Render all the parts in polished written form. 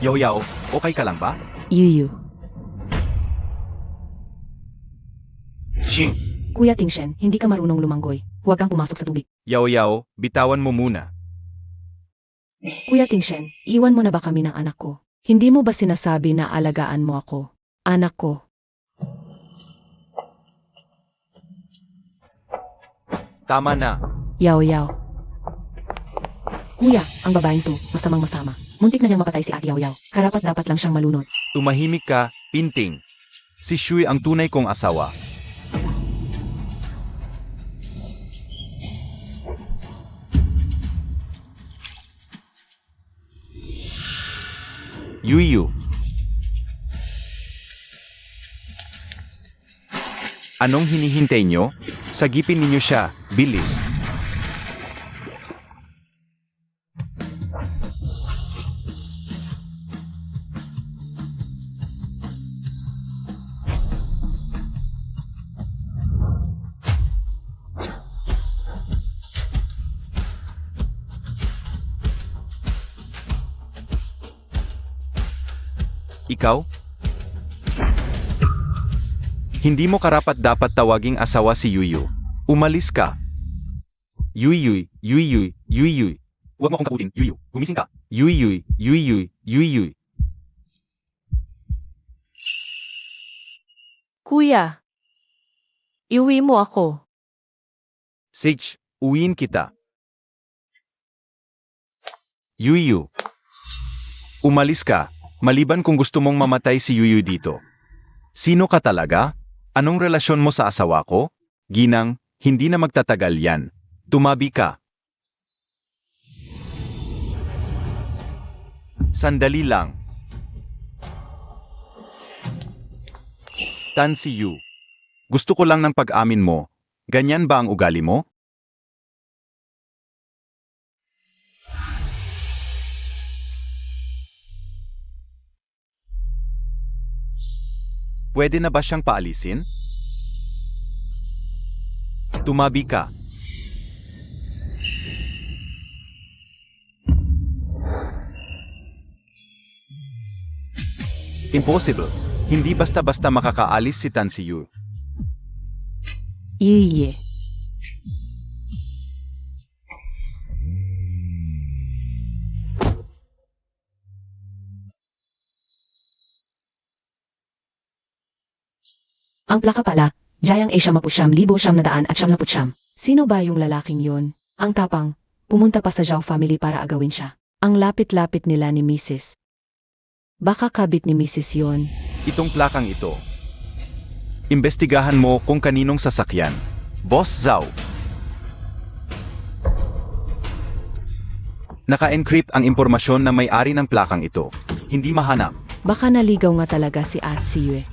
Yao Yao, okay ka lang ba? Yuyu. Shing! Kuya Tingshen, hindi ka marunong lumanggoy. Huwag kang pumasok sa tubig. Yao Yao, bitawan mo muna. Kuya Tingshen, iwan mo na ba kami ng anak ko? Hindi mo ba sinasabi na alagaan mo ako? Anak ko. Tama na. Yao Yao. Kuya, ang babaeng to, masamang masama. Muntik na niyang mapatay si Ate Yao Yao. Karapat dapat lang siyang malunod. Tumahimik ka, Pinting. Si Shui ang tunay kong asawa. Yuyu. Anong hinihintay nyo? Sagipin ninyo siya, bilis. Ikaw? Hindi mo karapat-dapat tawaging asawa si Yuyu. Umalis ka. Yuyuy, Yuyuy, Yuyuy. Huwag mo akong kakutin, Yuyu. Gumising ka. Yuyuy, Yuyuy, Yuyuy. Kuya, iuwi mo ako. Sage, uwiin kita. Yuyu. Umalis ka, maliban kung gusto mong mamatay si Yuyu dito. Sino ka talaga? Anong relasyon mo sa asawa ko? Ginang, hindi na magtatagal yan. Tumabi ka. Sandali lang. Tan si Yu. Gusto ko lang ng pag-amin mo. Ganyan ba ang ugali mo? Pwede na ba siyang paalisin? Tumabi ka. Impossible. Hindi basta-basta makakaalis si Tan Si Yu. Iye. Ang plaka pala, Jayang Asia Mapusyam, Libo Siyam na Daan at Siyam na Putsyam. Sino ba yung lalaking yon? Ang tapang, pumunta pa sa Zhao family para agawin siya. Ang lapit-lapit nila ni Mrs. Baka kabit ni Mrs. yon. Itong plakang ito. Imbestigahan mo kung kaninong sasakyan. Boss Zhao. Naka-encrypt ang impormasyon na may-ari ng plakang ito. Hindi mahanap. Baka naligaw nga talaga si Atsiyue.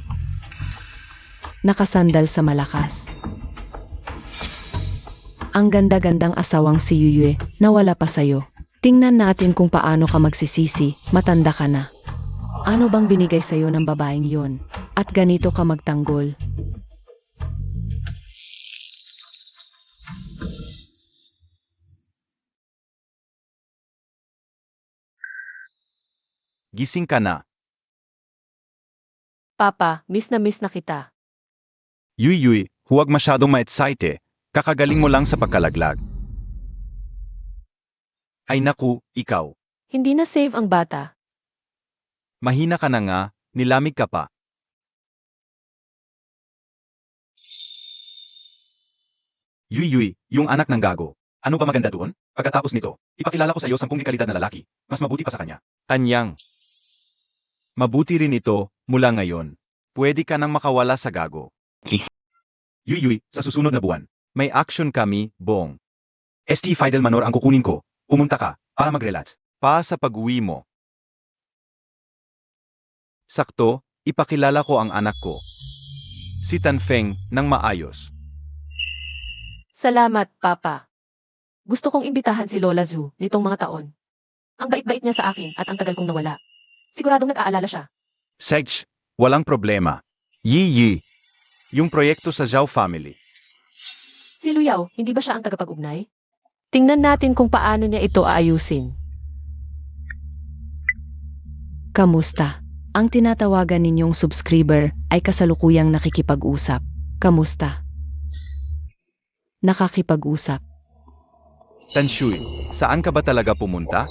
Nakasandal sa malakas. Ang ganda-gandang asawang si Yuyue, nawala pa sa'yo. Tingnan natin kung paano ka magsisisi, matanda ka na. Ano bang binigay sa'yo ng babaeng yon? At ganito ka magtanggol. Gising ka na. Papa, miss na kita. Yuy, huwag masyadong ma-excite. Kakagaling mo lang sa pagkalaglag. Ay naku, ikaw. Hindi na save ang bata. Mahina ka na nga, nilamig ka pa. Yuy, yung anak ng gago. Ano ba maganda doon? Pagkatapos nito, ipakilala ko sa iyo 10 kalidad na lalaki. Mas mabuti pa sa kanya. Tanyang. Mabuti rin ito, mula ngayon. Pwede ka nang makawala sa gago. Yuy, sa susunod na buwan, may action kami, Bong. ST Fidel Manor ang kukunin ko. Pumunta ka, para mag-relax. Pa sa pag-uwi mo. Sakto, ipakilala ko ang anak ko. Si Tan Feng, ng maayos. Salamat, Papa. Gusto kong imbitahan si Lola Zhu nitong mga taon. Ang bait-bait niya sa akin at ang tagal kong nawala. Siguradong nag-aalala siya. Sedge, walang problema. Yi. Yung proyekto sa Zhao family. Si Luyao, hindi ba siya ang tagapag-ugnay? Tingnan natin kung paano niya ito aayusin. Kamusta? Ang tinatawagan ninyong subscriber ay kasalukuyang nakikipag-usap. Kamusta? Nakakipag-usap. Tanshui, saan ka ba talaga pumunta?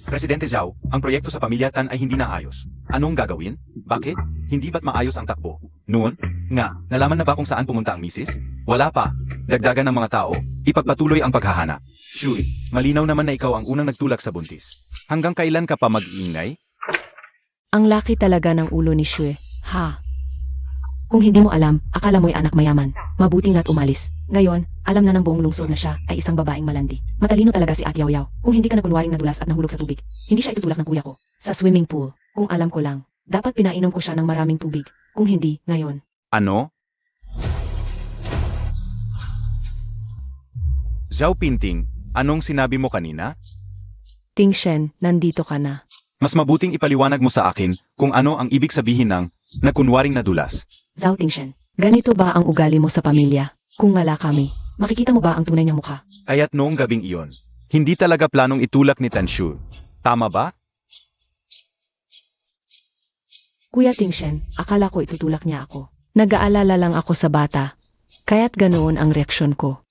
Presidente Zhao, ang proyekto sa pamilya Tan ay hindi naayos. Anong gagawin? Bakit? Hindi ba't maayos ang takbo? Noon? Nga, nalaman na ba kung saan pumunta ang misis? Wala pa. Dagdagan ng mga tao, ipagpatuloy ang paghahanap. Shui, malinaw naman na ikaw ang unang nagtulak sa buntis. Hanggang kailan ka pa mag-iingay? Ang laki talaga ng ulo ni Shue. Ha? Kung hindi mo alam, akala mo'y anak mayaman. Mabuti nga't umalis. Ngayon, alam na ng buong lungsod na siya ay isang babaeng malandi. Matalino talaga si At Yaw Yaw. Kung hindi ka nakunwaring nadulas at nahulog sa tubig, hindi siya itutulak ng kuya ko. Sa swimming pool, kung alam ko lang, dapat pinainom ko siya ng maraming tubig. Kung hindi, ngayon. Ano? Zhao Pinting, anong sinabi mo kanina? Ting Shen, nandito ka na. Mas mabuting ipaliwanag mo sa akin kung ano ang ibig sabihin ng nakunwaring nadulas. Zhao Ting Shen, ganito ba ang ugali mo sa pamilya? Kung wala kami, makikita mo ba ang tunay niyang mukha? Kaya't noong gabing iyon, hindi talaga planong itulak ni Tanshu. Tama ba? Kuya Ting Shen, akala ko itutulak niya ako. Nag-aalala lang ako sa bata, kaya't ganoon ang reaksyon ko.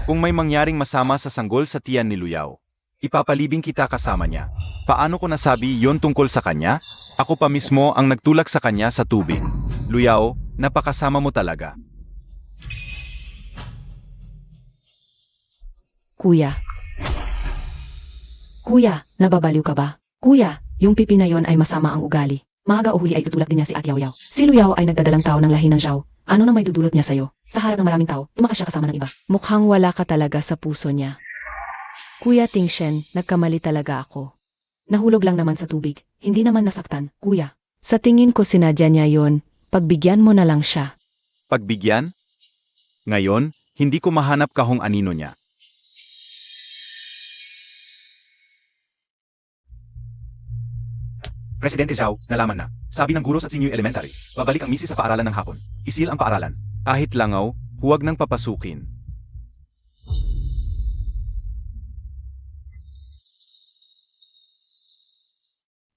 Kung may mangyaring masama sa sanggol sa tiyan ni Luyaw, ipapalibing kita kasama niya. Paano ko nasabi yon tungkol sa kanya? Ako pa mismo ang nagtulak sa kanya sa tubig. Luyaw, napakasama mo talaga. Kuya. Kuya, nababaliw ka ba? Kuya, yung pipi na yon ay masama ang ugali. Maaga o huli ay tutulak din niya si At Yaw Yaw. Si Luyaw ay nagdadalang tao ng lahi ng Zhao. Ano na may dudulot niya sa'yo? Sa harap ng maraming tao, tumakas siya kasama ng iba. Mukhang wala ka talaga sa puso niya. Kuya Ting Shen, nagkamali talaga ako. Nahulog lang naman sa tubig. Hindi naman nasaktan, kuya. Sa tingin ko sinadya niya yon. Pagbigyan mo na lang siya. Pagbigyan? Ngayon, hindi ko mahanap kahong anino niya. Presidente Zhao, nalaman na. Sabi ng guro sa Senior Elementary, babalik ang misis sa paaralan ng hapon. Isil ang paaralan. Kahit langaw, huwag nang papasukin.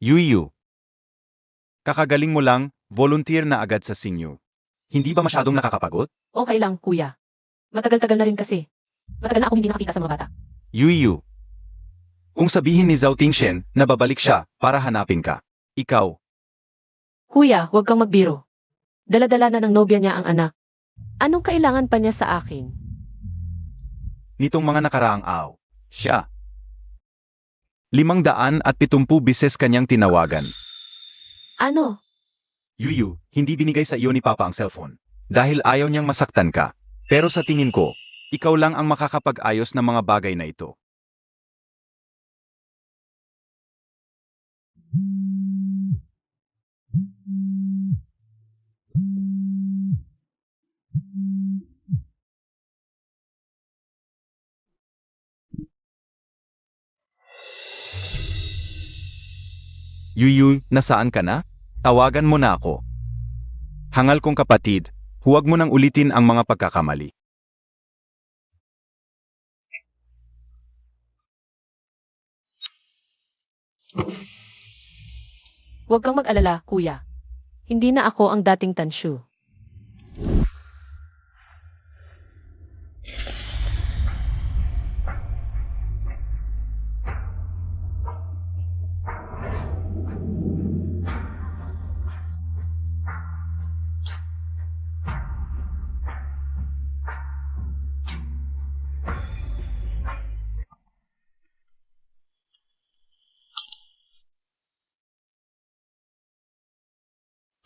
Yuyu. Kakagaling mo lang, volunteer na agad sa senior. Hindi ba masyadong nakakapagod? Okay lang, kuya. Matagal-tagal na rin kasi. Matagal na akong hindi nakakita sa mga bata. Yuyu. Kung sabihin ni Zhao Tingshen na babalik siya para hanapin ka, ikaw, Kuya, huwag kang magbiro. Dala-dala na ng nobya niya ang anak. Anong kailangan pa niya sa akin? nitong mga nakaraang araw, siya. 570 bises kanyang tinawagan. Ano? Yuyu, hindi binigay sa iyo ni Papa ang cellphone. Dahil ayaw niyang masaktan ka. Pero sa tingin ko, ikaw lang ang makakapag-ayos ng mga bagay na ito. Yuyu, nasaan ka na? Tawagan mo na ako. Hangal kong kapatid, huwag mo nang ulitin ang mga pagkakamali. Huwag kang mag-alala, kuya. Hindi na ako ang dating Tanshu.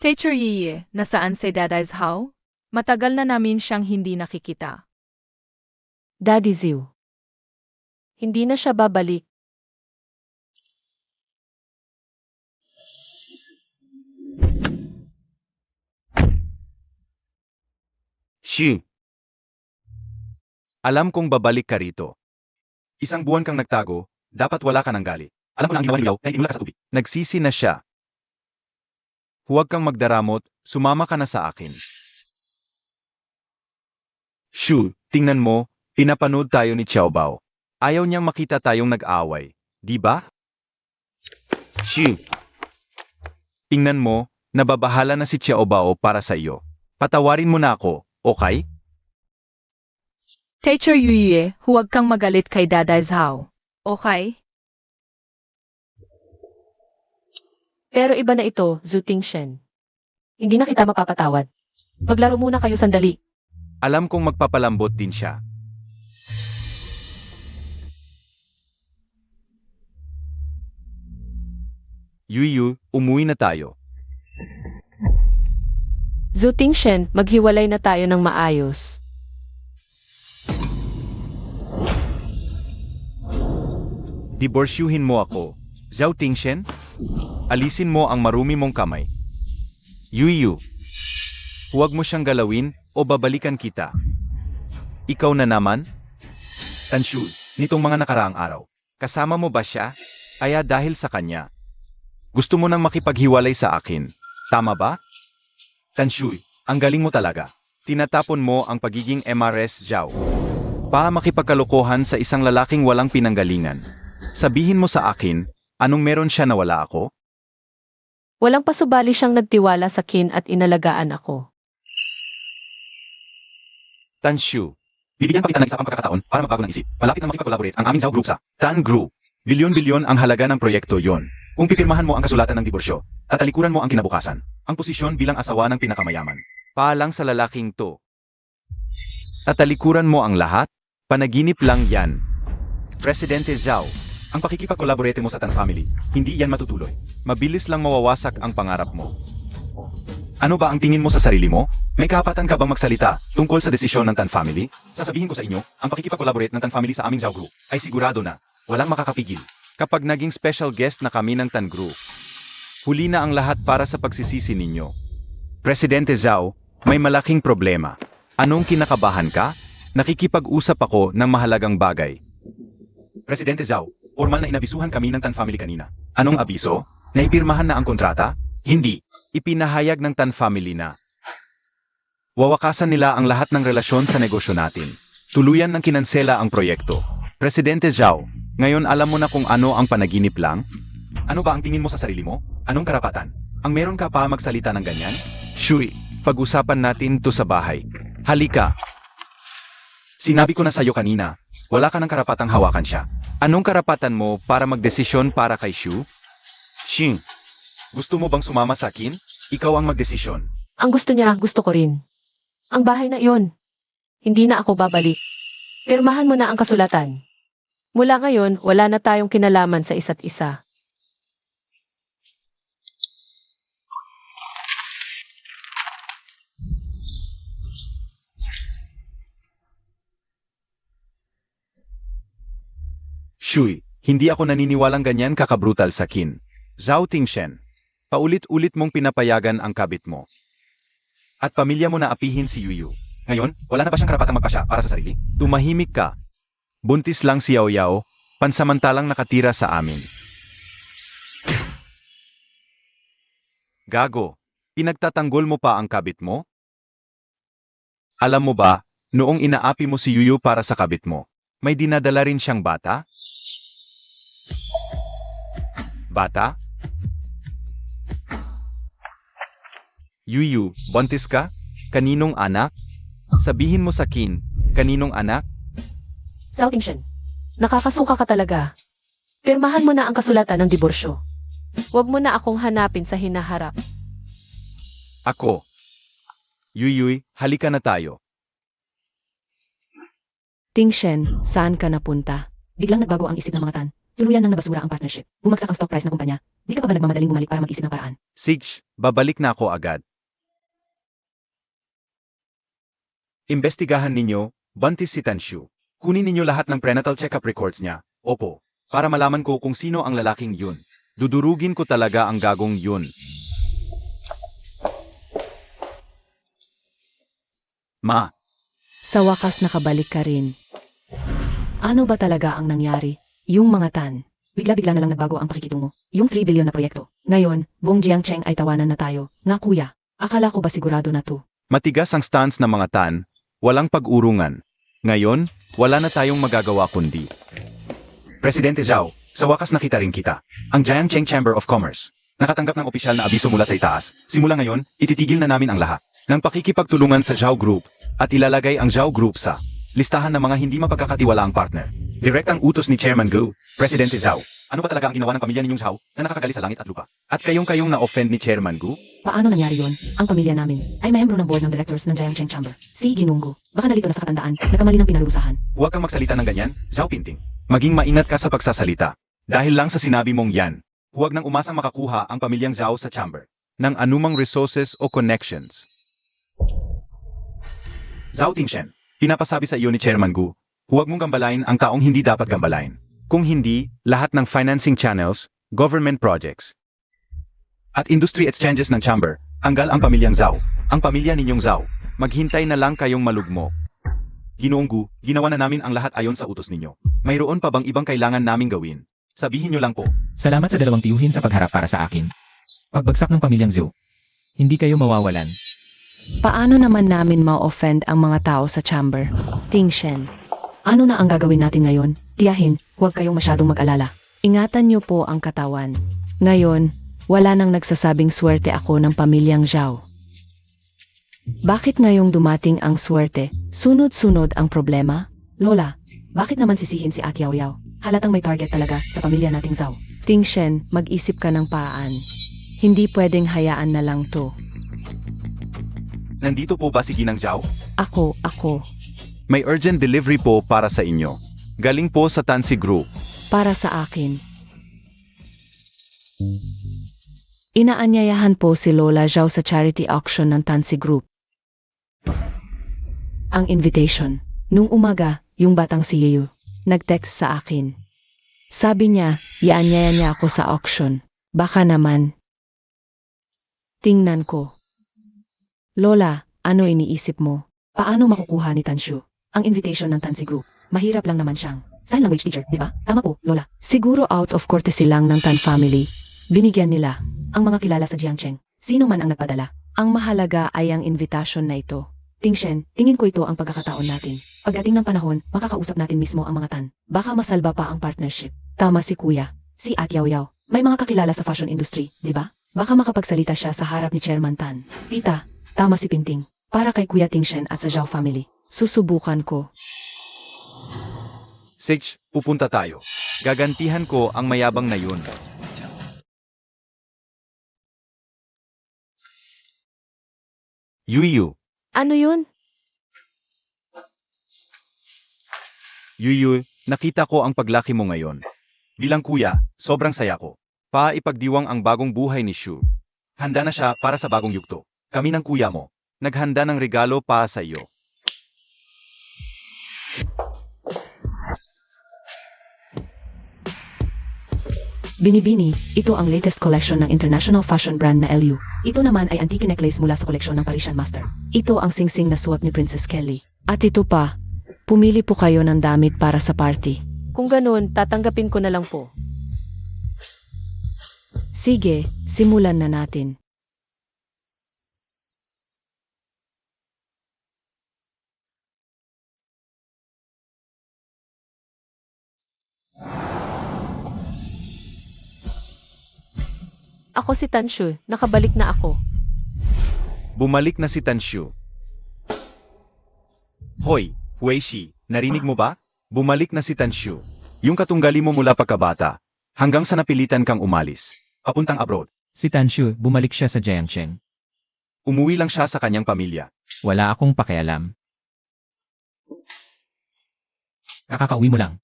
Teacher Yi, nasaan si Dadai's How? Matagal na namin siyang hindi nakikita. Daddy Ziu. Hindi na siya babalik. Shi. Alam kong babalik ka rito. Isang buwan kang nagtago, dapat wala ka ng gali. Alam ko na ang ginawa ni Liao na itinulak ka sa tubig. Nagsisi na siya. Huwag kang magdaramot, sumama ka na sa akin. Shu, tingnan mo, pinapanood tayo ni Xiaobao. Ayaw niyang makita tayong nag-away. Di ba? Shi. Tingnan mo, nababahala na si Xiaobao para sa iyo. Patawarin mo na ako, okay? Teacher Yuye, huwag kang magalit kay Daday Zhao. Okay? Pero iba na ito, Zhu Tingshen. Hindi na kita mapapatawad. Maglaro muna kayo sandali. Alam kong magpapalambot din siya. Yuyu, umuwi na tayo. Zhu Tingshen, maghiwalay na tayo ng maayos. Diborsyuhin mo ako. Zhao Tingshen, alisin mo ang marumi mong kamay. Yuyu, huwag mo siyang galawin o babalikan kita. Ikaw na naman? Tanshu, nitong mga nakaraang araw, kasama mo ba siya? Kaya dahil sa kanya, gusto mo nang makipaghiwalay sa akin. Tama ba? Tanshu, ang galing mo talaga. Tinatapon mo ang pagiging MRS Zhao. Pa makipagkalokohan sa isang lalaking walang pinanggalingan. Sabihin mo sa akin, anong meron siya na wala ako? Walang pasubali siyang nagtiwala sa kin at inalagaan ako. Tanshu, bibigyan pa kita ng isa pang pagkakataon para magbago ng isip. Malapit na makipag-collaborate ang aming Zhao Group sa Tan Group. Bilyon-bilyon ang halaga ng proyekto yon. Kung pipirmahan mo ang kasulatan ng diborsyo, tatalikuran mo ang kinabukasan, ang posisyon bilang asawa ng pinakamayaman. Paalang sa lalaking to. Tatalikuran mo ang lahat? Panaginip lang yan. Presidente Zhao, ang pakikipag-collaborate mo sa Tan Family, hindi yan matutuloy. Mabilis lang mawawasak ang pangarap mo. Ano ba ang tingin mo sa sarili mo? May karapatan ka bang magsalita tungkol sa desisyon ng Tan Family? Sasabihin ko sa inyo, ang pakikipag-collaborate ng Tan Family sa aming Zhao Group ay sigurado na walang makakapigil. Kapag naging special guest na kami ng Tan Group, huli na ang lahat para sa pagsisisi ninyo. Presidente Zhao, may malaking problema. Anong kinakabahan ka? Nakikipag-usap ako ng mahalagang bagay. Presidente Zhao, formal na inabisuhan kami ng Tan Family kanina. Anong abiso? Naipirmahan na ang kontrata? Hindi. Ipinahayag ng Tan Family na wawakasan nila ang lahat ng relasyon sa negosyo natin. Tuluyan ng kinansela ang proyekto. Presidente Zhao, ngayon alam mo na kung ano ang panaginip lang? Ano ba ang tingin mo sa sarili mo? Anong karapatan? Ang meron ka pa magsalita ng ganyan? Shui, pag-usapan natin to sa bahay. Halika. Sinabi ko na sa'yo kanina, wala ka ng karapatang hawakan siya. Anong karapatan mo para magdesisyon para kay Shu? Xing, gusto mo bang sumama sa akin? Ikaw ang magdesisyon. Ang gusto niya, gusto ko rin. Ang bahay na iyon. Hindi na ako babalik. Pirmahan mo na ang kasulatan. Mula ngayon, wala na tayong kinalaman sa isa't isa. Shui, hindi ako naniniwalang ganyan kakabrutal sa kin. Zhao Tingshen, paulit-ulit mong pinapayagan ang kabit mo. At pamilya mo na apihin si Yuyu. Ngayon, wala na ba siyang karapatang magpasya para sa sarili? Tumahimik ka. Buntis lang si Yao Yao, pansamantalang nakatira sa amin. Gago, pinagtatanggol mo pa ang kabit mo? Alam mo ba, noong inaapi mo si Yuyu para sa kabit mo, may dinadala rin siyang bata? Bata? Yuyu, buntis ka? Kaninong anak? Sabihin mo sa kin, kaninong anak? Zhao Tingshen, nakakasuka ka talaga. Pirmahan mo na ang kasulatan ng diborsyo. Huwag mo na akong hanapin sa hinaharap. Ako. Yuyuy, halika na tayo. Tingshen, saan ka napunta? Biglang nagbago ang isip ng mga Tan. Tuluyan nang nabasura ang partnership. Bumagsak ang stock price ng kumpanya. Di ka pa ba nagmamadaling bumalik para mag-isip ng paraan? Sige, babalik na ako agad. Imbestigahan ninyo, buntis si Tanshu. Kunin ninyo lahat ng prenatal check-up records niya. Opo, para malaman ko kung sino ang lalaking yun. Dudurugin ko talaga ang gagong yun. Ma, Sa wakas nakabalik ka rin. Ano ba talaga ang nangyari? Yung mga Tan, bigla-bigla na lang nagbago ang pakikitungo. Yung 3 billion na proyekto. Ngayon, buong Jiangcheng ay tawanan na tayo. Nga kuya, akala ko ba sigurado na to? matigas ang stance ng mga Tan, walang pag-urungan. Ngayon, wala na tayong magagawa kundi. Presidente Zhao, Sa wakas nakita rin kita. Ang Jiangcheng Chamber of Commerce. Nakatanggap ng opisyal na abiso mula sa itaas. Simula ngayon, ititigil na namin ang lahat ng pakikipagtulungan sa Zhao Group at ilalagay ang Zhao Group sa listahan ng mga hindi mapagkakatiwalaang partner. Direct ang utos ni Chairman Gu, Presidente Zhao. Ano ba talaga ang ginawa ng pamilya ninyong Zhao na nakakagali sa langit at lupa? At kayong na-offend ni Chairman Gu? Paano nangyari yon? Ang pamilya namin ay membro ng board ng directors ng Jiangcheng Chamber. Si Ginunggu. Baka nalito na sa katandaan, nagkamali ng pinarusahan. Huwag kang magsalita ng ganyan, Zhao Pinting. Maging maingat ka sa pagsasalita. Dahil lang sa sinabi mong yan, huwag nang umasang makakuha ang pamilyang Zhao sa chamber ng anumang resources o connections. Zhao Tingshen, pinapasabi sa iyo ni Chairman Gu, huwag mong gambalain ang taong hindi dapat gambalain. Kung hindi, lahat ng financing channels, government projects, at industry exchanges ng chamber, hanggal ang pamilyang Zhao. Ang pamilya ninyong Zhao, maghintay na lang kayong malugmok. Ginoong Gu, ginawa na namin ang lahat ayon sa utos ninyo. Mayroon pa bang ibang kailangan naming gawin? Sabihin nyo lang po. Salamat sa dalawang tiyuhin sa pagharap para sa akin. Pagbagsak ng pamilyang Zhou, hindi kayo mawawalan. Paano naman namin ma-offend ang mga tao sa chamber? Tingshen. Ano na ang gagawin natin ngayon? Tiyahin, huwag kayong masyadong mag-alala. Ingatan niyo po ang katawan. Ngayon, wala nang nagsasabing swerte ako ng pamilyang Zhao. Bakit ngayong dumating ang swerte? Sunod-sunod ang problema? Lola, bakit naman sisihin si Ate Yao Yao? Halatang may target talaga sa pamilya nating Zhao. Tingshen, mag-isip ka ng paraan. Hindi pwedeng hayaan na lang to. Nandito po ba si Ginang Zhao? Ako. May urgent delivery po para sa inyo. Galing po sa Tansi Group. Para sa akin. Inaanyayahan po si Lola Zhao sa charity auction ng Tansi Group. Ang invitation. Nung umaga, yung batang si Yeyu, nag-text sa akin. Sabi niya, ianyaya niya ako sa auction. Baka naman. Tingnan ko. Lola, ano iniisip mo? Paano makukuha ni Tanshu ang invitation ng Tansi Group? Mahirap lang naman siyang sign language teacher, di ba? Tama po, Lola. Siguro out of courtesy lang ng Tan family. Binigyan nila ang mga kilala sa Jiangcheng. Sino man ang nagpadala. Ang mahalaga ay ang invitation na ito. Tingshen, tingin ko ito ang pagkakataon natin. Pagdating ng panahon, makakausap natin mismo ang mga Tan. Baka masalba pa ang partnership. Tama si Kuya. Si At Yao Yao. May mga kakilala sa fashion industry, di ba? Baka makapagsalita siya sa harap ni Chairman Tan. Tita, tama si Pinting. Para kay Kuya Tingshen at sa Zhao family. Susubukan ko. Sage, pupunta tayo. Gagantihan ko ang mayabang na yun. Yuyu. Ano yun? Yuyu, nakita ko ang paglaki mo ngayon. Bilang kuya, sobrang saya ko. Ipagdiwang ang bagong buhay ni Shu. Handa na siya para sa bagong yugto. Kami ng kuya mo, naghanda ng regalo para sa iyo. Binibini, ito ang latest collection ng international fashion brand na LU. Ito naman ay antique necklace mula sa koleksyon ng Parisian Master. Ito ang singsing na suot ni Princess Kelly. At ito pa, pumili po kayo ng damit para sa party. Kung ganun, tatanggapin ko na lang po. Sige, simulan na natin. Ako si Tanshu, nakabalik na ako. Bumalik na si Tanshu. Hoy, Huishi, narinig mo ba? Bumalik na si Tanshu. Yung katunggali mo mula pagkabata, hanggang sa napilitan kang umalis, papuntang abroad. Si Tanshu, bumalik siya sa Jiangcheng. Umuwi lang siya sa kanyang pamilya. Wala akong pakialam. Kakakauwi mo lang.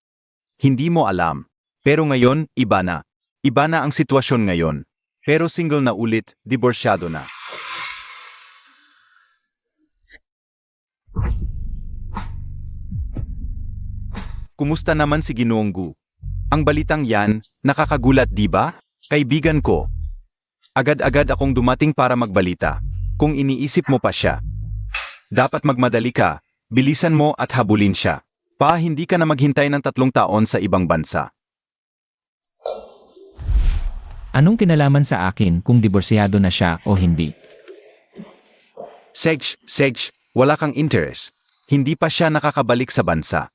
Hindi mo alam. Pero ngayon, iba na. Iba na ang sitwasyon ngayon. Pero single na ulit, diborsyado na. Kumusta naman si Ginoong Gu? Ang balitang yan, nakakagulat di ba? Kaibigan ko. Agad-agad akong dumating para magbalita. Kung iniisip mo pa siya. Dapat magmadali ka, bilisan mo at habulin siya. Hindi ka na maghintay ng 3 taon sa ibang bansa. Anong kinalaman sa akin kung diborsyado na siya o hindi? Sage, wala kang interest. Hindi pa siya nakakabalik sa bansa.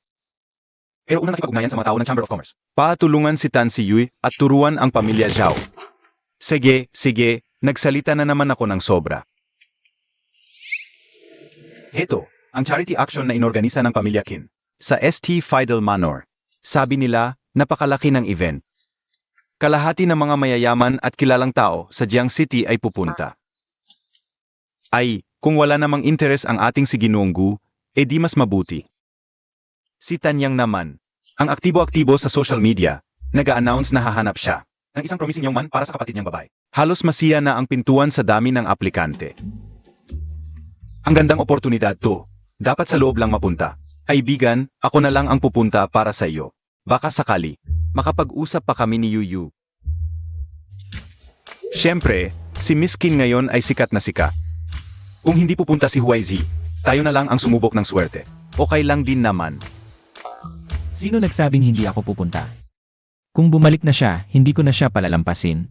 pero unang nakipag-ugnayan sa mga tao ng Chamber of Commerce. Patulungan si Tan Siyuy at turuan ang pamilya Zhao. Sige, nagsalita na naman ako ng sobra. Heto, ang charity action na inorganisa ng pamilya Qin. Sa St. Fidel Manor. Sabi nila, napakalaki ng event. Kalahati ng mga mayayaman at kilalang tao sa Jiang City ay pupunta. Ay, kung wala namang interes ang ating si Ginoong Gu, di mas mabuti. Si Tanyang naman, ang aktibo-aktibo sa social media, nag-a-announce na hahanap siya ng isang promising young man para sa kapatid niyang babae. Halos masiya na ang pintuan sa dami ng aplikante. Ang gandang oportunidad to, dapat sa loob lang mapunta. Kaibigan, ako na lang ang pupunta para sa iyo. Baka sakali, makapag-usap pa kami ni Yuyu. Siyempre, si Miss Qin ngayon ay sikat na sikat. Kung hindi pupunta si Huai Zi, tayo na lang ang sumubok ng swerte. Okay lang din naman. Sino nagsabing hindi ako pupunta? Kung bumalik na siya, hindi ko na siya palalampasin.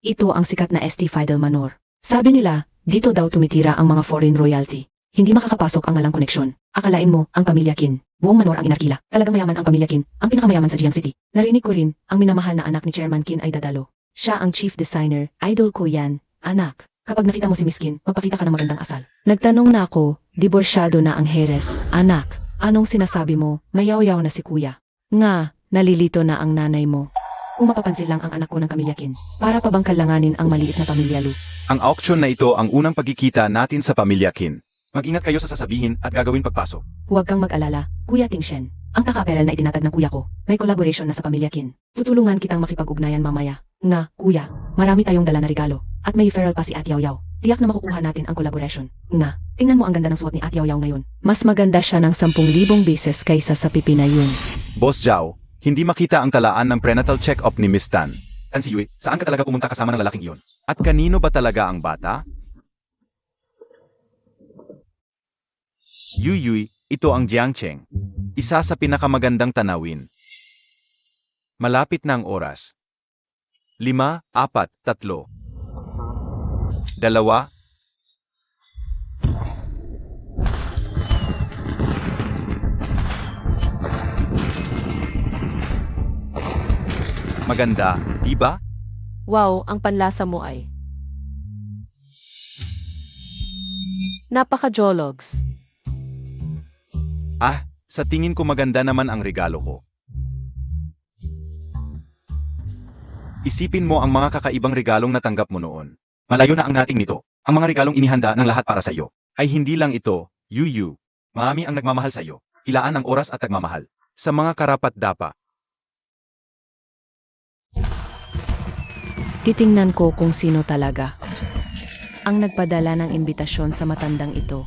Ito ang sikat na St. Fidel Manor. Sabi nila, dito daw tumitira ang mga foreign royalty. Hindi makakapasok ang walang koneksyon. Akalain mo, ang pamilya Qin. Buong Manor ang inarkila. Talagang mayaman ang pamilya Qin, ang pinakamayaman sa Jiang City. Narinig ko rin, ang minamahal na anak ni Chairman Qin ay dadalo. Siya ang chief designer, idol ko yan, anak. Kapag nakita mo si Miss Qin, magpakita ka ng magandang asal. Nagtanong na ako, diborsyado na ang Heres, anak. Anong sinasabi mo? Mayaw-yaw na si kuya. Nga, nalilito na ang nanay mo. Kung mapapansin lang ang anak ko ng pamilya Qin, para pa bang kalanganin ang maliit na pamilya Lu? Ang auction na ito ang unang pagkikita natin sa pamilya Qin. Mag-ingat kayo sa sasabihin at gagawin pagpasok. Huwag kang mag-alala, Kuya Tingshen. Ang kaka-apparel na itinatag ng kuya ko, may collaboration na sa pamilya Qin. Tutulungan kitang makipag-ugnayan mamaya. Nga, kuya, marami tayong dala na regalo. At may referral pa si At Yaw Yaw. Tiyak na makukuha natin ang collaboration. Nga, tingnan mo ang ganda ng suot ni At Yaw Yaw ngayon. Mas maganda siya ng 10,000 beses kaysa sa pipi na yun. Boss Zhao, hindi makita ang talaan ng prenatal check-up ni Miss Tan. Tan Siyuy, saan ka talaga pumunta kasama ng lalaking iyon? At kanino ba talaga ang bata? Yuyuy, ito ang Jiangcheng. Isa sa pinakamagandang tanawin. Malapit na ang oras. 5, 4, 3. 2. Maganda, di ba? Wow, ang panlasa mo ay. Napaka-jologs. Sa tingin ko maganda naman ang regalo ko. Isipin mo ang mga kakaibang regalong natanggap mo noon. Malayo na ang nating nito. Ang mga regalong inihanda ng lahat para sa iyo ay hindi lang ito, Yuyu. Mami ang nagmamahal sa iyo. Ilaan ang oras at nagmamahal. Sa mga karapat-dapa. Titingnan ko kung sino talaga ang nagpadala ng imbitasyon sa matandang ito.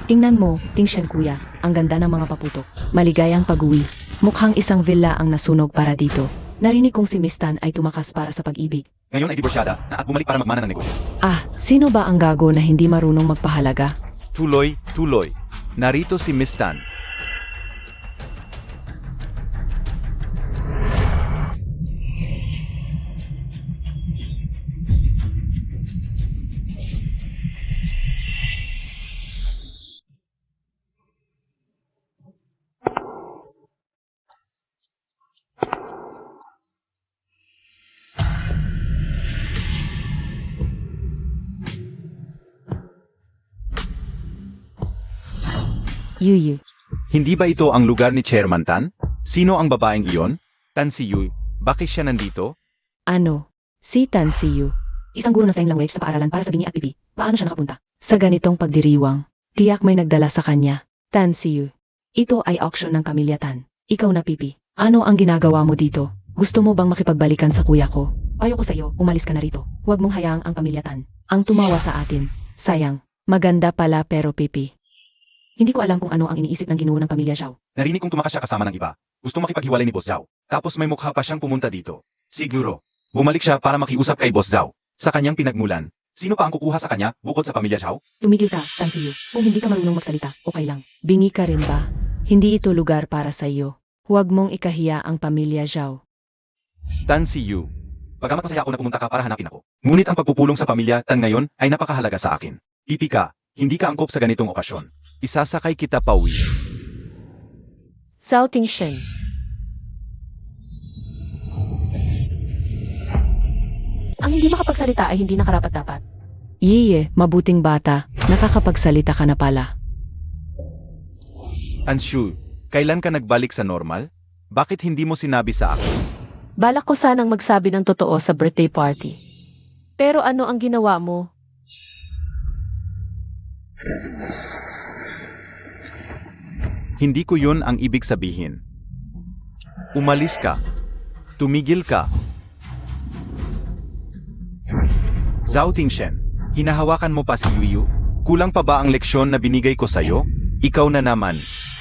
Tingnan mo, Tingshen kuya, ang ganda ng mga paputok. Maligayang pag-uwi. Mukhang isang villa ang nasunog para dito. Narinig kong si Miss Tan ay tumakas para sa pag-ibig. Ngayon ay diborsyada na at bumalik para magmana ng negosyo. Sino ba ang gago na hindi marunong magpahalaga? Tuloy. Narito si Miss Tan. Yuyu. Hindi ba ito ang lugar ni Chairman Tan? Sino ang babaeng iyon? Tan Siyuy, bakit siya nandito? Ano? Si Tan Siyu. Isang guro ng sign language sa paaralan para sa bingi at pipi. Paano siya nakapunta? Sa ganitong pagdiriwang, tiyak may nagdala sa kanya. Tan Siyu. Ito ay auction ng Kamilya Tan. Ikaw na pipi. Ano ang ginagawa mo dito? Gusto mo bang makipagbalikan sa kuya ko? Payo ko sa iyo, umalis ka na rito. Huwag mong hayaang ang Kamilya Tan ang tumawa sa atin. Sayang. Maganda pala pero pipi. Hindi ko alam kung ano ang iniisip ng ginuo ng pamilya Zhao. Narinig kong tumakas siya kasama ng iba. Gusto makipaghiwalay ni Boss Zhao. Tapos may mukha pa siyang pumunta dito. Siguro. Bumalik siya para makiusap kay Boss Zhao. Sa kanyang pinagmulan. Sino pa ang kukuha sa kanya bukod sa pamilya Zhao? Tumigil ka, Tan Siyu. Kung hindi ka marunong magsalita, okay lang. Bingi ka rin ba? Hindi ito lugar para sa iyo. Huwag mong ikahiya ang pamilya Zhao. Tan Siyu. Pagamat masaya ako na pumunta ka para hanapin ako. Ngunit ang pagpupulong sa pamilya Tan ngayon ay napakahalaga sa akin. Pipi ka, hindi ka angkop sa ganitong okasyon. Isasakay kita pauwi. Zhao Tingshen. Ang hindi makapagsalita ay hindi nakarapat-dapat. Yiye, mabuting bata, nakakapagsalita ka na pala. Anshu, kailan ka nagbalik sa normal? Bakit hindi mo sinabi sa akin? Balak ko sanang magsabi ng totoo sa birthday party. Pero ano ang ginawa mo? Hindi ko yun ang ibig sabihin. Umalis ka. Tumigil ka. Zhao Tingshen, hinahawakan mo pa si Yuyu? Kulang pa ba ang leksyon na binigay ko sa'yo? Ikaw na naman.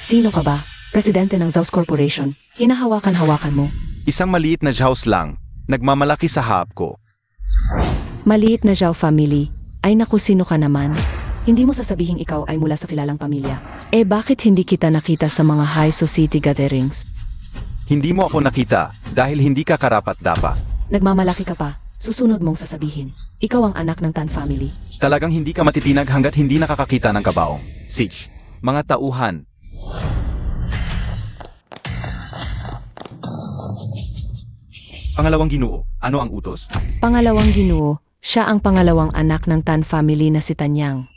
Sino ka ba? Presidente ng Zhao's Corporation. Hinahawakan-hawakan mo. Isang maliit na Zhao's lang, nagmamalaki sa hap ko. Maliit na Zhao family. Ay naku, sino ka naman? Hindi mo sasabihing ikaw ay mula sa kilalang pamilya. Eh bakit hindi kita nakita sa mga high society gatherings? Hindi mo ako nakita dahil hindi ka karapat-dapat. Nagmamalaki ka pa. Susunod mong sasabihin. Ikaw ang anak ng Tan family. Talagang hindi ka matitinag hanggat hindi nakakakita ng kabaong. Sich, mga tauhan. Pangalawang Ginoo, ano ang utos? Pangalawang Ginoo, siya ang pangalawang anak ng Tan family na si Tanyang.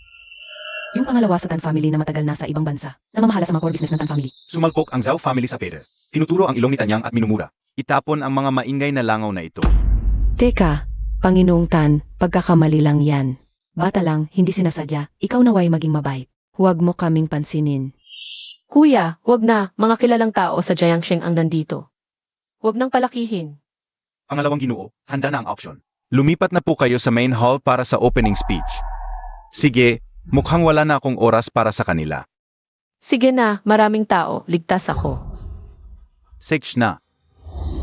Yung pangalawa sa Tan family na matagal na sa ibang bansa, namamahala sa mga core business ng Tan family. Sumalpok ang Zhao family sa peder. Tinuturo ang ilong ni Tanyang at minumura. Itapon ang mga maingay na langaw na ito. Teka, Panginoong Tan, pagkakamali lang yan. Bata lang, hindi sinasadya, ikaw naway maging mabait. Huwag mo kaming pansinin. Kuya, wag na. Mga kilalang tao sa Jiangsheng ang nandito. Wag nang palakihin. Pangalawang Ginoo, handa na ang auction. Lumipat na po kayo sa main hall para sa opening speech. Sige, mukhang wala na akong oras para sa kanila. Sige na, maraming tao. Ligtas ako. Sich na.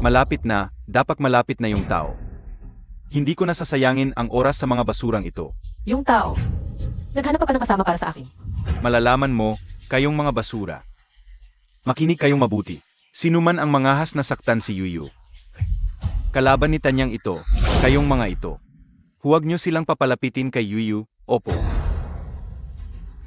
Malapit na, dapat malapit na yung tao. Hindi ko nasasayangin ang oras sa mga basurang ito. Yung tao. Naghanap ka pa ng kasama para sa akin. Malalaman mo, kayong mga basura. Makinig kayong mabuti. Sino man ang mangahas na saktan si Yuyu. Kalaban ni Tanyang ito, kayong mga ito. Huwag nyo silang papalapitin kay Yuyu, opo.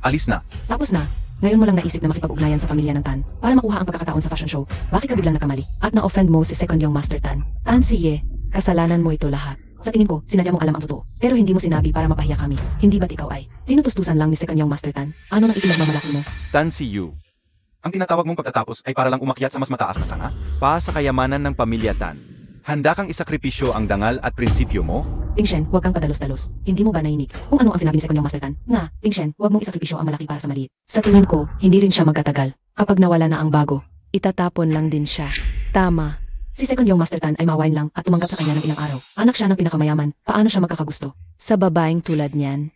Alis na. Tapos na, ngayon mo lang naisip na makipag-ugnayan sa pamilya ng Tan para makuha ang pagkakataon sa fashion show. Bakit ka biglang nakamali? At na-offend mo si Second Young Master Tan. Tan siye, kasalanan mo ito lahat. Sa tingin ko, sinadya mong alam ang totoo. Pero hindi mo sinabi para mapahiya kami. Hindi ba't ikaw ay tinutustusan lang ni Second Young Master Tan? Ano nang ipinagmamalaki mo? Tan si Yu. Ang tinatawag mong pagtatapos ay para lang umakyat sa mas mataas na sanga? Pa sa kayamanan ng pamilya Tan. Handa kang isakripisyo ang dangal at prinsipyo mo? Tingshen, huwag kang padalos-dalos. Hindi mo ba nainig kung ano ang sinabi ni Second Young Master Tan? Nga, Tingshen, huwag mong isakripisyo ang malaki para sa maliit. Sa tingin ko, hindi rin siya magkatagal. Kapag nawala na ang bago, itatapon lang din siya. Tama. Si Second Young Master Tan ay mawain lang at tumanggap sa kanya ng ilang araw. Anak siya ng pinakamayaman. Paano siya magkakagusto? Sa babaeng tulad niyan.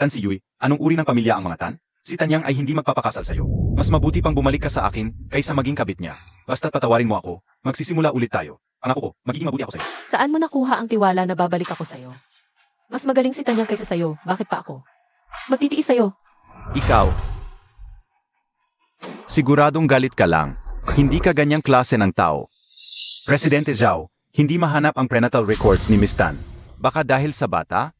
Tan si Yui, anong uri ng pamilya ang mga Tan? Si Tanyang ay hindi magpapakasal sa'yo. Mas mabuti pang bumalik ka sa akin kaysa maging kabit niya. Basta't patawarin mo ako, magsisimula ulit tayo. Pangako ko, magiging mabuti ako sa'yo. Saan mo nakuha ang tiwala na babalik ako sa'yo? Mas magaling si Tanyang kaysa sa'yo. Bakit pa ako? Magtitiis sa'yo. Ikaw. Siguradong galit ka lang. Hindi ka ganyang klase ng tao. Presidente Zhao, hindi mahanap ang prenatal records ni Miss Tan. Baka dahil sa bata?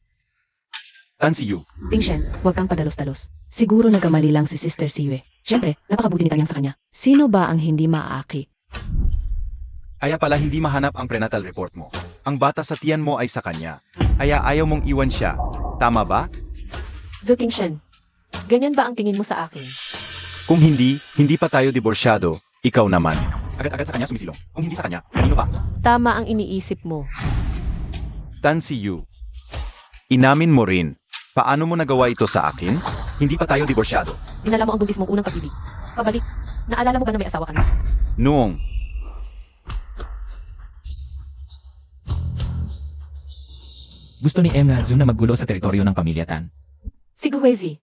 Tan si Yu. Tingshen, huwag kang padalos-dalos. Siguro nagamali lang si Sister Siwe. Siyempre, napakabuti ni Tanyang sa kanya. Sino ba ang hindi maaaki? Kaya pala hindi mahanap ang prenatal report mo. Ang bata sa tiyan mo ay sa kanya. Kaya ayaw mong iwan siya. Tama ba? Zhao Tingshen, ganyan ba ang tingin mo sa akin? Kung hindi, hindi pa tayo diborsyado. Ikaw naman. Agad-agad sa kanya sumisilong. Kung hindi sa kanya, kanino pa? Tama ang iniisip mo. Tan si Yu. Inamin mo rin. Paano mo nagawa ito sa akin? Hindi pa tayo diborsyado. Dinala mo ang buntis mong unang pag-ibig. Pabalik. Naalala mo ba na may asawa ka na? Noong. Gusto ni Emma Zhu na maggulo sa teritoryo ng pamilya Tan. Si Guhuezi.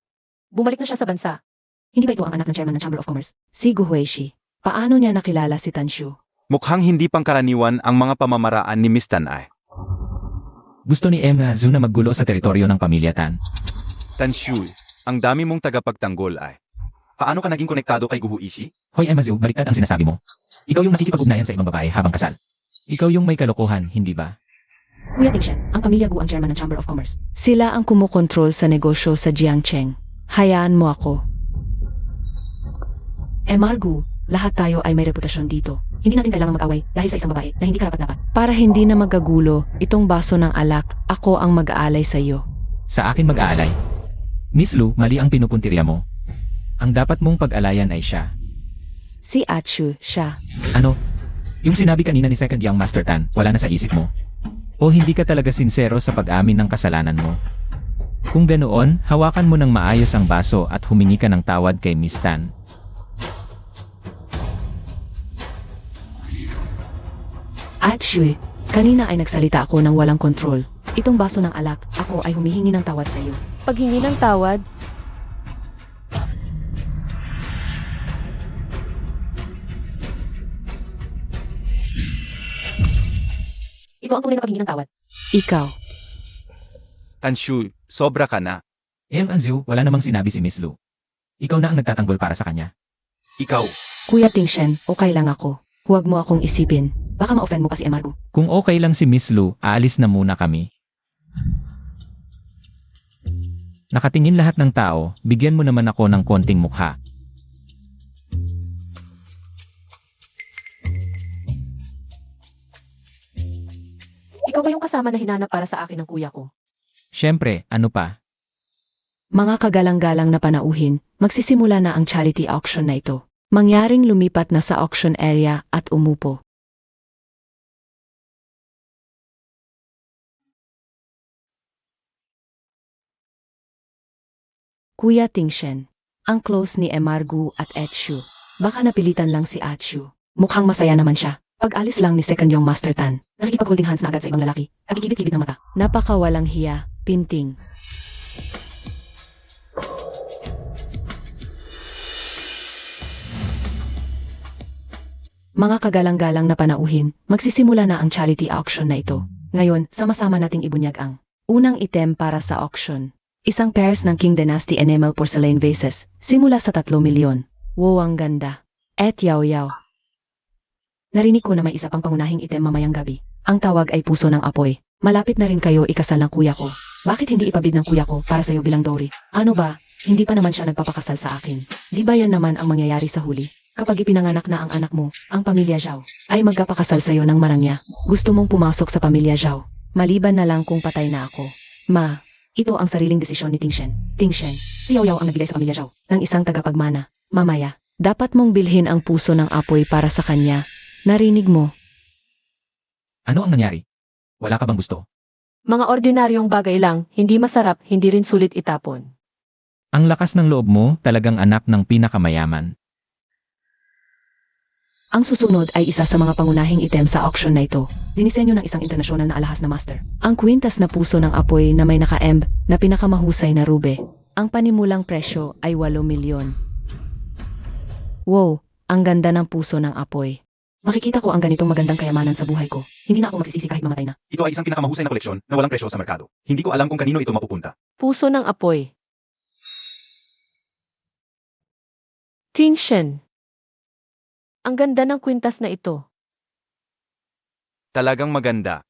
Bumalik na siya sa bansa. Hindi ba ito ang anak ng chairman ng Chamber of Commerce? Si Guhuezi. Paano niya nakilala si Tanshu? Mukhang hindi pangkaraniwan ang mga pamamaraan ni Miss Tan ay. Gusto ni Emma Zhu na maggulo sa teritoryo ng pamilya Tan. Tanshu, ang dami mong tagapagtanggol ay. Paano ka naging konektado kay Guhuishi? Hoy Emma Zhu, baliktad ang sinasabi mo. Ikaw yung nakikipag-ugnayan sa ibang babae habang kasal. Ikaw yung may kalokohan, hindi ba? Kuya Tingshen, ang pamilya Gu ang chairman ng Chamber of Commerce. Sila ang kumukontrol sa negosyo sa Jiangcheng. Hayaan mo ako. Margo, lahat tayo ay may reputasyon dito. Hindi natin kailangang mag-away dahil sa isang babae na hindi karapat-dapat. Para hindi na magagulo, itong baso ng alak, ako ang mag-aalay sa iyo. Sa akin mag-aalay. Miss Lu, mali ang pinupuntirya mo. Ang dapat mong pag-alayan ay siya. Si Achu, siya. Ano? Yung sinabi kanina ni Second Young Master Tan, wala na sa isip mo? O hindi ka talaga sinsero sa pag-amin ng kasalanan mo? Kung ganoon, hawakan mo ng maayos ang baso at humingi ka ng tawad kay Miss Tan. Achu, kanina ay nagsalita ako ng walang kontrol. Itong baso ng alak, ako ay humihingi ng tawad sa iyo. Paghingi ng tawad, ito ang tunay na paghingi ng tawad. Ikaw. Tanshu, sobra ka na. Anzu, wala namang sinabi si Miss Lu. Ikaw na ang nagtatanggol para sa kanya. Ikaw, Kuya Tingshen, okay lang ako. Huwag mo akong isipin. Baka ma-offend mo pa si Margo. Kung okay lang si Miss Lu, aalis na muna kami. Nakatingin lahat ng tao, bigyan mo naman ako ng konting mukha. Ikaw ba yung kasama na hinanap para sa akin ng kuya ko? Siyempre, ano pa? Mga kagalang-galang na panauhin, magsisimula na ang charity auction na ito. Mangyaring lumipat na sa auction area at umupo. Kuya Tingshen, ang close ni Margo at Achu. Baka napilitan lang si Achu. Mukhang masaya naman siya. Pag-alis lang ni Second Young Master Tan, nakikipag-holding hands na agad sa ibang lalaki. Nagigibit-gibit ng mata. Napakawalang hiya, Pinting. Mga kagalang-galang na panauhin, magsisimula na ang charity auction na ito. Ngayon, sama-sama nating ibunyag ang unang item para sa auction. Isang pairs ng King Dynasty Enamel Porcelain Vases, simula sa 3 milyon. Wow, ang ganda. Et yaw-yaw. Narinig ko na may isa pang pangunahing item mamayang gabi. Ang tawag ay puso ng apoy. Malapit na rin kayo ikasal ng kuya ko. Bakit hindi ipabid ng kuya ko para sa'yo bilang dowry? Ano ba? Hindi pa naman siya nagpapakasal sa akin. Di ba yan naman ang mangyayari sa huli? Kapag ipinanganak na ang anak mo, ang pamilya Zhao, ay magkapakasal sa'yo ng marangya. Gusto mong pumasok sa pamilya Zhao. Maliban na lang kung patay na ako. Ma, ito ang sariling desisyon ni Tingshen. Tingshen, si Yao Yao ang nagbigay sa pamilya Zhao ng isang tagapagmana. Mamaya, dapat mong bilhin ang puso ng apoy para sa kanya. Narinig mo? Ano ang nangyari? Wala ka bang gusto? Mga ordinaryong bagay lang, hindi masarap, hindi rin sulit itapon. Ang lakas ng loob mo, talagang anak ng pinakamayaman. Ang susunod ay isa sa mga pangunahing item sa auction na ito. Dinisenyo ng isang internasyonal na alahas na master. Ang kwintas na puso ng apoy na may naka-emb na pinakamahusay na rube. Ang panimulang presyo ay 8 milyon. Wow, ang ganda ng puso ng apoy. Makikita ko ang ganitong magandang kayamanan sa buhay ko. Hindi na ako magsisisi kahit mamatay na. ito ay isang pinakamahusay na koleksyon na walang presyo sa merkado. Hindi ko alam kung kanino ito mapupunta. Puso ng apoy. Tingshen. Ang ganda ng kwintas na ito. Talagang maganda.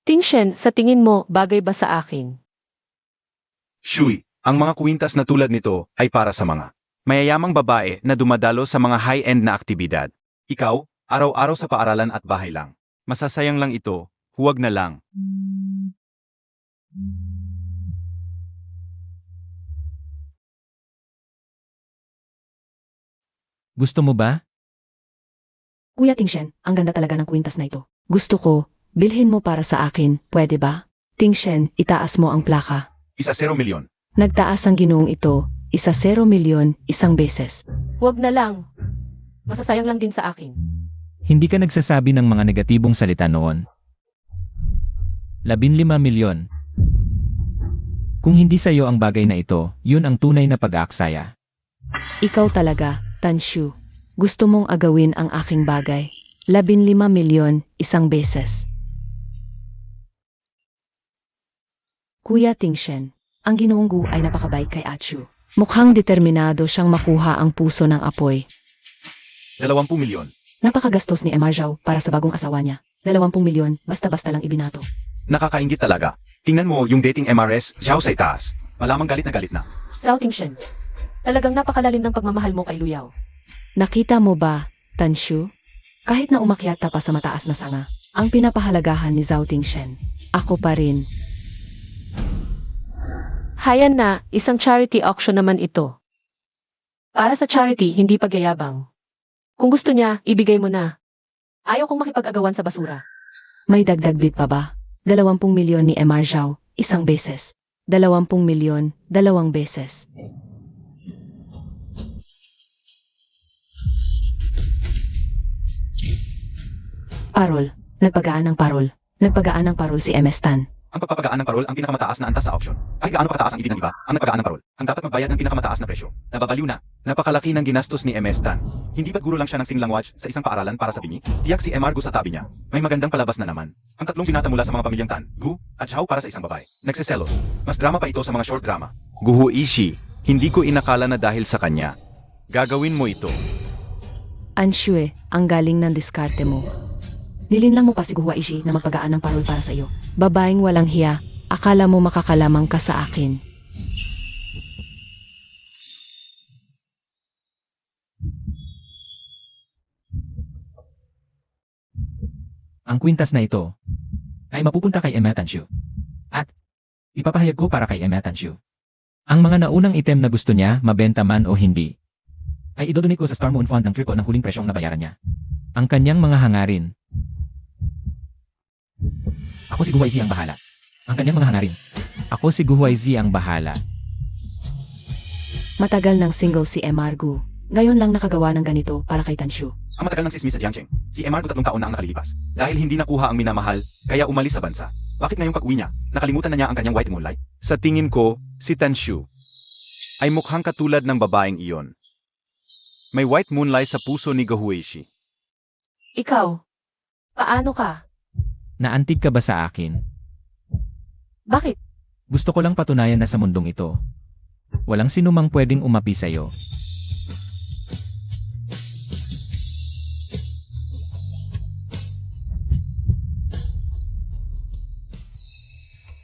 Tingshen, sa tingin mo, bagay ba sa akin? Shui, ang mga kwintas na tulad nito ay para sa mga mayayamang babae na dumadalo sa mga high-end na aktibidad. Ikaw, araw-araw sa paaralan at bahay lang. Masasayang lang ito, huwag na lang. Gusto mo ba? Kuya Tingshen, ang ganda talaga ng kwintas na ito. Gusto ko, bilhin mo para sa akin, pwede ba? Tingshen, itaas mo ang plaka. Isa 0 milyon. Nagtaas ang ginoong ito, isa 0 milyon, isang beses. Huwag na lang. Masasayang lang din sa akin. Hindi ka nagsasabi ng mga negatibong salita noon. 15 milyon. Kung hindi sa'yo ang bagay na ito, yun ang tunay na pag-aaksaya. Ikaw talaga, Tanshu. Gusto mong agawin ang aking bagay. 15 milyon, isang beses. Kuya Tingshen, ang ginoong Gu ay napakabait kay Achu. Mukhang determinado siyang makuha ang puso ng apoy. 20 milyon. Napakagastos ni Emar Zhao para sa bagong asawa niya. 20 milyon, basta-basta lang ibinato. Nakakaingit talaga. Tingnan mo yung dating MRS, Zhao sa itaas. Malamang galit na galit na. Zhao Tingshen, talagang napakalalim ng pagmamahal mo kay Lu Yao. Nakita mo ba, Tanshu? Kahit na umakyat ka pa sa mataas na sanga, ang pinapahalagahan ni Zhao Tingshen, ako pa rin. Hayan na, isang charity auction naman ito. Para sa charity, hindi pagyayabang. Kung gusto niya, ibigay mo na. Ayaw kong makipag-agawan sa basura. May dagdag bid pa ba? 20 milyon ni MR Zhao, isang beses. 20 milyon, 2 beses. Parol. Nagpagaan ng parol. Nagpagaan ng parol si MS Tan. Ang pagpapagaan ng parol ang pinakamataas na antas sa auction. Kahit gaano pa kataas ang ibig ng iba, ang nagpagaan ng parol, ang dapat magbayad ng pinakamataas na presyo. Nababaliw na. Napakalaki ng ginastos ni MS Tan. Hindi ba't guro lang siya ng sing language sa isang paaralan para sa bingi? Tiyak si MR Gu sa tabi niya. May magandang palabas na naman. Ang tatlong binata mula sa mga pamilyang Tan, Gu, at Zhao para sa isang babae. Nagsiselos. Mas drama pa ito sa mga short drama. Guho Ishi, hindi ko inakala na dahil sa kanya. Gagawin mo ito. Anshue, ang galing ng diskarte mo. Nilinlang mo pa si Guhua Ishi na magpagaan ng parol para sa iyo. Babaeng walang hiya, akala mo makakalamang ka sa akin. Ang kwintas na ito ay mapupunta kay Emma Tanshu. At ipapahayag ko para kay Emma Tanshu. Ang mga naunang item na gusto niya, mabenta man o hindi, ay idodonate ko sa Star Moon Fund ng tripo ng huling presyong nabayaran niya. Ang kanyang mga hangarin. Ako si Guhuaizi ang bahala. Ang kanyang mga hangarin. Ako si Guhuaizi ang bahala. Matagal ng single si MR Gu. Ngayon lang nakagawa ng ganito para kay Tanshu. Ang matagal ng sismis sa Jiangcheng. Si MR Gu 3 taon na ang nakalilipas. Dahil hindi nakuha ang minamahal, kaya umalis sa bansa. Bakit ngayong pag-uwi niya, nakalimutan na niya ang kanyang white moonlight? Sa tingin ko, si Tanshu ay mukhang katulad ng babaeng iyon. May white moonlight sa puso ni Guhuaishi. Ikaw, paano ka? Naantig ka ba sa akin? Bakit? Gusto ko lang patunayan na sa mundong ito, walang sinumang pwedeng umapi sa'yo.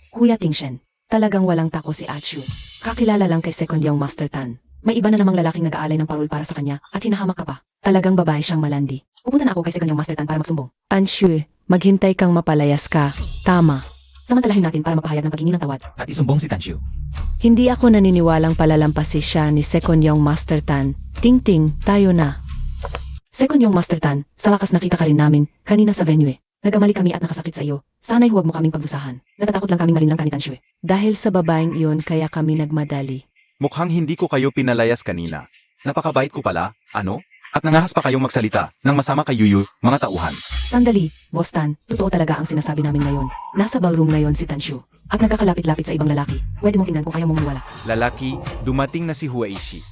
Kuya Tingshen, talagang walang tako si Achu. Kakilala lang kay Second Young Master Tan. May iba na namang lalaking nag-aalay ng parol para sa kanya at hinahamak ka pa. Talagang babae siyang malandi. Pupunta na ako kay Second Young Master Tan para magsumbong. Anshu, maghintay kang mapalayas ka. Tama. Samantalahin natin para mapahayag ng paghingi ng tawad. At isumbong si Tanshu. Hindi ako naniniwalang palalampasin siya ni Second Young Master Tan. Ting-ting, tayo na. Second Young Master Tan, sa wakas nakita ka rin namin kanina sa venue. Nagkamali kami at nakasakit sa iyo. Sana'y huwag mo kaming pagdusahan. Natatakot lang kaming malinlang ka ni Tanshu. Dahil sa babaeng iyon kaya kami nagmadali. Mukhang hindi ko kayo pinalayas kanina. Napakabait ko pala, ano? At nangahas pa kayong magsalita ng masama kay Yuyu, mga tauhan. Sandali, Boss Tan, totoo talaga ang sinasabi namin ngayon. Nasa ballroom ngayon si Tanshu. At nagkakalapit-lapit sa ibang lalaki. Pwede mong tingnan kung ayaw mong maniwala. Lalaki, dumating na si Huaishi.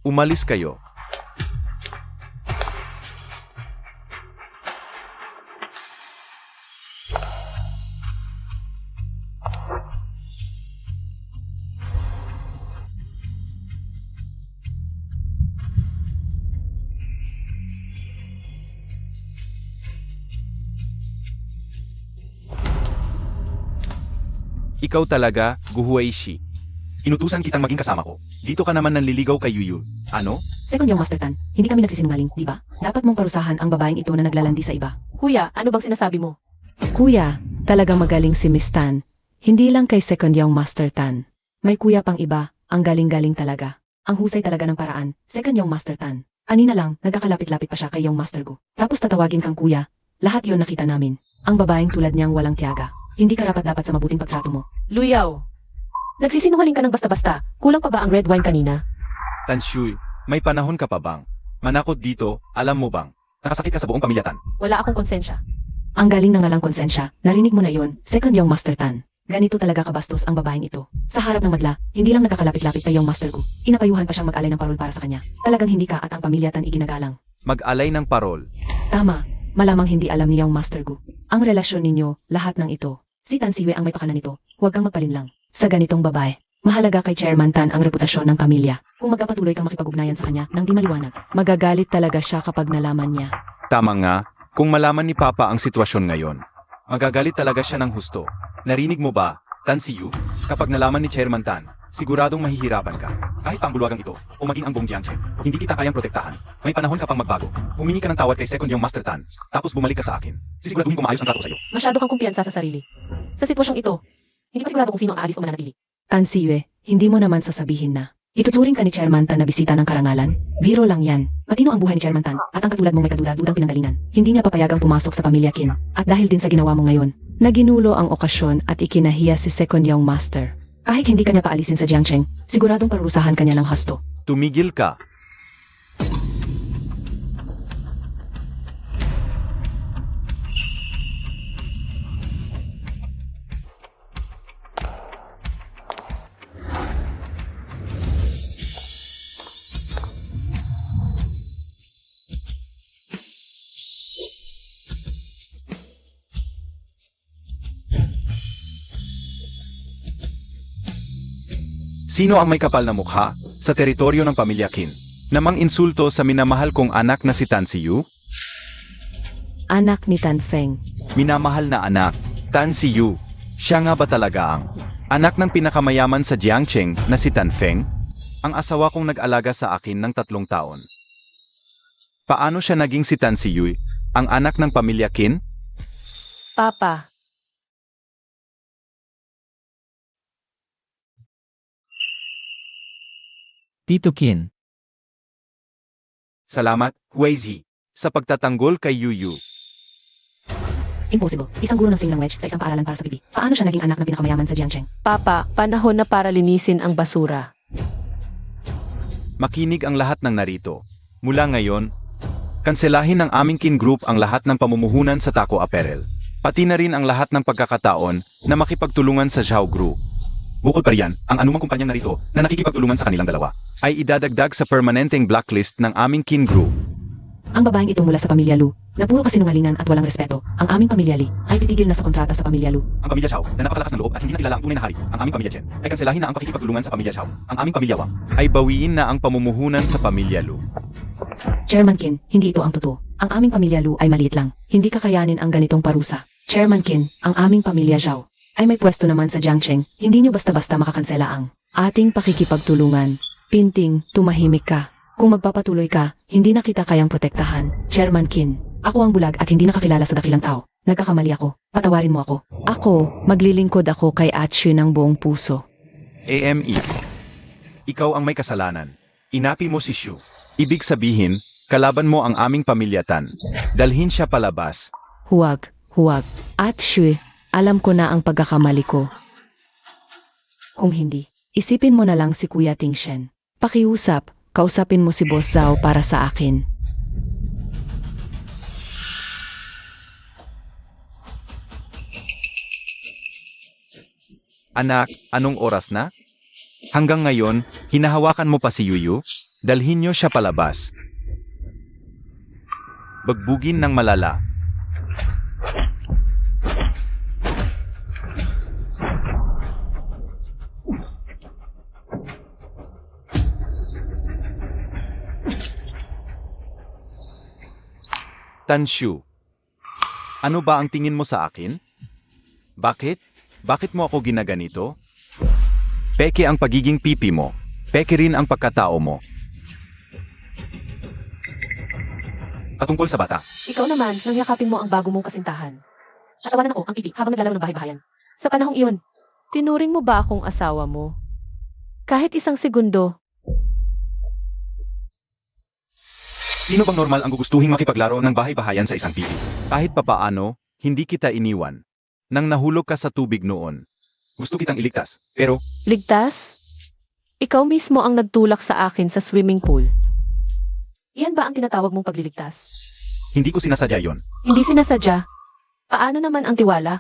Umalis kayo. Ikaw talaga, Guhuaishi. Inutusan kitang maging kasama ko. Dito ka naman nanliligaw kay Yuyu. Ano? Second Young Master Tan, hindi kami nagsisinungaling, di ba? Dapat mong parusahan ang babaeng ito na naglalandi sa iba. Kuya, ano bang sinasabi mo? Kuya, talagang magaling si Miss Tan. Hindi lang kay Second Young Master Tan. May kuya pang iba, ang galing-galing talaga. Ang husay talaga ng paraan, Second Young Master Tan. Anina lang, nagkakalapit-lapit pa siya kay Young Master Gu. Tapos tatawagin kang kuya. Lahat yon nakita namin. Ang babaeng tulad niyang walang tiyaga. Hindi karapat-dapat sa mabuting pagtrato mo. Luyaw. Nagsisinungaling ka ng basta-basta. Kulang pa ba ang red wine kanina? Tanshu, may panahon ka pa bang? Manakot dito, alam mo bang? Nakasakit ka sa buong pamilya Tan. Wala akong konsensya. Ang galing ng ngalang konsensya. Narinig mo na yon, Second Young Master Tan. Ganito talaga kabastos ang babaeng ito. Sa harap ng madla, hindi lang nagkakalapit-lapit kay Young Master Gu. Inapayuhan pa siyang mag-alay ng parol para sa kanya. Talagang hindi ka at ang pamilya Tan iginagalang. Mag-alay ng parol. Tama, malamang hindi alam ni Young Master Gu. Ang relasyon ninyo, lahat ng ito. Si Tan Siwe ang may pakana nito. Huwag kang magpalinlang. Sa ganitong babae, mahalaga kay Chairman Tan ang reputasyon ng pamilya. Kung magkapatuloy kang makipag-ugnayan sa kanya nang di maliwanag, magagalit talaga siya kapag nalaman niya. Tama nga, kung malaman ni Papa ang sitwasyon ngayon. Magagalit talaga siya ng husto. Narinig mo ba, Tan Siyu? Kapag nalaman ni Chairman Tan, siguradong mahihirapan ka. Kahit pa ang bulwagang ito, o maging ang buong Jiangchen, hindi kita kayang protektahan. May panahon ka pang magbago. Humingi ka ng tawad kay Second Young Master Tan, tapos bumalik ka sa akin. Sisiguraduhin ko maayos ang trato sa'yo. Masyado kang kumpiyansa sa sarili. Sa sitwasyong ito, hindi pa sigurado kung sino ang aalis o mananatili. Tan Siyue, hindi mo naman sasabihin na ituturing ka ni Chairman Tan na bisita ng karangalan. Biro lang yan. Matino ang buhay ni Chairman Tan, at ang katulad mong may kaduda-dudang pinanggalingan. Hindi niya papayagang pumasok sa pamilya Qin. At dahil din sa ginawa mo ngayon, naginulo ang okasyon at ikinahiya si Second Young Master. Kahit hindi kanya paalisin sa Jiangchen, siguradong parurusahan kanya ng hasto. Tumigil ka. Sino ang may kapal na mukha sa teritoryo ng pamilya Qin? Namang insulto sa minamahal kong anak na si Tan Siyu? Anak ni Tan Feng. Minamahal na anak, Tan Siyu. Siya nga ba talaga ang anak ng pinakamayaman sa Jiangchen na si Tan Feng? Ang asawa kong nag-alaga sa akin ng 3 taon. Paano siya naging si Tan Siyu, ang anak ng pamilya Qin? Papa, Tito Qin, Salamat, Weizi, sa pagtatanggol kay Yuyu. Impossible. Isang guro ng same language sa isang paaralan para sa PB. Paano siya naging anak ng pinakamayaman sa Jiangchen? Papa, panahon na para linisin ang basura. Makinig ang lahat ng narito. Mula ngayon, kanselahin ng aming Qin Group ang lahat ng pamumuhunan sa Taco Apparel. Pati na rin ang lahat ng pagkakataon na makipagtulungan sa Zhao Group. Bukod pa riyan, ang anumang kumpanyang narito na nakikipagtulungan sa kanilang dalawa ay idadagdag sa permanenteng blacklist ng aming Qin Group. Ang babaeng ito mula sa pamilya Lu, na puro kasinungalingan at walang respeto, ang aming pamilya Li, ay titigil na sa kontrata sa pamilya Lu. Ang pamilya Zhao, na napakalakas ng loob at hindi nakilala ang tunay na hari, ang aming pamilya Chen, ay kanselahin na ang pakikipagtulungan sa pamilya Zhao. Ang aming pamilya Wang ay bawiin na ang pamumuhunan sa pamilya Lu. Chairman Qin, hindi ito ang totoo. Ang aming pamilya Lu ay maliit lang. Hindi kakayanin ang ganitong parusa. Chairman Qin, ang aming pamilya Zhao ay may pwesto naman sa Jiangchen. Hindi nyo basta-basta makakansela ang ating pakikipagtulungan. Pinting, tumahimik ka. Kung magpapatuloy ka, hindi na kita kayang protektahan. Chairman Qin, ako ang bulag at hindi nakakilala sa dakilang tao. Nagkakamali ako. Patawarin mo ako. Ako, maglilingkod ako kay Achu ng buong puso. AME. Ikaw ang may kasalanan. Inapi mo si Shu. Ibig sabihin, kalaban mo ang aming pamilya Tan. Dalhin siya palabas. Huwag, huwag. Achu, alam ko na ang pagkakamali ko. Kung hindi, isipin mo na lang si Kuya Tingshen. Pakiusap, kausapin mo si Boss Zhao para sa akin. Anak, anong oras na? Hanggang ngayon, hinahawakan mo pa si Yuyu? Dalhin niyo siya palabas. Bagbugin ng malala. Tanshu, ano ba ang tingin mo sa akin? Bakit? Bakit mo ako ginaganito? Peke ang pagiging pipi mo. Peke rin ang pagkatao mo. Patungkol sa bata. Ikaw naman, nang yakapin mo ang bago mong kasintahan. Natawanan ako, ang pipi, habang naglalaro ng bahay-bahayan. Sa panahong iyon, tinuring mo ba akong asawa mo? Kahit isang segundo, Sino bang normal ang gugustuhin makipaglaro ng bahay-bahayan sa isang pipi? Kahit papaano, hindi kita iniwan. Nang nahulog ka sa tubig noon. Gusto kitang iligtas, pero ligtas? Ikaw mismo ang nagtulak sa akin sa swimming pool. Iyan ba ang tinatawag mong pagliligtas? hindi ko sinasadya yon. Hindi sinasadya. Paano naman ang tiwala?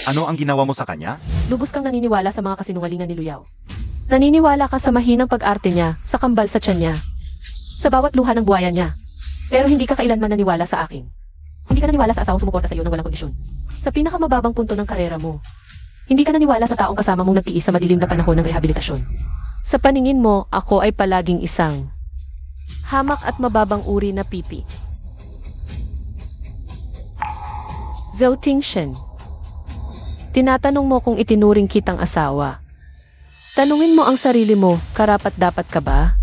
Ano ang ginawa mo sa kanya? Lubos kang naniniwala sa mga kasinungalingan ni Luyaw. Naniniwala ka sa mahinang pag-arte niya, sa kambal sa tiyan niya, sa bawat luha ng buhaya niya. Pero hindi ka kailanman naniwala sa akin. Hindi ka naniwala sa asawang sumuporta sa iyo ng walang kondisyon. Sa pinakamababang punto ng karera mo. Hindi ka naniwala sa taong kasama mong nagtiis sa madilim na panahon ng rehabilitasyon. Sa paningin mo, ako ay palaging isang hamak at mababang uri na pipi. Zhou Tingshen, Tinatanong mo kung itinuring kitang asawa. Tanungin mo ang sarili mo, karapat-dapat ka ba?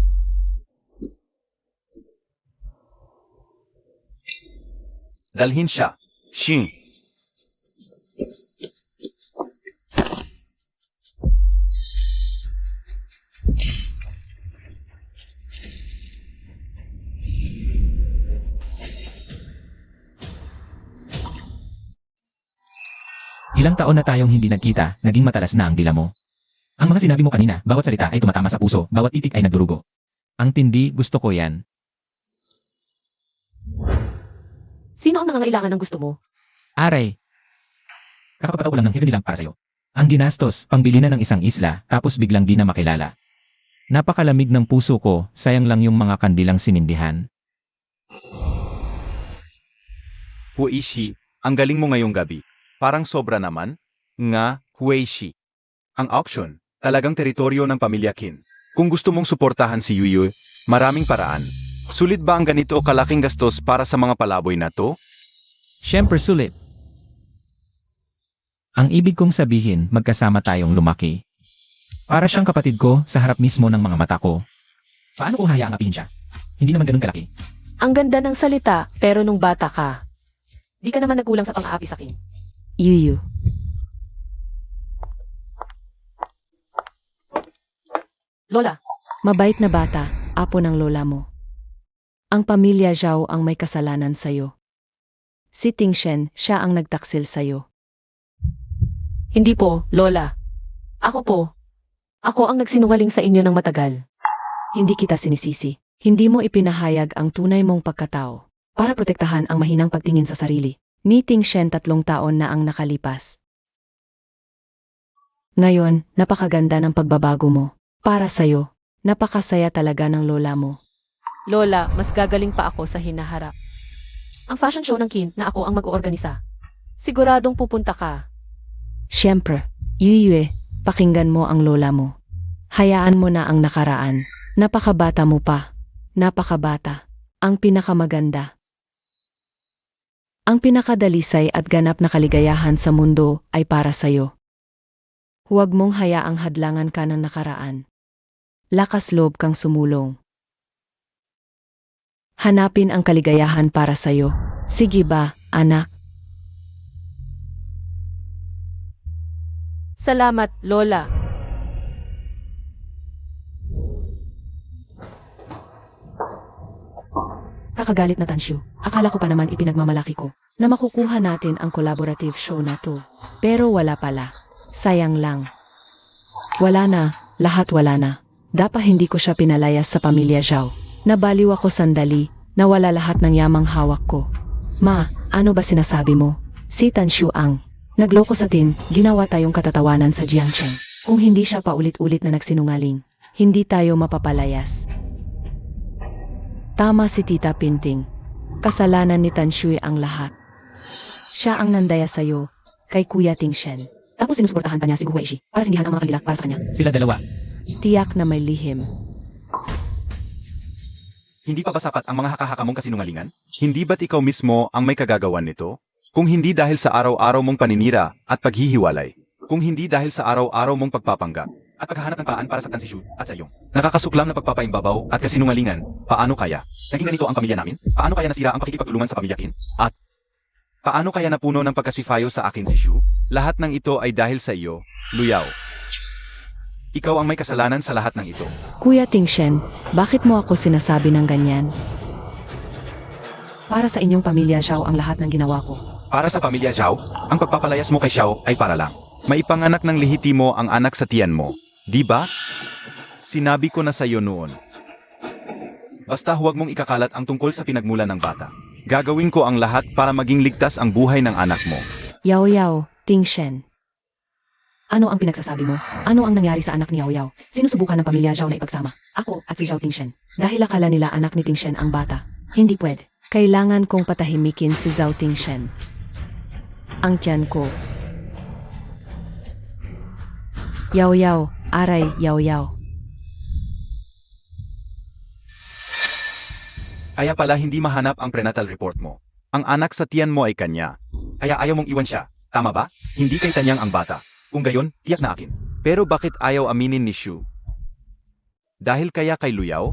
Dalhin siya. Shing. Ilang taon na tayong hindi nagkita, naging matalas na ang dila mo. Ang mga sinabi mo kanina, bawat salita ay tumatama sa puso, bawat titik ay nagdurugo. Ang tindi, gusto ko yan. Sino ang nangangailangan ng gusto mo? Aray! Kakapataw lang ng hinilang para sa'yo. Ang ginastos, pangbili na ng isang isla, tapos biglang di na makilala. Napakalamig ng puso ko, sayang lang yung mga kandilang sinindihan. Huishi, ang galing mo ngayong gabi. Parang sobra naman. Nga, Huishi. Ang auction, talagang teritoryo ng pamilya Qin. Kung gusto mong suportahan si Yuyu, maraming paraan. Sulit ba ang ganito kalaking gastos para sa mga palaboy na to? Siyempre sulit. Ang ibig kong sabihin, magkasama tayong lumaki. Para siyang kapatid ko sa harap mismo ng mga mata ko. Paano ko hayaang apihin siya? Hindi naman ganun kalaki. Ang ganda ng salita, pero nung bata ka, di ka naman nagkulang sa pang-aapi sa akin. Yuyu. Lola, Mabait na bata, apo ng lola mo. Ang pamilya Zhao ang may kasalanan sa'yo. Si Tingshen, siya ang nagtaksil sa'yo. hindi po, Lola. Ako po. Ako ang nagsinungaling sa inyo ng matagal. Hindi kita sinisisi. Hindi mo ipinahayag ang tunay mong pagkatao para protektahan ang mahinang pagtingin sa sarili. Ni Tingshen 3 taon na ang nakalipas. Ngayon, napakaganda ng pagbabago mo. Para sa'yo, napakasaya talaga ng lola mo. Lola, mas gagaling pa ako sa hinaharap. Ang fashion show ng Qin na ako ang mag-oorganisa. Siguradong pupunta ka. Siyempre, Yuyue, pakinggan mo ang lola mo. Hayaan mo na ang nakaraan. Napakabata mo pa. Napakabata. Ang pinakamaganda. Ang pinakadalisay at ganap na kaligayahan sa mundo ay para sa'yo. Huwag mong hayaang hadlangan ka ng nakaraan. Lakas loob kang sumulong. Hanapin ang kaligayahan para sa'yo. Sige ba, anak? Salamat, Lola. Kakagalit na Tanshu. Akala ko pa naman ipinagmamalaki ko na makukuha natin ang collaborative show na to. Pero wala pala. Sayang lang. Wala na. Lahat wala na. Dapat hindi ko siya pinalayas sa pamilya Zhao. Nabaliw ako sandali. Nawala lahat ng yamang hawak ko. Ma, ano ba sinasabi mo? Si Tanshu ang nagloko sa tin, ginawa tayong katatawanan sa Jiangcheng. Kung hindi siya paulit-ulit na nagsinungaling, hindi tayo mapapalayas. Tama si Tita Pinting. Kasalanan ni Tanshui ang lahat. Siya ang nandaya sa'yo, kay Kuya Tingshen. Tapos sinusuportahan pa niya si Gu Weishi para sindihan ang mga kandidat para sa kanya. Sila dalawa. Tiyak na may lihim. Hindi pa ba sapat ang mga haka-haka mong kasinungalingan? Hindi ba't ikaw mismo ang may kagagawan nito? Kung hindi dahil sa araw-araw mong paninira at paghihiwalay. Kung hindi dahil sa araw-araw mong pagpapanggap at paghahanap ng paraan para saktan si Shu at sa iyong nakakasuklam na pagpapaimbabaw at kasinungalingan, paano kaya? Naging ganito ang pamilya namin? Paano kaya nasira ang pakikipagtulungan sa pamilya Qin? At paano kaya napuno ng pagkasifayo sa akin si Shu? Lahat ng ito ay dahil sa iyo, Luyao. Ikaw ang may kasalanan sa lahat ng ito. Kuya Tingshen, bakit mo ako sinasabi ng ganyan? Para sa inyong pamilya Zhao ang lahat ng ginawa ko. Para sa pamilya Zhao, ang pagpapalayas mo kay Xiao ay para lang. Maipanganak ng lehitimo ang anak sa tiyan mo, di ba? Sinabi ko na sa iyo noon. Basta huwag mong ikakalat ang tungkol sa pinagmulan ng bata. Gagawin ko ang lahat para maging ligtas ang buhay ng anak mo. Yao Yao, Tingshen. Ano ang pinagsasabi mo? Ano ang nangyari sa anak ni Yao Yao? Sinusubukan ng pamilya Zhao na ipagsama. Ako at si Zhao Tingshen. Dahil akala nila anak ni Tingshen ang bata. Hindi pwede. Kailangan kong patahimikin si Zhao Tingshen. Ang tiyan ko. Yao Yao, aray Yao Yao. Kaya pala hindi mahanap ang prenatal report mo. Ang anak sa tiyan mo ay kanya. Kaya ayaw mong iwan siya. Tama ba? Hindi kay Tanyang ang bata. Kung gayon, tiyak na akin. Pero bakit ayaw aminin ni Shu? Dahil kaya kay Luyaw?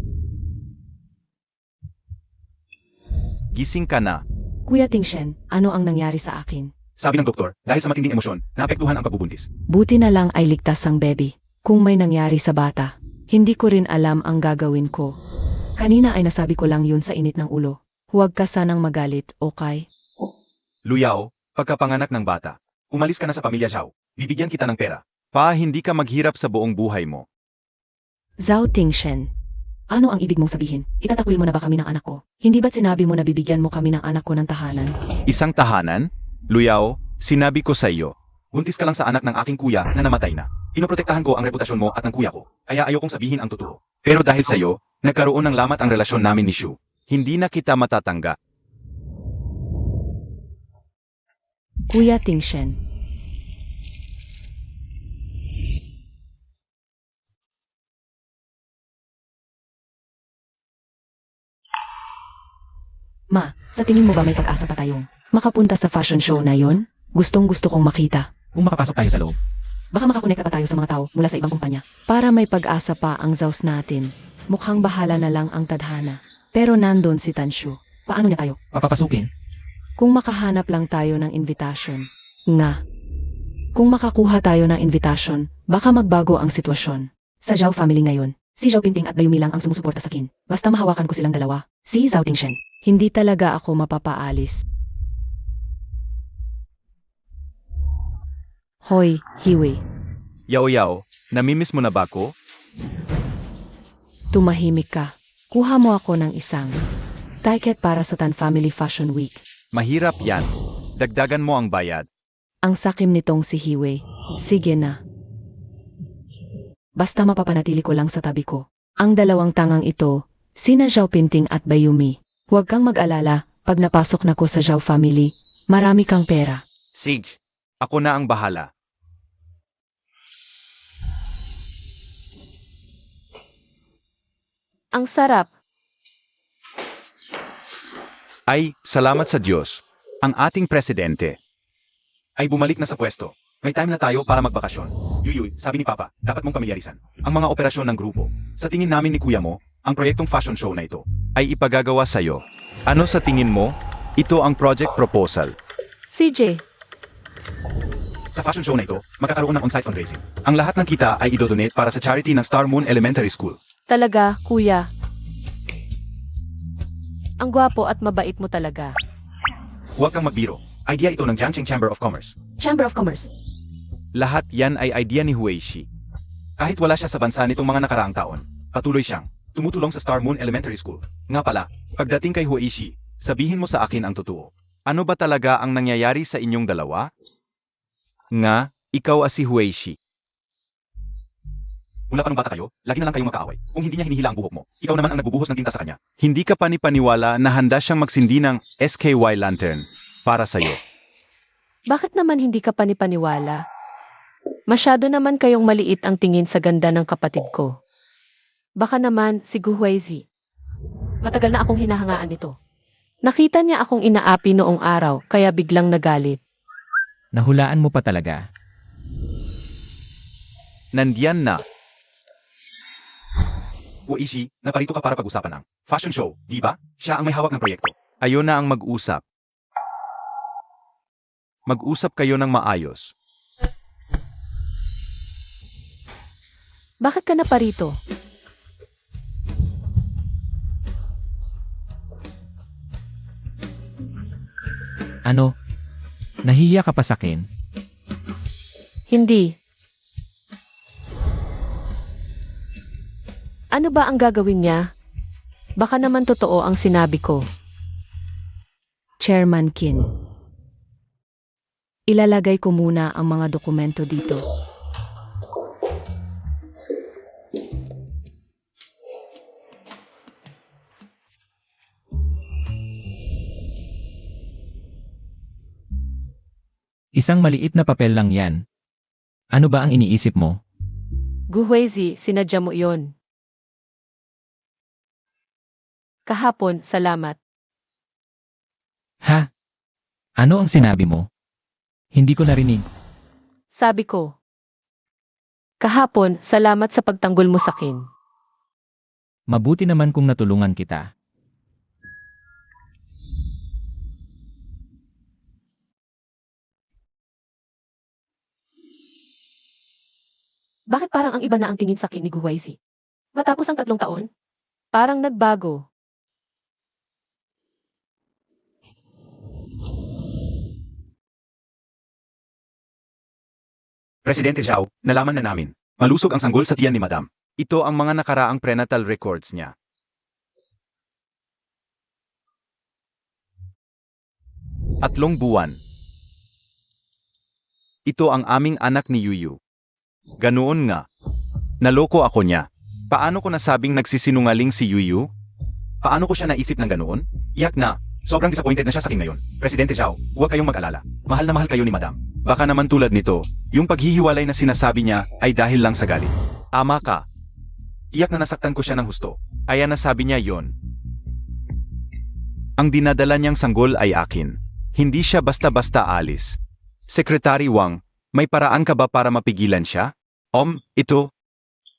Gising ka na. Kuya Tingshen, ano ang nangyari sa akin? Sabi ng doktor, dahil sa matinding emosyon, naapektuhan ang pagbubuntis. Buti na lang ay ligtas ang baby. Kung may nangyari sa bata, hindi ko rin alam ang gagawin ko. Kanina ay nasabi ko lang yun sa init ng ulo. Huwag ka sanang magalit, okay? Luyaw, pagkapanganak ng bata, umalis ka na sa pamilya Zhao. Bibigyan kita ng pera. Pa, hindi ka maghirap sa buong buhay mo. Zhao Tingshen, ano ang ibig mong sabihin? Itatakwil mo na ba kami ng anak ko? Hindi ba't sinabi mo na bibigyan mo kami ng anak ko ng tahanan? Isang tahanan? Luyaw, sinabi ko sa iyo. Buntis ka lang sa anak ng aking kuya na namatay na. Pinoprotektahan ko ang reputasyon mo at ng kuya ko, kaya ayokong sabihin ang totoo. Pero dahil sa iyo, nagkaroon ng lamat ang relasyon namin ni Shu. Hindi na kita matatangga. Kuya Tingshen, Ma, sa tingin mo ba may pag-asa pa tayong makapunta sa fashion show na yon? Gustong-gusto kong makita. Kung makapasok tayo sa loob. Baka makakonekta pa tayo sa mga tao mula sa ibang kumpanya. Para may pag-asa pa ang Zaus natin. Mukhang bahala na lang ang tadhana. Pero nandun si Tanshu. Paano niya tayo? Papapasukin. Kung makahanap lang tayo ng invitation. Nga. Kung makakuha tayo ng invitation, baka magbago ang sitwasyon. Sa Zhao family ngayon, si Zhao Pinting at Bayumi lang ang sumusuporta sa akin. Basta mahawakan ko silang dalawa. Si Zhao Tingshen. Hindi talaga ako mapapaalis. Hoy, Hiwei. Yao, namimiss mo na ba ako? Tumahimik ka. Kuha mo ako ng isang ticket para sa Tan Family Fashion Week. Mahirap yan. Dagdagan mo ang bayad. Ang sakim nitong si Hiwei. Sige na. Basta mapapanatili ko lang sa tabi ko. Ang dalawang tangang ito, sina Zhao Pinting at Bayumi. Huwag kang mag-alala, pag napasok na ko sa Zhao family, marami kang pera. Sige, ako na ang bahala. Ang sarap. Ay, salamat sa Diyos. Ang ating presidente ay bumalik na sa pwesto. May time na tayo para magbakasyon. Yuyuy, sabi ni Papa, dapat mong pamilyarisan ang mga operasyon ng grupo. Sa tingin namin ni Kuya mo, ang proyektong fashion show na ito ay ipagagawa sa'yo. Ano sa tingin mo? Ito ang project proposal. CJ, Sa fashion show na ito, magkakaroon ng on-site fundraising. Ang lahat ng kita ay idodonate para sa charity ng Star Moon Elementary School. talaga, kuya. Ang gwapo at mabait mo talaga. Huwag kang magbiro. Idea ito ng Jiangxing Chamber of Commerce. Chamber of Commerce. Lahat yan ay idea ni Huishi. Kahit wala siya sa bansa nitong mga nakaraang taon, patuloy siyang tumutulong sa Star Moon Elementary School. Nga pala, pagdating kay Huishi, sabihin mo sa akin ang totoo. Ano ba talaga ang nangyayari sa inyong dalawa? Nga, ikaw si Huishi. Mula pa nung bata kayo, lagi na lang kayong magkaaway. Kung hindi niya hinihila ang buhok mo, ikaw naman ang nagbubuhos ng tinta sa kanya. Hindi ka panipaniwala na handa siyang magsindi ng SKY Lantern para sa'yo. Bakit naman hindi ka panipaniwala? Masyado naman kayong maliit ang tingin sa ganda ng kapatid ko. Baka naman si Guhuizi. Matagal na akong hinahangaan nito. Nakita niya akong inaapi noong araw, kaya biglang nagalit. Nahulaan mo pa talaga. Nandiyan na. Huishi, naparito ka para pag-usapan ng fashion show, di ba? Siya ang may hawak ng proyekto. Ayon na ang mag-usap. Mag-usap kayo ng maayos. Bakit ka na parito? Ano? Nahihiya ka pa sa akin? Hindi. Ano ba ang gagawin niya? Baka naman totoo ang sinabi ko. Chairman Kin. Ilalagay ko muna ang mga dokumento dito. Isang maliit na papel lang yan. Ano ba ang iniisip mo? Guhuizi, sinadya mo iyon. Kahapon, salamat. Ha? Ano ang sinabi mo? Hindi ko narinig. Sabi ko. Kahapon, salamat sa pagtanggol mo sa akin. Mabuti naman kung natulungan kita. Bakit parang ang iba na ang tingin sa akin ni Guwaizi? Matapos ang 3 taon? Parang nagbago. Presidente Zhao, nalaman na namin. Malusog ang sanggol sa tiyan ni Madam. Ito ang mga nakaraang prenatal records niya. Tatlong buwan. Ito ang aming anak ni Yuyu. Ganoon nga. Naloko ako niya. Paano ko nasabing nagsisinungaling si Yuyu? Paano ko siya naisip ng ganoon? Iyak na. Sobrang disappointed na siya sa akin ngayon. Presidente Zhao, huwag kayong mag-alala. Mahal na mahal kayo ni Madam. Baka naman tulad nito, yung paghihiwalay na sinasabi niya ay dahil lang sa galit. Ama ka. Iyak na nasaktan ko siya ng husto. Kaya nasabi niya yon. Ang dinadala niyang sanggol ay akin. Hindi siya basta-basta alis. Secretary Wang, may paraan ka ba para mapigilan siya? Ito.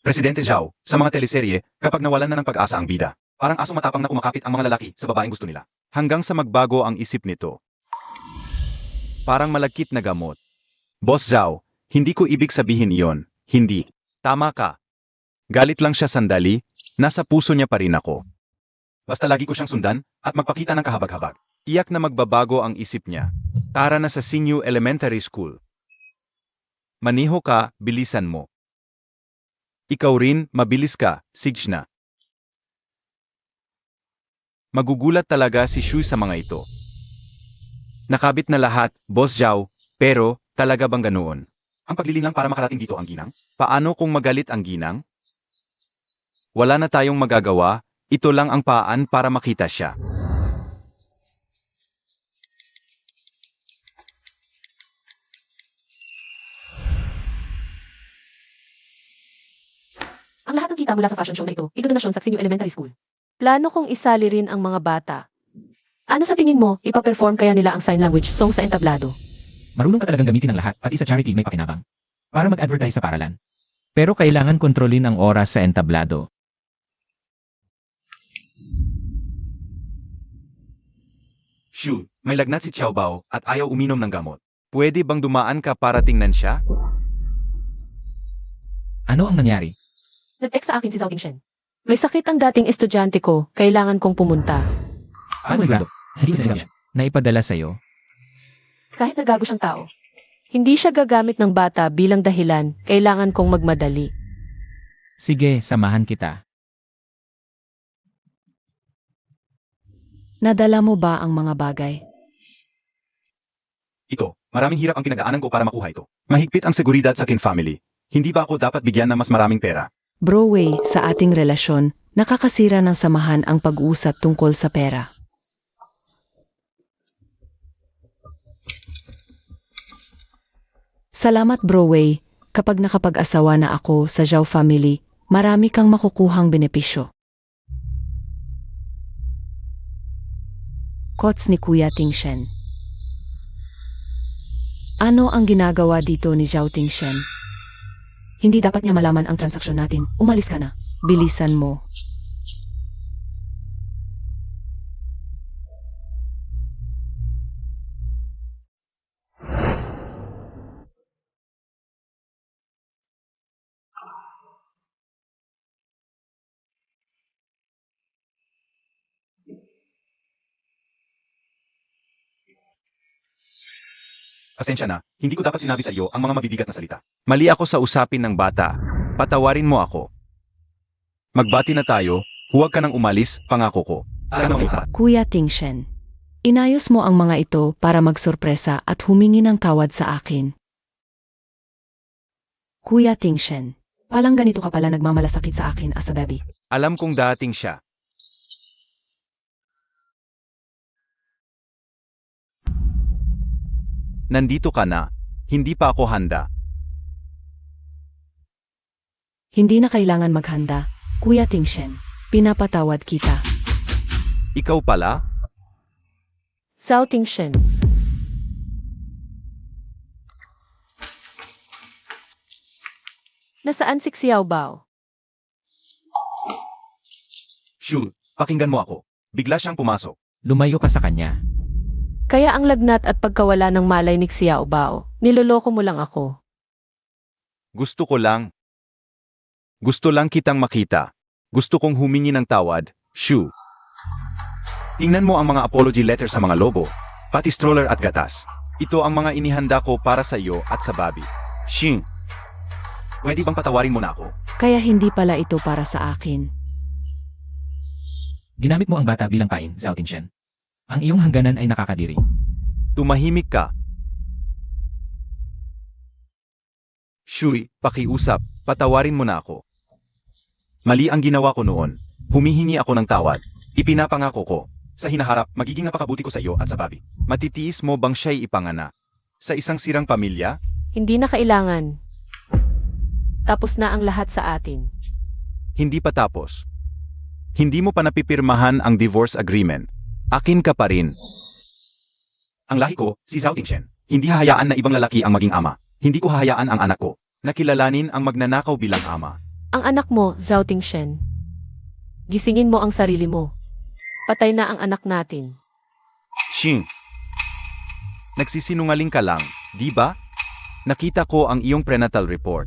Presidente Zhao, sa mga teleserye, kapag nawalan na ng pag-asa ang bida, parang asong matapang na kumakapit ang mga lalaki sa babaeng gusto nila. Hanggang sa magbago ang isip nito. Parang malagkit na gamot. Boss Zhao, hindi ko ibig sabihin iyon. Hindi. Tama ka. Galit lang siya sandali, nasa puso niya pa rin ako. Basta lagi ko siyang sundan at magpakita ng kahabag-habag. Iyak na magbabago ang isip niya. Tara na sa Singyu Elementary School. Maniho ka, bilisan mo. Ikaw rin, mabilis ka, Signa. Magugulat talaga si Shui sa mga ito. Nakabit na lahat, Boss Zhao, pero talaga bang ganoon? Ang pagliling lang para makarating dito ang ginang? Paano kung magalit ang ginang? Wala na tayong magagawa, ito lang ang paan para makita siya. Ang lahat ng kita mula sa fashion show na ito, idonasyon sa Senior Elementary School. Plano kong isali rin ang mga bata. Ano sa tingin mo, ipaperform kaya nila ang sign language song sa entablado? Marunong ka talagang gamitin ang lahat, pati sa charity may pakinabang. Para mag-advertise sa paralan. Pero kailangan kontrolin ang oras sa entablado. Shu, may lagnat si Xiao Bao at ayaw uminom ng gamot. Pwede bang dumaan ka para tingnan siya? Ano ang nangyari? Nag-text sa akin si Zhao Tingshen. May sakit ang dating estudyante ko, kailangan kong pumunta. Ano sigurado? Hindi ko sinasabi. Naipadala sa'yo. Kahit nagago siyang tao. Hindi siya gagamit ng bata bilang dahilan, kailangan kong magmadali. Sige, samahan kita. Nadala mo ba ang mga bagay? Ito, maraming hirap ang pinagdaanan ko para makuha ito. Mahigpit ang seguridad sa akin family. Hindi ba ako dapat bigyan ng mas maraming pera? Broadway, sa ating relasyon, nakakasira ng samahan ang pag-uusap tungkol sa pera. Salamat Broadway, kapag nakapag-asawa na ako sa Zhao family, marami kang makukuhang benepisyo. Quotes ni Kuya Tingshen. Ano ang ginagawa dito ni Zhao Tingshen? Hindi dapat niya malaman ang transaksyon natin. Umalis ka na. Bilisan mo. Pasensya na, hindi ko dapat sinabi sa iyo ang mga mabibigat na salita. Mali ako sa usapin ng bata. Patawarin mo ako. Magbati na tayo, huwag ka nang umalis, pangako ko. Alam mo kita. Kuya Tingshen, inayos mo ang mga ito para magsorpresa at humingi ng tawad sa akin. Kuya Tingshen, palang ganito ka pala nagmamalasakit sa akin as a baby. Alam kong dating siya. Nandito ka na. Hindi pa ako handa. Hindi na kailangan maghanda. Kuya Tingshen, pinapatawad kita. Ikaw pala? Zhao Tingshen. Nasaan si Xiao Bao? Shu, pakinggan mo ako. Bigla siyang pumasok. Lumayo ka sa kanya. Kaya ang lagnat at pagkawala ng malay ni Xiao Bao, niloloko mo lang ako. Gusto lang kitang makita. Gusto kong humingi ng tawad, Shu. Tingnan mo ang mga apology letter sa mga lobo, pati stroller at gatas. Ito ang mga inihanda ko para sa iyo at sa Bobby. Shin, pwede bang patawarin mo na ako? Kaya hindi pala ito para sa akin. Ginamit mo ang bata bilang pain, Zhao Tingshen. Ang iyong hangganan ay nakakadiri. Tumahimik ka. Shui, pakiusap, patawarin mo na ako. Mali ang ginawa ko noon. Humihingi ako ng tawad. Ipinapangako ko. Sa hinaharap, magiging napakabuti ko sa iyo at sa Bobby. Matitiis mo bang siya'y ipangana? Sa isang sirang pamilya? Hindi na kailangan. Tapos na ang lahat sa atin. Hindi pa tapos. Hindi mo pa napipirmahan ang divorce agreement. Akin ka pa rin. Ang lahi ko, si Zhao Tingshen. Hindi hahayaan na ibang lalaki ang maging ama. Hindi ko hahayaan ang anak ko na kilalanin ang magnanakaw bilang ama. Ang anak mo, Zhao Tingshen. Gisingin mo ang sarili mo. Patay na ang anak natin. Shin, nagsisinungaling ka lang, di ba? Nakita ko ang iyong prenatal report.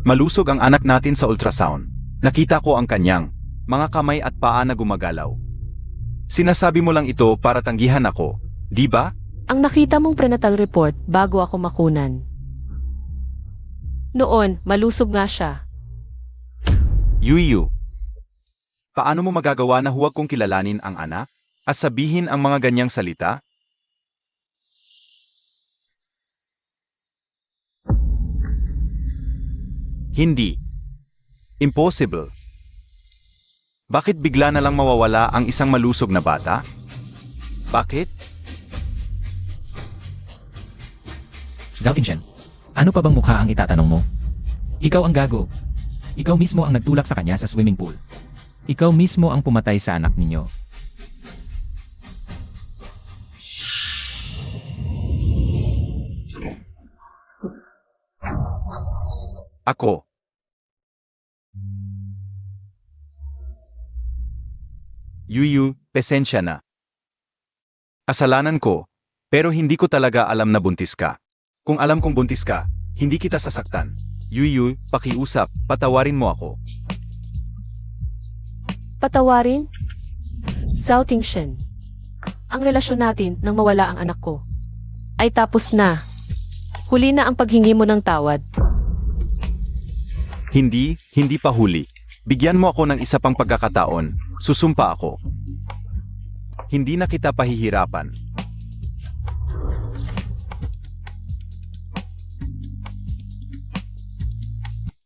Malusog ang anak natin sa ultrasound. Nakita ko ang kanyang mga kamay at paa na gumagalaw. Sinasabi mo lang ito para tanggihan ako, di ba? Ang nakita mong prenatal report bago ako makunan. Noon, malusog nga siya. Yuyu, paano mo magagawa na huwag kong kilalanin ang anak at sabihin ang mga ganyang salita? Hindi. Impossible. Bakit bigla na lang mawawala ang isang malusog na bata? Bakit? Zhao Tingshen, ano pa bang mukha ang itatanong mo? Ikaw ang gago. Ikaw mismo ang nagtulak sa kanya sa swimming pool. Ikaw mismo ang pumatay sa anak ninyo. Ako. Yuyu, pasensya na. Kasalanan ko, pero hindi ko talaga alam na buntis ka. Kung alam kong buntis ka, hindi kita sasaktan. Yuyu, pakiusap, patawarin mo ako. Patawarin? Zhao Tingshen. Ang relasyon natin nang mawala ang anak ko ay tapos na. Huli na ang paghingi mo ng tawad. Hindi pa huli. Bigyan mo ako ng isa pang pagkakataon. Susumpa ako. Hindi na kita pahihirapan.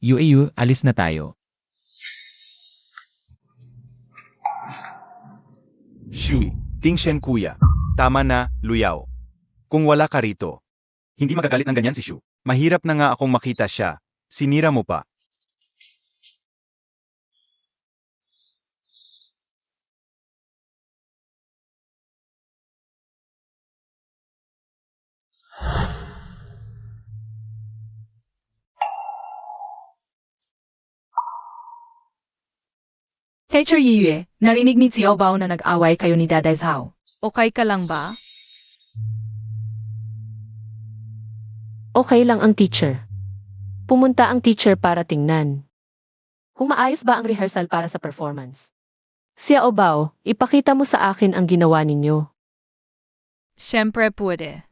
Yueyu, alis na tayo. Shui, Tingshen kuya. Tama na, Luyaw. Kung wala ka rito, hindi magagalit ng ganyan si Shu. Mahirap na nga akong makita siya. Sinira mo pa. Teacher Yiyue, narinig ni Xiao Bao na nag-away kayo ni Daday Zhao. Okay ka lang ba? Okay lang ang teacher. Pumunta ang teacher para tingnan kung maayos ba ang rehearsal para sa performance. Xiao Bao, ipakita mo sa akin ang ginawa ninyo. Siyempre pwede.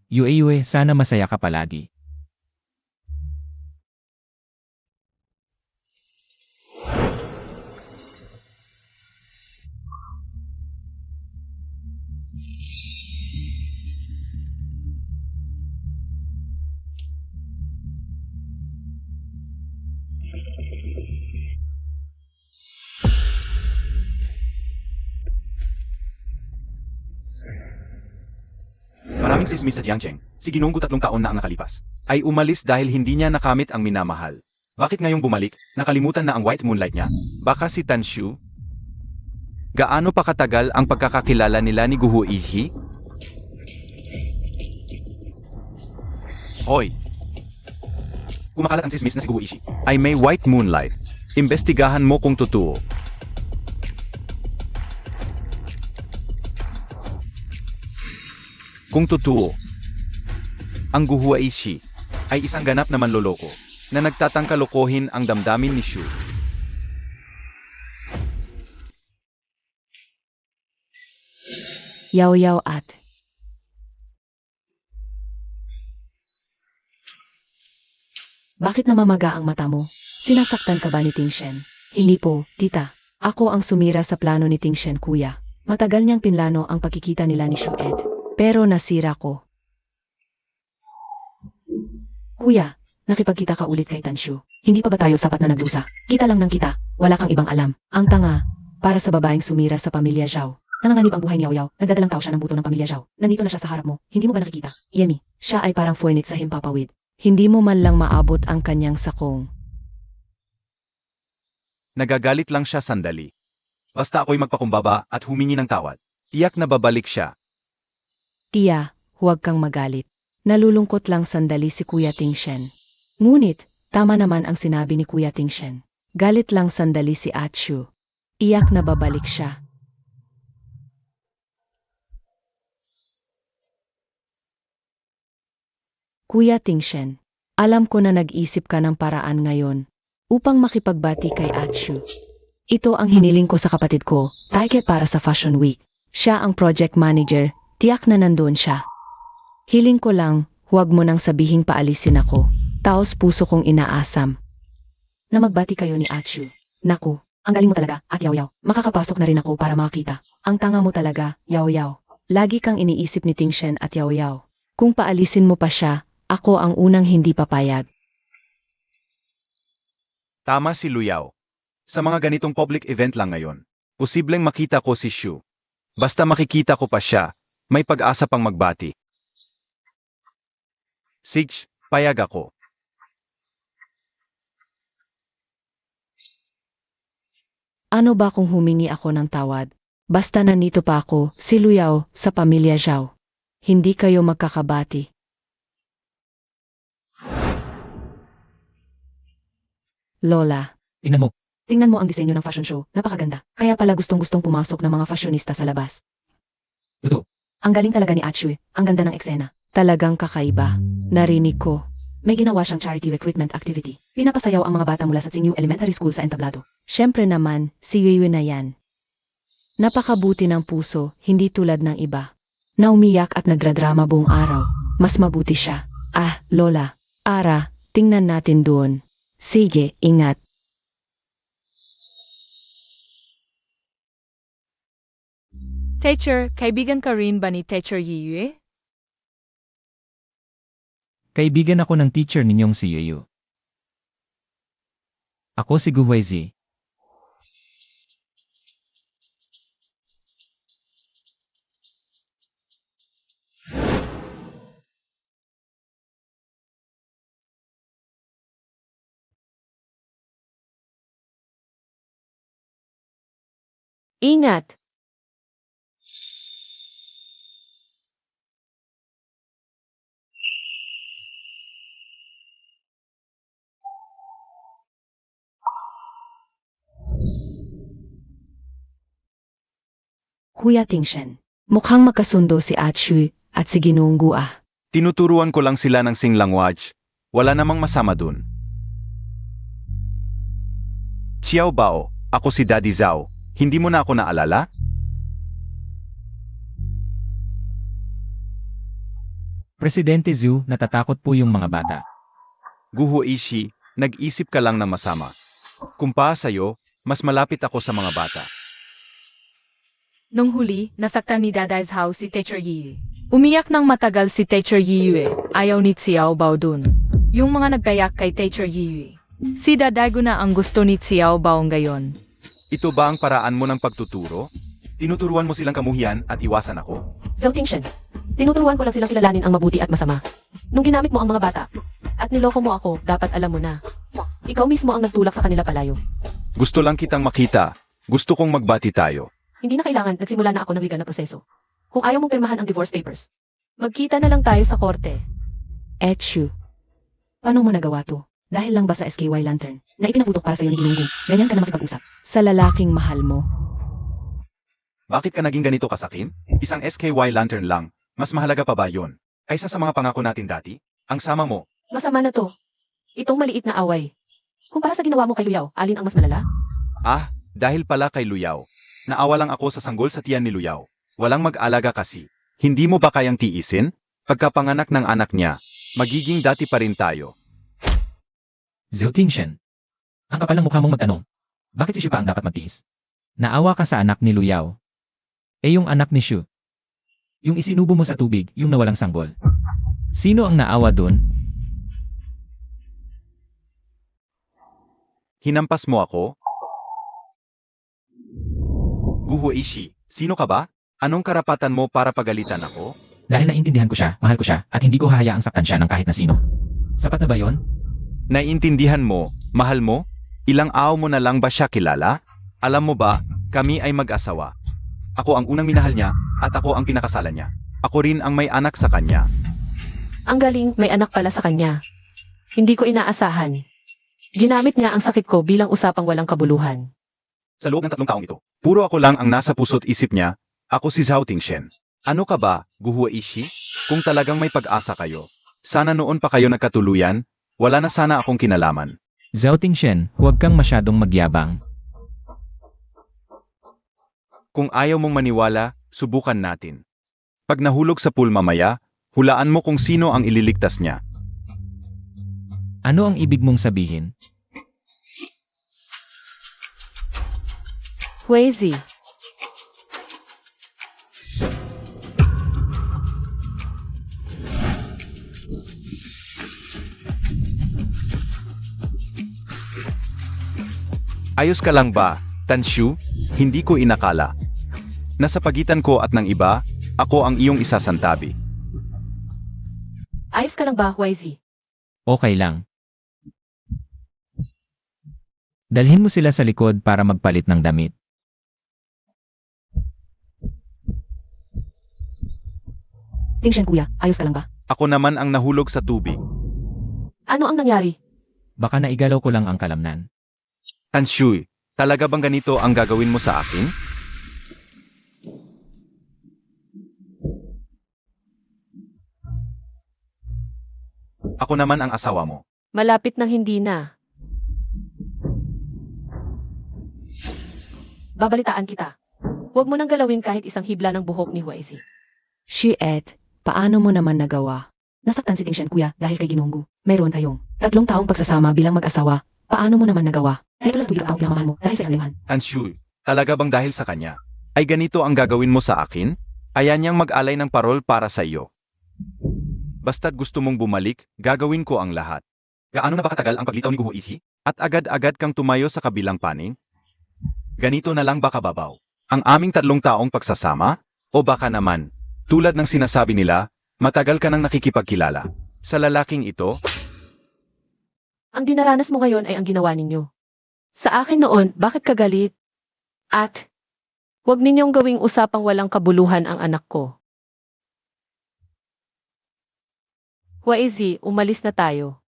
Yueyu, sana masaya ka palagi. aming sismis sa Jiangcheng, si Ginong 3 taon na ang nakalipas, ay umalis dahil hindi niya nakamit ang minamahal. Bakit ngayong bumalik, nakalimutan na ang white moonlight niya? Baka si Tan Shu? Gaano pa katagal ang pagkakakilala nila ni Guhu Izhi? Hoy! Kumakalat ang sismis na si Guhu Izhi ay may white moonlight. Imbestigahan mo kung totoo. Kung totoo, ang Guhu Izhi ay isang ganap na manloloko na nagtatangka lokohin ang damdamin ni Shu. Yaw-yaw at. Bakit namamaga ang mata mo? Sinasaktan ka ba ni Tingshen? Hindi po, tita. Ako ang sumira sa plano ni Tingshen, kuya. Matagal niyang pinlano ang pagkikita nila ni Shu Ed. Pero nasira ko. Kuya, nakipagkita ka ulit kay Tan Shu. Hindi pa ba tayo sapat na nagdusa? Kita lang ng kita, wala kang ibang alam. Ang tanga, para sa babaeng sumira sa pamilya Zhao. Nanganganib ang buhay ni Yaw-Yaw, nagdadalang tao siya ng buto ng pamilya Zhao. Nandito na siya sa harap mo, hindi mo ba nakikita? Yemi, siya ay parang fuenit sa himpapawid. Hindi mo man lang maabot ang kanyang sakong. Nagagalit lang siya sandali. Basta ako'y magpakumbaba at humingi ng tawad. Tiyak na babalik siya. Tia, huwag kang magalit. Nalulungkot lang sandali si Kuya Tingshen. Ngunit, tama naman ang sinabi ni Kuya Tingshen. Galit lang sandali si Achu. Iyak na babalik siya. Kuya Tingshen, alam ko na nag-isip ka ng paraan ngayon upang makipagbati kay Achu. Ito ang hiniling ko sa kapatid ko, Taike para sa Fashion Week. Siya ang project manager, tiyak na nandun siya. Hiling ko lang, huwag mo nang sabihing paalisin ako. Taos puso kong inaasam na magbati kayo ni Achu. Naku, ang galing mo talaga, at Yaw-Yaw. Makakapasok na rin ako para makita. Ang tanga mo talaga, Yaw-Yaw. Lagi kang iniisip ni Tingshen at Yaw-Yaw. Kung paalisin mo pa siya, ako ang unang hindi papayag. Tama si Luyaw. Sa mga ganitong public event lang ngayon, posibleng makita ko si Shu. Basta makikita ko pa siya, may pag-asa pang magbati. Sige, payag ako. Ano ba kung humingi ako ng tawad? Basta nandito pa ako, si Luyaw, sa pamilya Zhao. Hindi kayo magkakabati. Lola, tingnan mo ang disenyo ng fashion show. Napakaganda. Kaya pala gustong-gustong pumasok ng mga fashionista sa labas. Totoo. Ang galing talaga ni Achu. Ang ganda ng eksena. Talagang kakaiba. Narinig ko. May ginawa siyang charity recruitment activity. Pinapasayaw ang mga bata mula sa Tsingyu Elementary School sa entablado. Siyempre naman, si Yueyue na yan. Napakabuti ng puso, hindi tulad ng iba. Naumiyak at nagradrama buong araw. Mas mabuti siya. Ah, Lola. Ara, tingnan natin doon. Sige, ingat. Teacher, kaibigan ka rin ba ni Teacher Yiyue? Kaibigan ako ng teacher ninyong si Yuyu. Ako si Guhuizi. Ingat! Kuya Tingshen, mukhang magkasundo si Achu at si Ginoong Gua. Tinuturuan ko lang sila ng sing language. Wala namang masama dun. Xiao Bao, ako si Daddy Zhao. Hindi mo na ako naalala? Presidente Zhu, natatakot po yung mga bata. Guhu Izhi, nag-isip ka lang ng masama. Kumpara sa'yo, mas malapit ako sa mga bata. Nung huli, nasaktan ni Dadai's house si Teacher Yiyue. Umiyak ng matagal si Teacher Yiyue, ayaw ni Xiao Bao dun. Yung mga nagkayak kay Teacher Yiyue. Si Dadai na ang gusto ni Xiao Bao ngayon. Ito ba ang paraan mo ng pagtuturo? Tinuturuan mo silang kamuhian at iwasan ako? Zhao Tingshen, Tinuturuan ko lang silang kilalanin ang mabuti at masama. Nung ginamit mo ang mga bata, at niloko mo ako, dapat alam mo na. Ikaw mismo ang nagtulak sa kanila palayo. Gusto lang kitang makita. Gusto kong magbati tayo. Hindi na kailangan, nagsimula na ako ng legal na proseso. Kung ayaw mong pirmahan ang divorce papers, magkita na lang tayo sa korte. Echu. Paano mo nagawa to? Dahil lang ba sa SKY Lantern na ipinaputok para sa'yo ni Ginunggong, ganyan ka na makipag-usap? Sa lalaking mahal mo. Bakit ka naging ganito kasakin? Isang SKY lantern lang. Mas mahalaga pa ba yun? Kaysa sa mga pangako natin dati? Ang sama mo. Masama na to. Itong maliit na away. Kumpara sa ginawa mo kay Luyaw, alin ang mas malala? Ah, dahil pala kay Luyaw. Naawa lang ako sa sanggol sa tiyan ni Luyaw. Walang mag-alaga kasi. Hindi mo ba kayang tiisin? Pagkapanganak ng anak niya, magiging dati pa rin tayo. Zhou Tingshen. Ang kapal ng mukha mong magtanong. Bakit si Shu pa ang dapat magtiis? Naawa ka sa anak ni Luyaw. Eh yung anak ni Shu. Yung isinubo mo sa tubig, yung nawalang sanggol. Sino ang naawa dun? Hinampas mo ako? Guho Ishi, sino ka ba? Anong karapatan mo para pagalitan ako? Dahil naintindihan ko siya, mahal ko siya, at hindi ko hahayaang saktan siya ng kahit na sino. Sapat na ba yon? Naiintindihan mo, mahal mo? Ilang araw mo na lang ba siya kilala? Alam mo ba, kami ay mag-asawa. Ako ang unang minahal niya, at ako ang pinakasalan niya. Ako rin ang may anak sa kanya. Ang galing, may anak pala sa kanya. Hindi ko inaasahan. Ginamit niya ang sakit ko bilang usapang walang kabuluhan. Sa loob ng 3 taong ito, puro ako lang ang nasa puso't isip niya. Ako si Zhao Tingshen. Ano ka ba, Guhua Ishi? Kung talagang may pag-asa kayo, sana noon pa kayo nagkatuluyan, wala na sana akong kinalaman. Zhao Tingshen, huwag kang masyadong magyabang. Kung ayaw mong maniwala, subukan natin. Pag nahulog sa pool mamaya, hulaan mo kung sino ang ililigtas niya. Ano ang ibig mong sabihin? Huizi. Ayos ka lang ba, Tanshu? Hindi ko inakala. Nasa pagitan ko at ng iba, ako ang iyong isasantabi. Ayos ka lang ba, Huizi? Okay lang. Dalhin mo sila sa likod para magpalit ng damit. Tingshen kuya, ayos ka lang ba? Ako naman ang nahulog sa tubig. Ano ang nangyari? Baka naigalaw ko lang ang kalamnan. Tanshu, talaga bang ganito ang gagawin mo sa akin? Ako naman ang asawa mo. Malapit nang hindi na. Babalitaan kita. Huwag mo nang galawin kahit isang hibla ng buhok ni Huizi. Shiet, paano mo naman nagawa? Nasaktan si Tingshen kuya dahil kay Ginunggo. Mayroon kayong 3 taong pagsasama bilang mag-asawa. Paano mo naman nagawa? Dahil tulas tubig ang pinamahal mo dahil sa isliman. Tanshu, talaga bang dahil sa kanya? Ay ganito ang gagawin mo sa akin? Ayan niyang mag-alay ng parol para sa iyo. Basta't gusto mong bumalik, gagawin ko ang lahat. Gaano na ba katagal ang paglitaw ni Guho Ishi? At agad-agad kang tumayo sa kabilang paning? Ganito na lang ba kababaw? Ang aming 3 taong pagsasama? O baka naman, tulad ng sinasabi nila, matagal ka nang nakikipagkilala. Sa lalaking ito, Ang dinaranas mo ngayon ay ang ginawa ninyo. Sa akin noon, bakit ka galit? At, huwag ninyong gawing usapang walang kabuluhan ang anak ko. Huizi, umalis na tayo.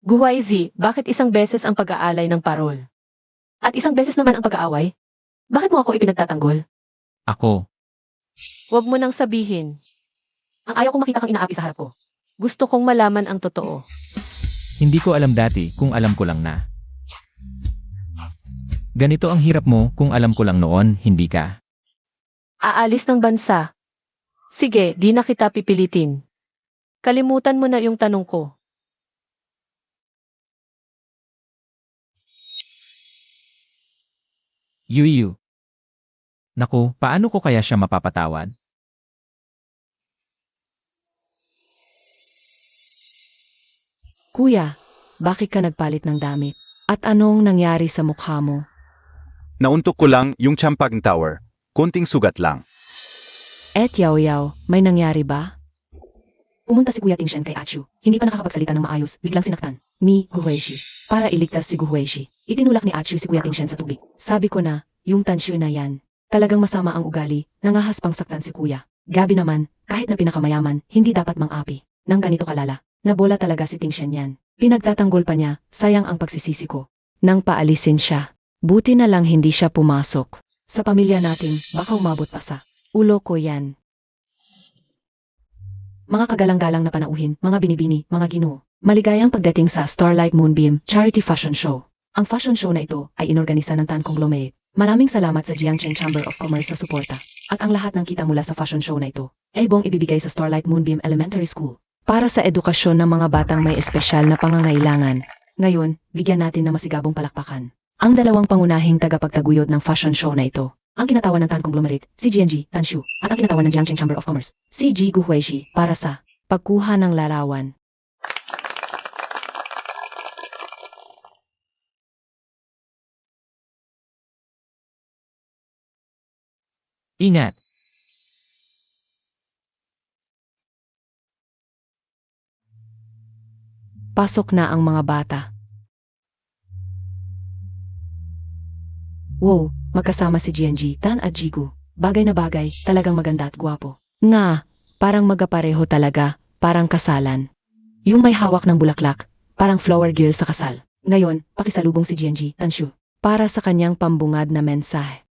Guhuizi, bakit isang beses ang pag-aalay ng parol? At isang beses naman ang pag-aaway? Bakit mo ako ipinagtatanggol? Ako, Huwag mo nang sabihin. Ang ayaw kong makita kang inaapi sa harap ko. Gusto kong malaman ang totoo. hindi ko alam dati kung alam ko lang na. Ganito ang hirap mo kung alam ko lang noon, hindi ka. Aalis ng bansa. Sige, di na kita pipilitin. Kalimutan mo na yung tanong ko. Yuyu. Naku, paano ko kaya siya mapapatawad? Kuya, bakit ka nagpalit ng damit? At anong nangyari sa mukha mo? Nauntok ko lang yung Champag Tower. Konting sugat lang. Yaw, may nangyari ba? Pumunta si Kuya Tingshen kay Achu. Hindi pa nakakapagsalita ng maayos, biglang sinaktan ni Guhuishi. Para iligtas si Guhuishi, itinulak ni Achu si Kuya Tingshen sa tubig. Sabi ko na, yung Tanshu na yan. Talagang masama ang ugali, nangahas pang saktan si Kuya. Gabi naman, kahit na pinakamayaman, hindi dapat mang-api. Nang ganito kalala, nabola talaga si Tingshen yan. Pinagtatanggol pa niya, sayang ang pagsisisi ko. Nang paalisin siya, buti na lang hindi siya pumasok. Sa pamilya natin, baka umabot pa sa ulo ko yan. Mga kagalang-galang na panauhin, mga binibini, mga ginoo. Maligayang pagdating sa Starlight Moonbeam Charity Fashion Show. Ang fashion show na ito ay inorganisa ng Tan Conglomerate. Maraming salamat sa Jiangcheng Chamber of Commerce sa suporta. At ang lahat ng kita mula sa fashion show na ito ay buong ibibigay sa Starlight Moonbeam Elementary School. Para sa edukasyon ng mga batang may espesyal na pangangailangan. Ngayon, bigyan natin ng masigabong palakpakan ang dalawang pangunahing tagapagtaguyod ng fashion show na ito. Ang kinatawan ng Tan Conglomerate, si GNG, Tanshu, at ang kinatawan ng Jiangcheng Chamber of Commerce, si Ji Guhuishi, para sa pagkuha ng larawan. Ingat! Pasok na ang mga bata. Wow, magkasama si GNG, Tan at Jigu. Bagay na bagay, talagang maganda at gwapo. Nga, parang magapareho talaga, parang kasalan. Yung may hawak ng bulaklak, parang flower girl sa kasal. Ngayon, pakisalubong si GNG, Tanshu, para sa kanyang pambungad na mensahe.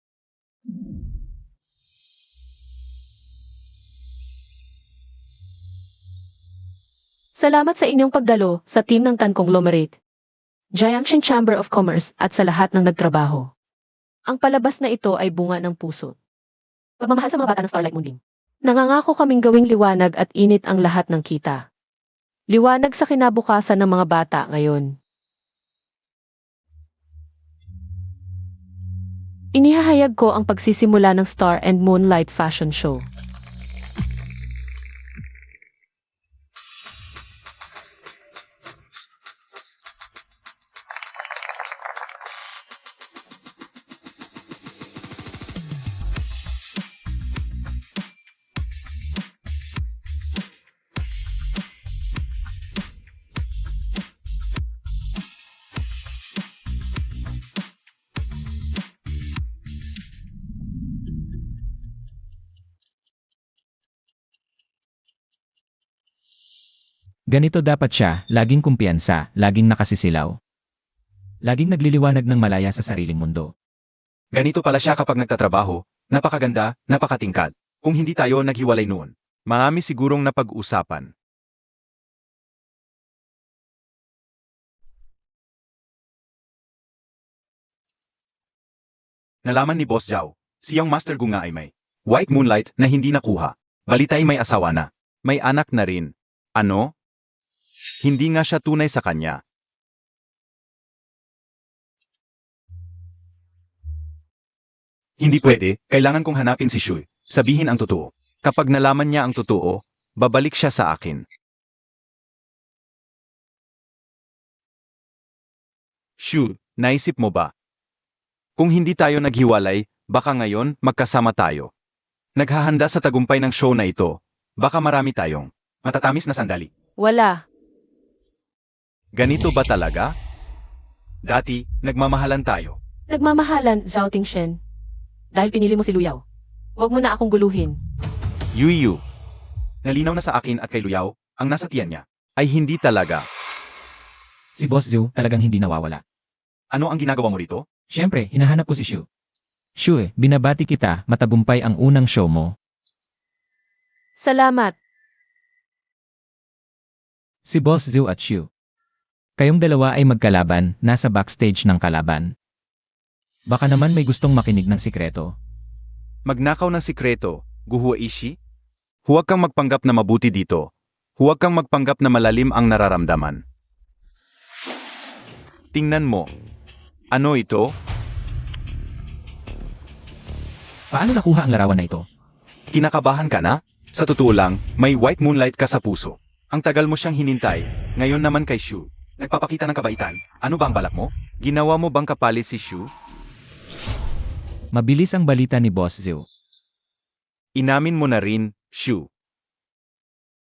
Salamat sa inyong pagdalo sa team ng Tan Conglomerate, Jiangcheng Chamber of Commerce at sa lahat ng nagtrabaho. Ang palabas na ito ay bunga ng puso. Pagmamahal sa mga bata ng Starlight Moonbeam. Nangangako kaming gawing liwanag at init ang lahat ng kita. Liwanag sa kinabukasan ng mga bata ngayon. Inihahayag ko ang pagsisimula ng Star and Moonlight Fashion Show. Ganito dapat siya, laging kumpiyansa, laging nakasisilaw. Laging nagliliwanag ng malaya sa sariling mundo. Ganito pala siya kapag nagtatrabaho, napakaganda, napakatingkad. Kung hindi tayo naghiwalay noon, marami sigurong napag-usapan. Nalaman ni Boss Zhao, siyang Master Gu nga ay may White Moonlight na hindi nakuha. Balitay may asawa na. May anak na rin. Ano? Hindi nga siya tunay sa kanya. Hindi pwede, kailangan kong hanapin si Shui. Sabihin ang totoo. Kapag nalaman niya ang totoo, babalik siya sa akin. Shu, naisip mo ba? Kung hindi tayo naghiwalay, baka ngayon magkasama tayo. Naghahanda sa tagumpay ng show na ito. Baka marami tayong matatamis na sandali. Wala. Ganito ba talaga? Dati, nagmamahalan tayo. Nagmamahalan, Zhao Tingshen. Dahil pinili mo si Luyaw. Huwag mo na akong guluhin. Yuyu. Nalinaw na sa akin at kay Luyaw, ang nasa tiyan niya, ay hindi talaga. Si Boss Zhu talagang hindi nawawala. Ano ang ginagawa mo rito? Siyempre, hinahanap ko si Shu. Shu, binabati kita, matagumpay ang unang show mo. Salamat. Si Boss Zhu at Shu. Kayong dalawa ay magkalaban, nasa backstage ng kalaban. Baka naman may gustong makinig ng sikreto. Magnakaw ng sikreto, Guhuishi? Huwag kang magpanggap na mabuti dito. Huwag kang magpanggap na malalim ang nararamdaman. Tingnan mo. Ano ito? Paano nakuha ang larawan na ito? Kinakabahan ka na? Sa totoo lang, may white moonlight ka sa puso. Ang tagal mo siyang hinintay, ngayon naman kay Shu. Nagpapakita ng kabaitan. Ano ba ang balak mo? Ginawa mo bang kapalit si Shu? Mabilis ang balita ni Boss Zhu. Inamin mo na rin, Shu.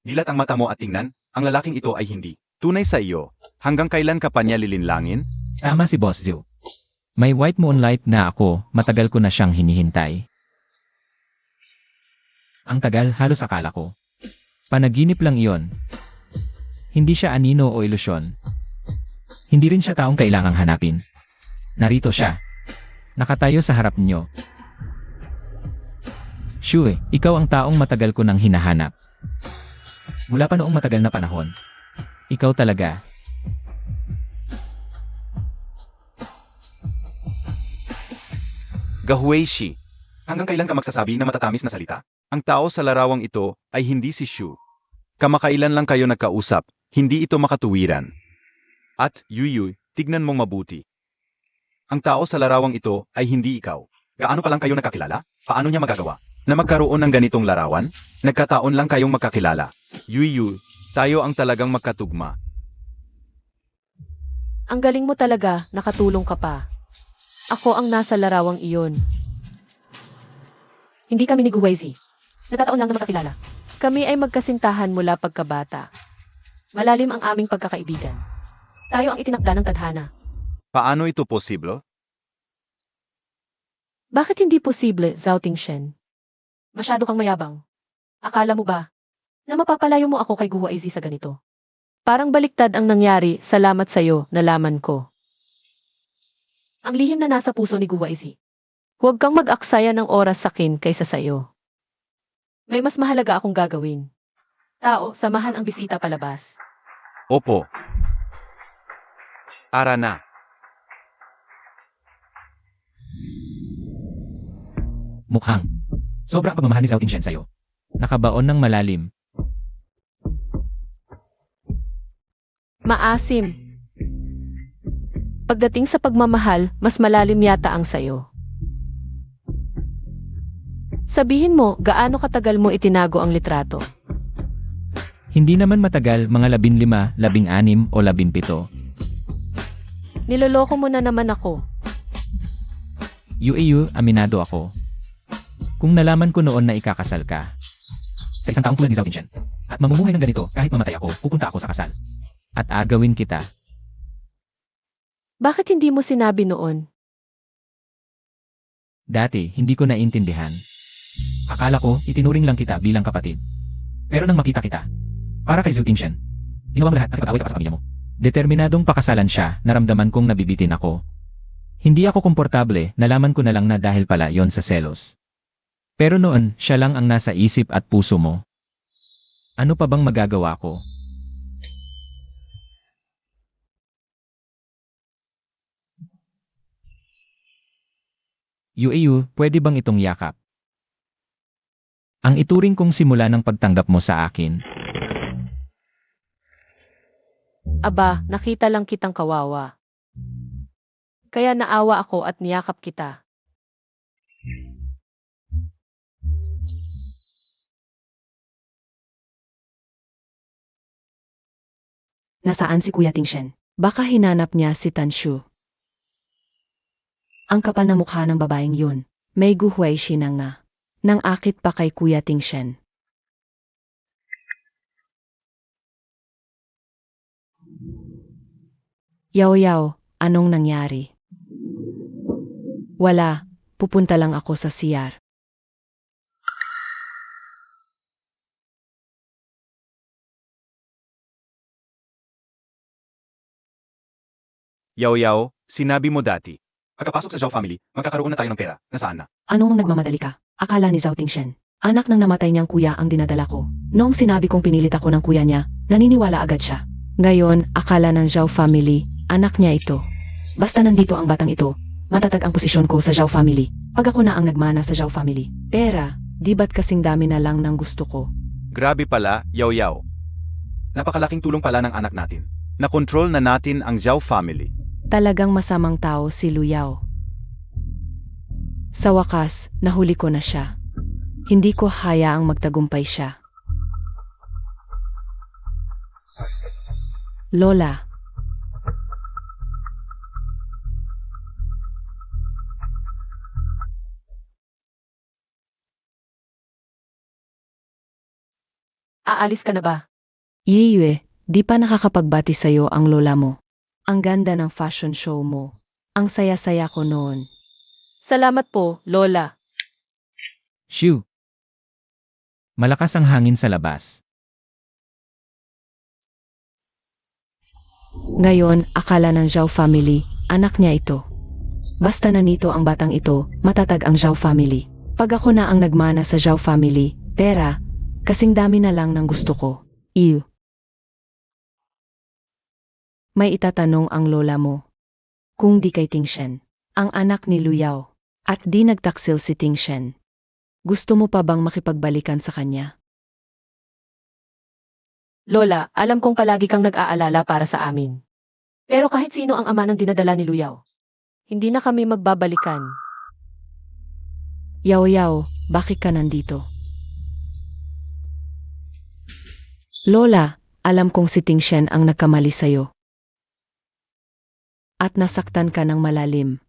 Dilat ang mata mo at tingnan, ang lalaking ito ay hindi tunay sa iyo. Hanggang kailan ka pa niya lilinlangin? Tama si Boss Zhu. May white moonlight na ako, matagal ko na siyang hinihintay. Ang tagal, halos akala ko. Panaginip lang iyon. Hindi siya anino o ilusyon. Hindi rin siya taong kailangang hanapin. Narito siya. Nakatayo sa harap niyo. Shu, ikaw ang taong matagal ko nang hinahanap. Mula pa noong matagal na panahon. Ikaw talaga. Gahuei-shi. Hanggang kailan ka magsasabi na matatamis na salita? Ang tao sa larawang ito ay hindi si Shu. Kamakailan lang kayo nagkausap, hindi ito makatuwiran. At, Yuyu, tignan mong mabuti. Ang tao sa larawang ito ay hindi ikaw. Gaano pa lang kayo nakakilala? Paano niya magagawa? Na magkaroon ng ganitong larawan? Nagkataon lang kayong magkakilala. Yuyu, tayo ang talagang magkatugma. Ang galing mo talaga, nakatulong ka pa. Ako ang nasa larawang iyon. Hindi kami ni Guweizi. Nagkataon lang na magkakilala. Kami ay magkasintahan mula pagkabata. Malalim ang aming pagkakaibigan. Tayo ang itinakda ng tadhana. Paano ito posible? Bakit hindi posible, Zhao Tingshen? Masyado kang mayabang. Akala mo ba na mapapalayo mo ako kay Guweizi sa ganito? Parang baliktad ang nangyari, salamat sa'yo, nalaman ko. Ang lihim na nasa puso ni Guweizi. Huwag kang mag-aksaya ng oras sa akin kaysa sa'yo. May mas mahalaga akong gagawin. Tao, samahan ang bisita palabas. Opo. Ara na. Mukhang. Sobrang pagmamahal ni Zhao Tingshen sa'yo. Nakabaon ng malalim. Maasim. Pagdating sa pagmamahal, mas malalim yata ang sayo. Sabihin mo, gaano katagal mo itinago ang litrato? Hindi naman matagal, mga 15, 16 o 17. Niloloko mo na naman ako. Yu, aminado ako. Kung nalaman ko noon na ikakasal ka, sa isang taong tulad ni Zhao Tingshen, at mamumuhay ng ganito kahit mamatay ako, pupunta ako sa kasal. At agawin kita. Bakit hindi mo sinabi noon? Dati, hindi ko naintindihan. Akala ko, itinuring lang kita bilang kapatid. Pero nang makita kita, para kay Zhao Tingshen, ginawa mo lahat at ipag-away ka pa sa pamilya mo. Determinadong pakasalan siya, naramdaman kong nabibitin ako. Hindi ako komportable, nalaman ko na lang na dahil pala yon sa selos. Pero noon, siya lang ang nasa isip at puso mo. Ano pa bang magagawa ko? Yu, pwede bang itong yakap? Ang ituring kong simula ng pagtanggap mo sa akin. Aba, nakita lang kitang kawawa. Kaya naawa ako at niyakap kita. Nasaan si Kuya Tingshen? Baka hinanap niya si Tanshu. Ang kapal na mukha ng babaeng yun. May Guweizi nang na. Nang akit pa kay Kuya Tingshen. Yaw, anong nangyari? Wala, pupunta lang ako sa CR. Yaw, sinabi mo dati. Pagkapasok sa Zhao family, magkakaroon na tayo ng pera. Nasaan na? Anong nagmamadali ka? Akala ni Zhao Tingshen. Anak ng namatay niyang kuya ang dinadala ko. Noong sinabi kong pinilit ako ng kuya niya, naniniwala agad siya. Ngayon, akala ng Zhao family, anak niya ito. Basta nandito ang batang ito, matatag ang posisyon ko sa Zhao family. Pag ako na ang nagmana sa Zhao family. Pera, di ba't kasing dami na lang ng gusto ko? Grabe pala, Yaw. Napakalaking tulong pala ng anak natin. Na-control na natin ang Zhao family. Talagang masamang tao si Luyao. Sa wakas, nahuli ko na siya. Hindi ko hayaang magtagumpay siya. Lola. Aalis ka na ba? Yiyue, di pa nakakapagbati sa'yo ang lola mo. Ang ganda ng fashion show mo. Ang saya-saya ko noon. Salamat po, Lola. Shoo! Malakas ang hangin sa labas. Ngayon, akala ng Zhao family, anak niya ito. Basta nanito ang batang ito, matatag ang Zhao family. Pag ako na ang nagmana sa Zhao family, pera, kasing dami na lang ng gusto ko. Ew. May itatanong ang lola mo. Kung di kay Tingshen, ang anak ni Luyao, at di nagtaksil si Tingshen. Gusto mo pa bang makipagbalikan sa kanya? Lola, alam kong palagi kang nag-aalala para sa amin. Pero kahit sino ang ama ng dinadala ni Luyaw, hindi na kami magbabalikan. Yaw, bakit ka nandito? Lola, alam kong si Tingshen ang nagkamali sa'yo. At nasaktan ka ng malalim.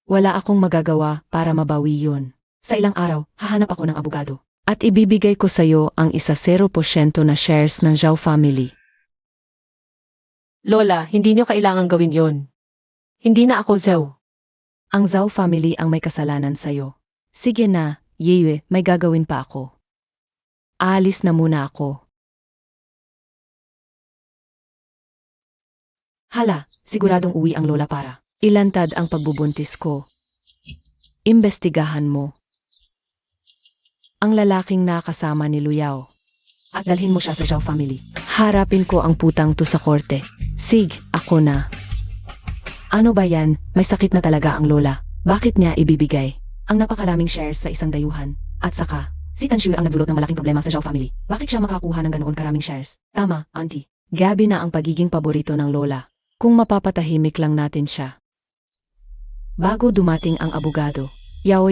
Wala akong magagawa para mabawi yun. Sa ilang araw, hahanap ako ng abogado. At ibibigay ko sa'yo ang 0% na shares ng Zhao family. Lola, hindi niyo kailangang gawin yon. Hindi na ako Zhao. Ang Zhao family ang may kasalanan sa'yo. Sige na, Yeyue, may gagawin pa ako. Aalis na muna ako. Hala, siguradong uwi ang lola para ilantad ang pagbubuntis ko. Imbestigahan mo ang lalaking nakasama ni Luyao at dalhin mo siya sa Zhao family. Harapin ko ang putang to sa korte. Sig, ako na. Ano ba yan? May sakit na talaga ang lola. Bakit niya ibibigay ang napakaraming shares sa isang dayuhan? At saka, si Tanshui ang nagdulot ng malaking problema sa Zhao family. Bakit siya makakuha ng ganoon karaming shares? Tama, auntie. Gabi na ang pagiging paborito ng lola. Kung mapapatahimik lang natin siya. Bago dumating ang abogado, Yao,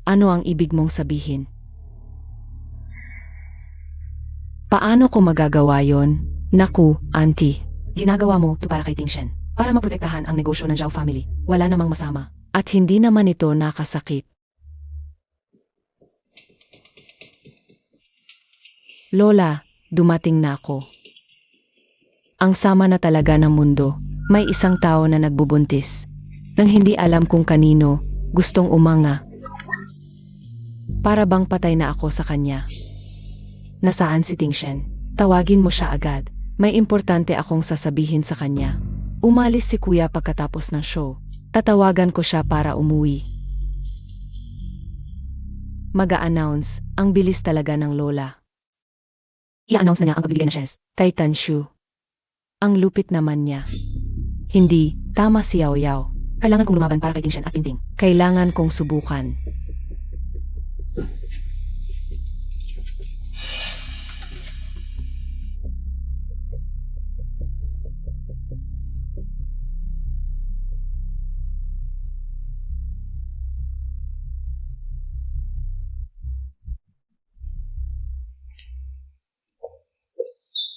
ano ang ibig mong sabihin? Paano ko magagawa yon? Naku, auntie. Ginagawa mo to para kay Tingshen. Para maprotektahan ang negosyo ng Zhao family. Wala namang masama. At hindi naman ito nakasakit. Lola, dumating na ako. Ang sama na talaga ng mundo. May isang tao na nagbubuntis. Nang hindi alam kung kanino, gustong umanga. Para bang patay na ako sa kanya. Nasaan si Tingshen? Tawagin mo siya agad. May importante akong sasabihin sa kanya. Umalis si kuya pagkatapos ng show. Tatawagan ko siya para umuwi. Mag-a-announce, ang bilis talaga ng lola. I-announce na niya ang pagbibigay ng shares. Kay Tanshu. Ang lupit naman niya. Hindi, tama si Yao. Kailangan kong lumaban para kay Tingshen at Pinting. Kailangan kong subukan.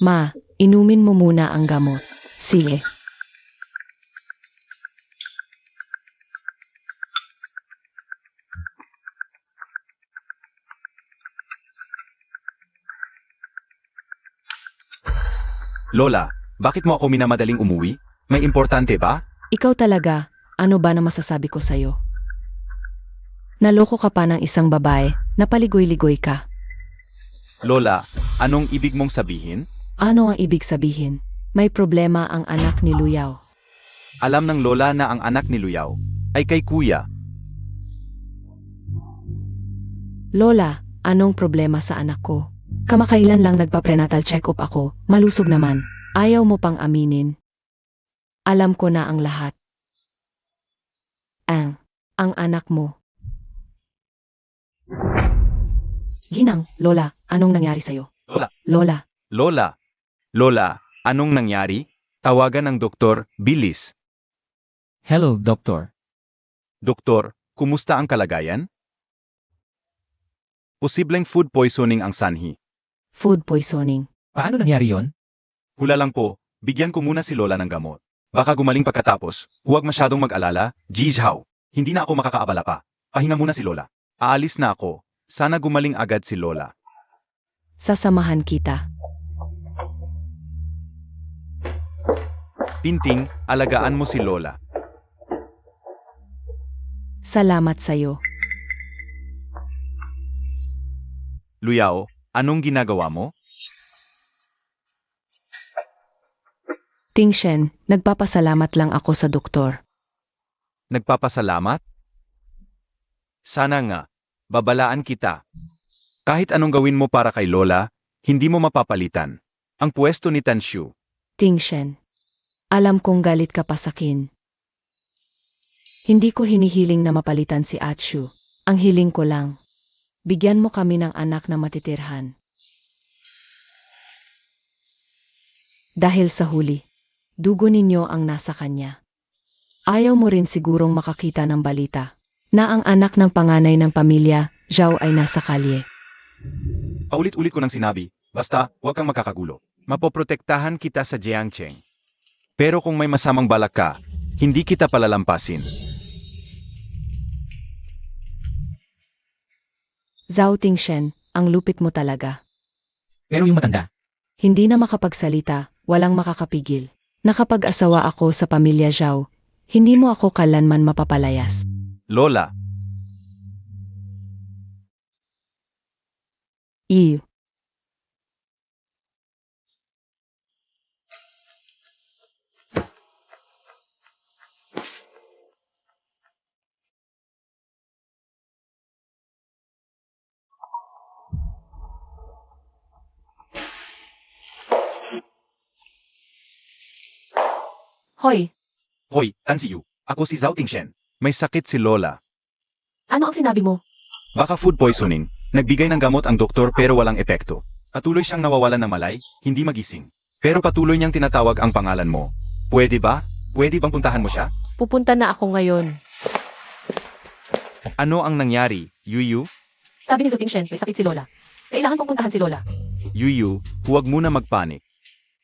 Ma, inumin mo muna ang gamot. Sige. Lola, bakit mo ako minamadaling umuwi? May importante ba? Ikaw talaga, ano ba na masasabi ko sa'yo? Naloko ka pa ng isang babae, napaligoy-ligoy ka. Lola, anong ibig mong sabihin? Ano ang ibig sabihin? May problema ang anak ni Luyao. Alam ng Lola na ang anak ni Luyao ay kay kuya. Lola, anong problema sa anak ko? Kamakailan lang nagpa-prenatal check-up ako, malusog naman. Ayaw mo pang aminin. Alam ko na ang lahat. Ang anak mo. Ginang, Lola, anong nangyari sa'yo? Lola. Lola, Lola, anong nangyari? Tawagan ng doktor, bilis. Hello, Doktor. Doktor, kumusta ang kalagayan? Posibleng food poisoning ang sanhi. food poisoning. Paano nangyari yon? Hula lang po, bigyan ko muna si Lola ng gamot. Baka gumaling pagkatapos, huwag masyadong mag-alala, Jizhao. Hindi na ako makakaabala pa. Pahinga muna si Lola. Aalis na ako. Sana gumaling agad si Lola. Sasamahan kita. Pinting, alagaan mo si Lola. Salamat sa'yo. Luyao, anong ginagawa mo? Tingshen, nagpapasalamat lang ako sa doktor. Nagpapasalamat? Sana nga, babalaan kita. Kahit anong gawin mo para kay Lola, hindi mo mapapalitan. Ang pwesto ni Tanshu. Tingshen, alam kong galit ka pa sakin. Hindi ko hinihiling na mapalitan si Achu. Ang hiling ko lang, bigyan mo kami ng anak na matitirhan. Dahil sa huli, dugo ninyo ang nasa kanya. Ayaw mo rin sigurong makakita ng balita na ang anak ng panganay ng pamilya, Zhao, ay nasa kalye. Paulit-ulit ko nang sinabi, basta huwag kang makakagulo. Mapoprotektahan kita sa Jiangcheng. Pero kung may masamang balak ka, hindi kita palalampasin. Zhao Tingshen, ang lupit mo talaga. Pero yung matanda, Hindi na makapagsalita, walang makakapigil. Nakapag-asawa ako sa pamilya Zhao, hindi mo ako kailanman mapapalayas. Lola, Iyo. Hoy, hoy, Tansiyu. Ako si Zhao Tingshen. May sakit si Lola. ano ang sinabi mo? Baka food poisoning. Nagbigay ng gamot ang doktor pero walang epekto. Patuloy siyang nawawalan ng malay, hindi magising. Pero patuloy niyang tinatawag ang pangalan mo. Pwede ba? Pwede bang puntahan mo siya? Pupunta na ako ngayon. Ano ang nangyari, Yuyu? Sabi ni Zuting-shen, may sakit si Lola. Kailangan kong puntahan si Lola. Yuyu, huwag muna magpanik.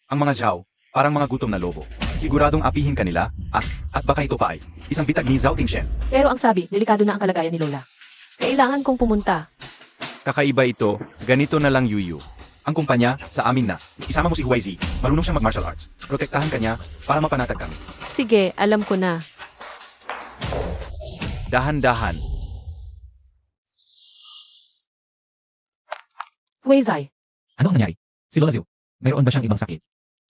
Ang mga Zhao, parang mga gutom na lobo. Siguradong apihin kanila, at baka ito pa ay isang bitag ni Zhao Tingshen. Pero ang sabi, delikado na ang kalagayan ni Lola. Kailangan kong pumunta. Kakaiba ito, ganito na lang Yuyu. Ang kumpanya, sa amin na. Isama mo si Huai Zi, marunong siyang mag-martial arts. Protektahan kanya para mapanatag kami. Sige, alam ko na. Dahan-dahan. Weizai, ano ang nangyari? Si Lola Zhu, mayroon ba siyang ibang sakit?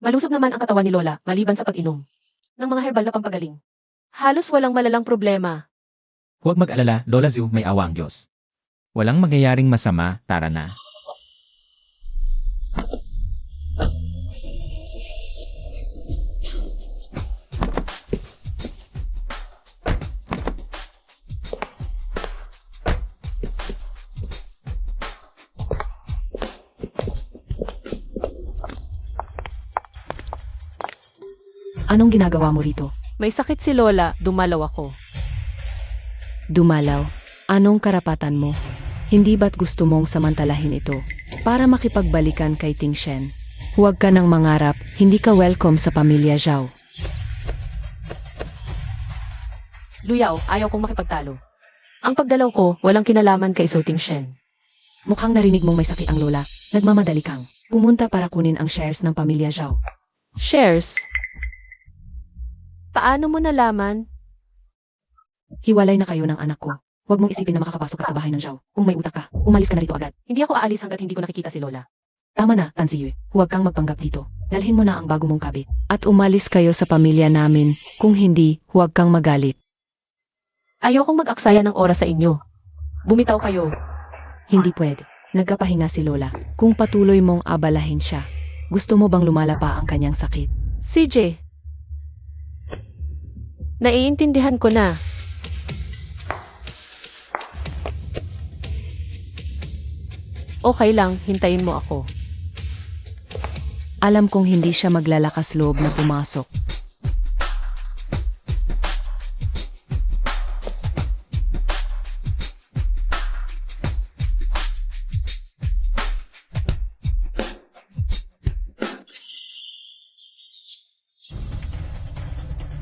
malusog naman ang katawan ni Lola maliban sa pag-inom ng mga herbal na pampagaling. Halos walang malalang problema. Huwag mag-alala, Lola Zhu, may awa ang Diyos. Walang mangyayaring masama, tara na. Anong ginagawa mo rito? May sakit si Lola, dumalaw ako. Dumalaw. Anong karapatan mo? Hindi ba't gusto mong samantalahin ito para makipagbalikan kay Tingshen? Huwag ka nang mangarap, hindi ka welcome sa pamilya Zhao. Luyao, ayaw kong makipagtalo. Ang pagdalaw ko, walang kinalaman kay Zuting-shen. Mukhang narinig mong may sakit ang lola. Nagmamadali kang pumunta para kunin ang shares ng pamilya Zhao. Shares? Paano mo nalaman? Hiwalay na kayo ng anak ko. Huwag mong isipin na makakapasok ka sa bahay ng Zhao. Kung may utak ka, umalis ka na rito agad. Hindi ako aalis hanggat hindi ko nakikita si Lola. Tama na, Tansiyue. Huwag kang magpanggap dito. Dalhin mo na ang bago mong kabit. At umalis kayo sa pamilya namin. Kung hindi, huwag kang magalit. Ayokong mag-aksaya ng oras sa inyo. Bumitaw kayo. Hindi pwede. Nagkapahinga si Lola. Kung patuloy mong abalahin siya, gusto mo bang lumala pa ang kanyang sakit? CJ. Naiintindihan ko na. Okay lang, hintayin mo ako. Alam kong hindi siya maglalakas loob na pumasok.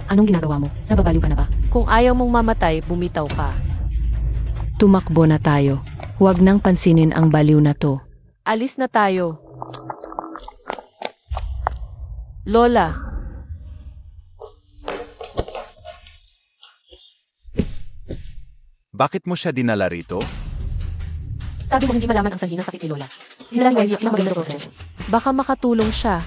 Anong ginagawa mo? Nababaliw ka na ba? Kung ayaw mong mamatay, bumitaw ka. Tumakbo na tayo. Huwag nang pansinin ang baliw na to. Alis na tayo. Lola, Bakit mo siya dinala rito? sabi mo hindi malaman ang sanhi ng sakit ni Lola. Dinala ni Wise ang maganda proseso. Baka makatulong siya.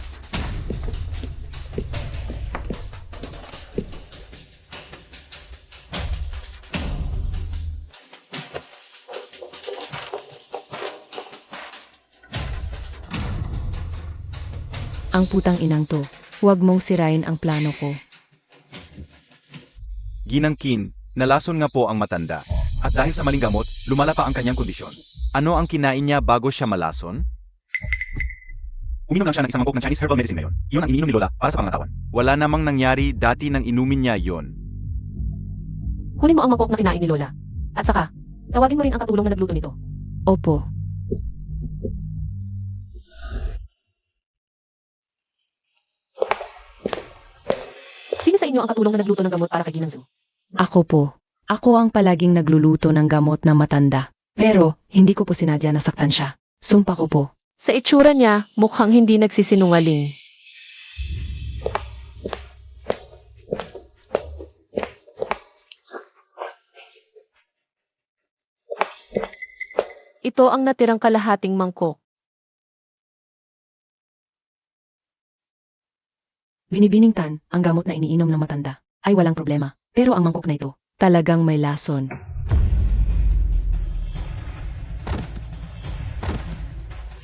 Ang putang inang to. Huwag mong sirain ang plano ko. Ginangkin, nalason nga po ang matanda. At dahil sa maling gamot, lumala pa ang kanyang kondisyon. Ano ang kinain niya bago siya malason? Uminom lang siya ng isang mangkok ng Chinese herbal medicine ngayon. Iyon ang iniinom ni Lola para sa pangangatawan. Wala namang nangyari dati nang inumin niya yon. Kunin mo ang mangkok na kinain ni Lola. At saka, tawagin mo rin ang katulong na nagluto nito. Opo. Sino sa inyo ang katulong na nagluto ng gamot para kay Ginang Zhu? Ako po. Ako ang palaging nagluluto ng gamot na matanda. Pero, hindi ko po sinadya na saktan siya. Sumpa ko po. Sa itsura niya, mukhang hindi nagsisinungaling. Ito ang natirang kalahating mangkok. Binibining Tan, ang gamot na iniinom ng matanda ay walang problema. Pero ang mangkok na ito, talagang may lason.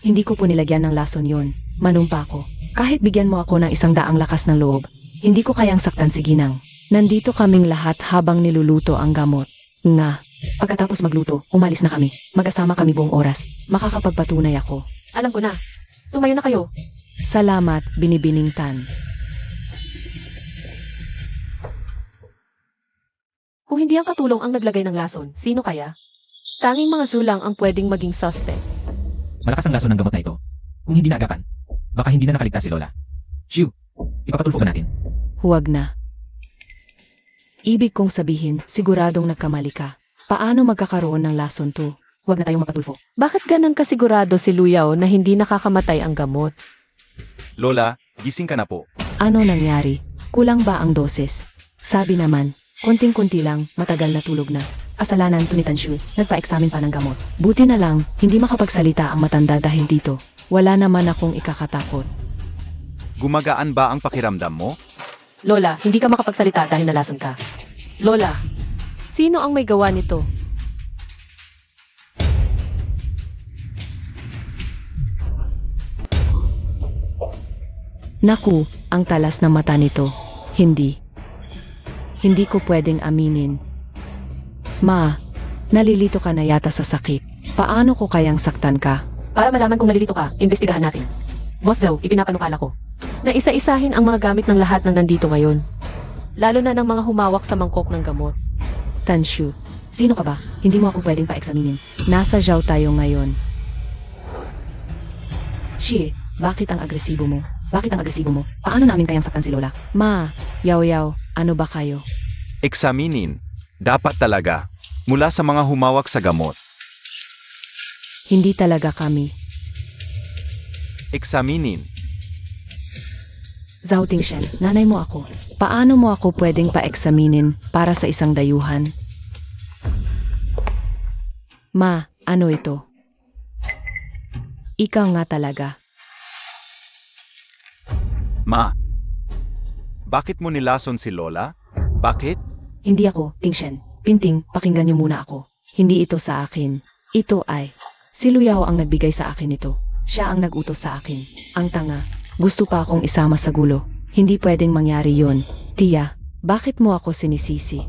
Hindi ko po nilagyan ng lason yon. Manumpa ko. Kahit bigyan mo ako ng 100 lakas ng loob, hindi ko kayang saktan si Ginang. Nandito kaming lahat habang niluluto ang gamot. Nga, pagkatapos magluto, umalis na kami. Mag-asama kami buong oras. Makakapagpatunay ako. Alam ko na. Tumayo na kayo. Salamat, Binibining Tan. Kung hindi ang katulong ang naglagay ng lason, sino kaya? Tanging mga sulang ang pwedeng maging suspect. Malakas ang lason ng gamot na ito. Kung hindi naagapan, baka hindi na nakaligtas si Lola. Shoo, ipapatulfo ka natin. Huwag na. Ibig kong sabihin, siguradong nagkamali ka. Paano magkakaroon ng lason to? Huwag na tayong mapatulfo. Bakit ganang kasigurado si Luyaw na hindi nakakamatay ang gamot? Lola, gising ka na po. Ano nangyari? Kulang ba ang dosis? Sabi naman, konting-kunti lang, matagal na tulog na. Kasalanan to ni Tanshu, nagpa-examine pa ng gamot. Buti na lang, hindi makapagsalita ang matanda dahil dito. Wala naman akong ikakatakot. Gumagaan ba ang pakiramdam mo? Lola, hindi ka makapagsalita dahil nalason ka. Lola, sino ang may gawa nito? Naku, ang talas ng mata nito. Hindi. Hindi ko pwedeng aminin. Ma, nalilito ka na yata sa sakit. Paano ko kayang saktan ka? Para malaman kung nalilito ka, imbestigahan natin. Boss Zhou, ipinapanukala ko na isa-isahin ang mga gamit ng lahat ng nandito ngayon. Lalo na ng mga humawak sa mangkok ng gamot. Tanshu, sino ka ba? Hindi mo ako pwedeng pa-examinin. Nasa Zhao tayo ngayon. Shie, bakit ang agresibo mo? Bakit ang agresibo mo? Paano namin kayang saktan si Lola? Ma, yaw-yaw, ano ba kayo? Eksaminin. Dapat talaga. Mula sa mga humawak sa gamot. Hindi talaga kami. Eksaminin. Zhao Tingshen, nanay mo ako. Paano mo ako pwedeng pa-examinin para sa isang dayuhan? Ma, ano ito? Ikaw nga talaga. Ma. Bakit mo nilason si Lola? Bakit? Hindi ako, Tingshen. Pinting, pakinggan niyo muna ako. Hindi ito sa akin. Ito ay, si Luyaw ang nagbigay sa akin ito. Siya ang nag-utos sa akin. Ang tanga, gusto pa akong isama sa gulo. Hindi pwedeng mangyari yon. Tia, bakit mo ako sinisisi?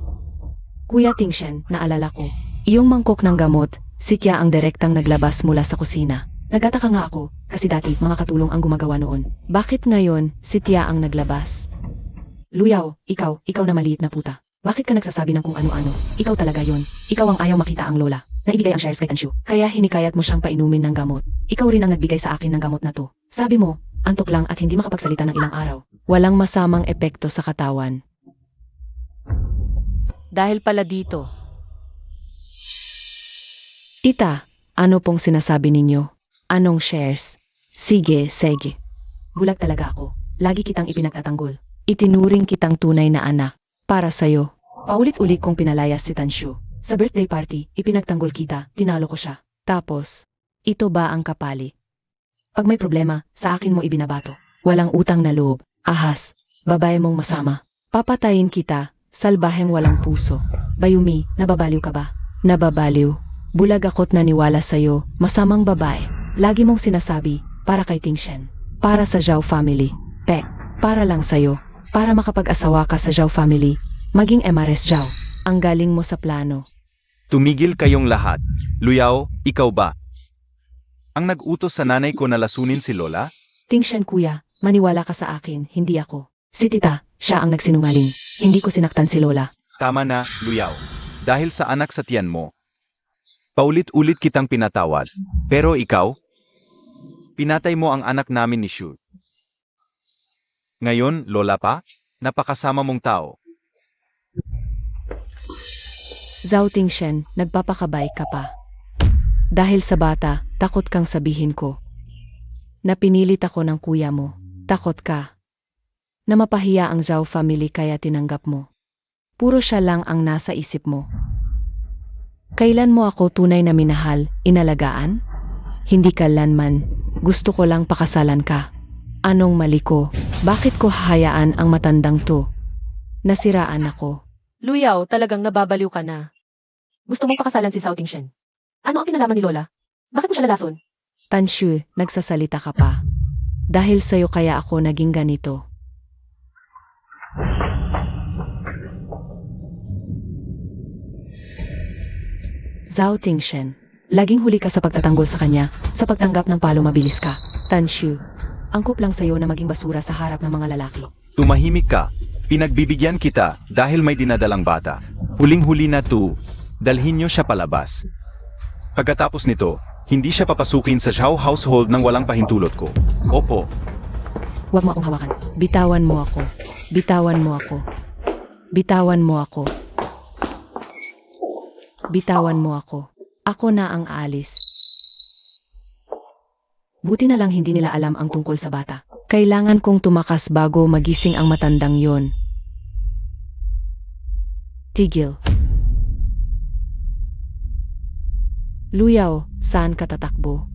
Kuya Tingshen, naalala ko. Iyong mangkok ng gamot, si Kia ang direktang naglabas mula sa kusina. Nagtataka nga ako, kasi dati mga katulong ang gumagawa noon. Bakit ngayon, si Tia ang naglabas? Luyaw, ikaw na maliit na puta. Bakit ka nagsasabi ng kung ano-ano? Ikaw talaga yon. Ikaw ang ayaw makita ang lola. Naibigay ang shares kay Tanshu. Kaya hinikayat mo siyang painumin ng gamot. Ikaw rin ang nagbigay sa akin ng gamot na to. Sabi mo, antok lang at hindi makapagsalita ng ilang araw. Walang masamang epekto sa katawan. Dahil pala dito. Tita, ano pong sinasabi ninyo? Anong shares? Sige, sige. Bulag talaga ako. Lagi kitang ipinagtatanggol. Itinuring kitang tunay na anak. Para sa'yo. Paulit-ulit kong pinalayas si Tanshu. Sa birthday party, ipinagtanggol kita, tinalo ko siya. Tapos, ito ba ang kapali? Pag may problema, sa akin mo ibinabato. Walang utang na loob. Ahas, babae mong masama. Papatayin kita, salbaheng walang puso. Bayumi, nababaliw ka ba? Nababaliw. Bulag ako't naniwala sa'yo, masamang babae. Lagi mong sinasabi, para kay Tingshen. Para sa Zhao family. Pek, para lang sa'yo. Para makapag-asawa ka sa Zhao family. Maging Emares Zhao. Ang galing mo sa plano. Tumigil kayong lahat. Luyao, ikaw ba? Ang nag-utos sa nanay ko na lasunin si Lola? Tingshen kuya, maniwala ka sa akin, hindi ako. Si tita, siya ang nagsinungaling. Hindi ko sinaktan si Lola. Tama na, Luyao. Dahil sa anak sa tiyan mo. Paulit-ulit kitang pinatawad. Pero ikaw, pinatay mo ang anak namin ni Shu. Ngayon, Lola pa, napakasama mong tao. Zhao Tingshen, nagpapakabay ka pa. Dahil sa bata, takot kang sabihin ko. Napinilit ako ng kuya mo. Takot ka. Na mapahiya ang Zhao family kaya tinanggap mo. Puro siya lang ang nasa isip mo. Kailan mo ako tunay na minahal, inalagaan? Hindi kailanman. Gusto ko lang pakasalan ka. Anong mali ko? Bakit ko hahayaan ang matandang to? Nasiraan ako. Luyaw, talagang nababaliw ka na. Gusto mong pakasalan si Zhao Tingshen. Ano ang kinalaman ni Lola? Bakit mo siya lalason? Tanshu, nagsasalita ka pa. Dahil sa'yo kaya ako naging ganito. Zhao Tingshen, laging huli ka sa pagtatanggol sa kanya, sa pagtanggap ng palo mabilis ka. Tanshu, angkop lang sa'yo na maging basura sa harap ng mga lalaki. Tumahimik ka. Pinagbibigyan kita dahil may dinadalang bata. Huling-huli na to, dalhin niyo siya palabas. Pagkatapos nito, hindi siya papasukin sa Zhao household nang walang pahintulot ko. Opo. Huwag mo akong hawakan. Bitawan mo ako. Bitawan mo ako. Bitawan mo ako. Bitawan mo ako. Ako na ang aalis. Buti na lang hindi nila alam ang tungkol sa bata. Kailangan kong tumakas bago magising ang matandang yon. Tigil. Luyaw, saan ka tatakbo?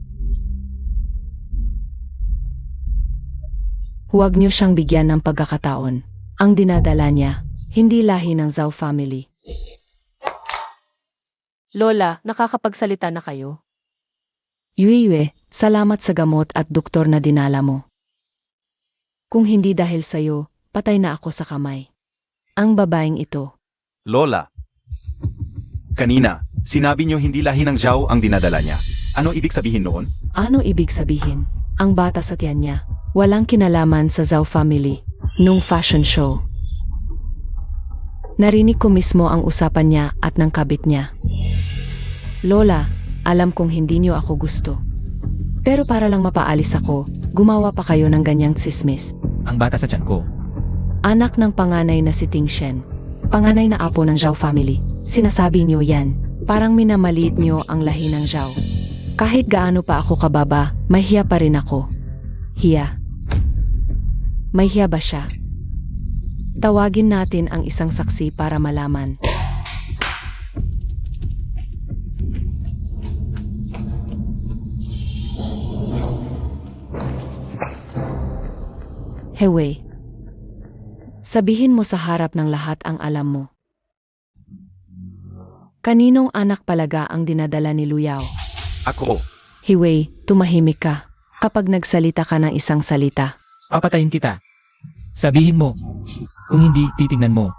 Huwag niyo siyang bigyan ng pagkakataon. Ang dinadala niya, hindi lahi ng Zhao family. Lola, nakakapagsalita na kayo. Yue, salamat sa gamot at doktor na dinala mo. Kung hindi dahil sa'yo, patay na ako sa kamay. Ang babaeng ito. Lola. Kanina, sinabi niyo hindi lahi ng Zhao ang dinadala niya. Ano ibig sabihin noon? Ano ibig sabihin? Ang bata sa tiyan niya, walang kinalaman sa Zhao family, nung fashion show. Narinig ko mismo ang usapan niya at ng kabit niya. Lola, alam kong hindi niyo ako gusto. Pero para lang mapaalis ako, gumawa pa kayo ng ganyang tsismis. Ang bata sa tiyan ko. Anak ng panganay na si Tingshen. Panganay na apo ng Zhao family. Sinasabi niyo yan. Parang minamaliit niyo ang lahi ng Zhao. Kahit gaano pa ako kababa, may hiya pa rin ako. Hiya. May hiya ba siya? Tawagin natin ang isang saksi para malaman. Hewe. Sabihin mo sa harap ng lahat ang alam mo. Kaninong anak palaga ang dinadala ni Luyaw? Ako. Hiwei, tumahimik ka. Kapag nagsalita ka ng isang salita. Papatayin kita. Sabihin mo. Kung hindi, titignan mo.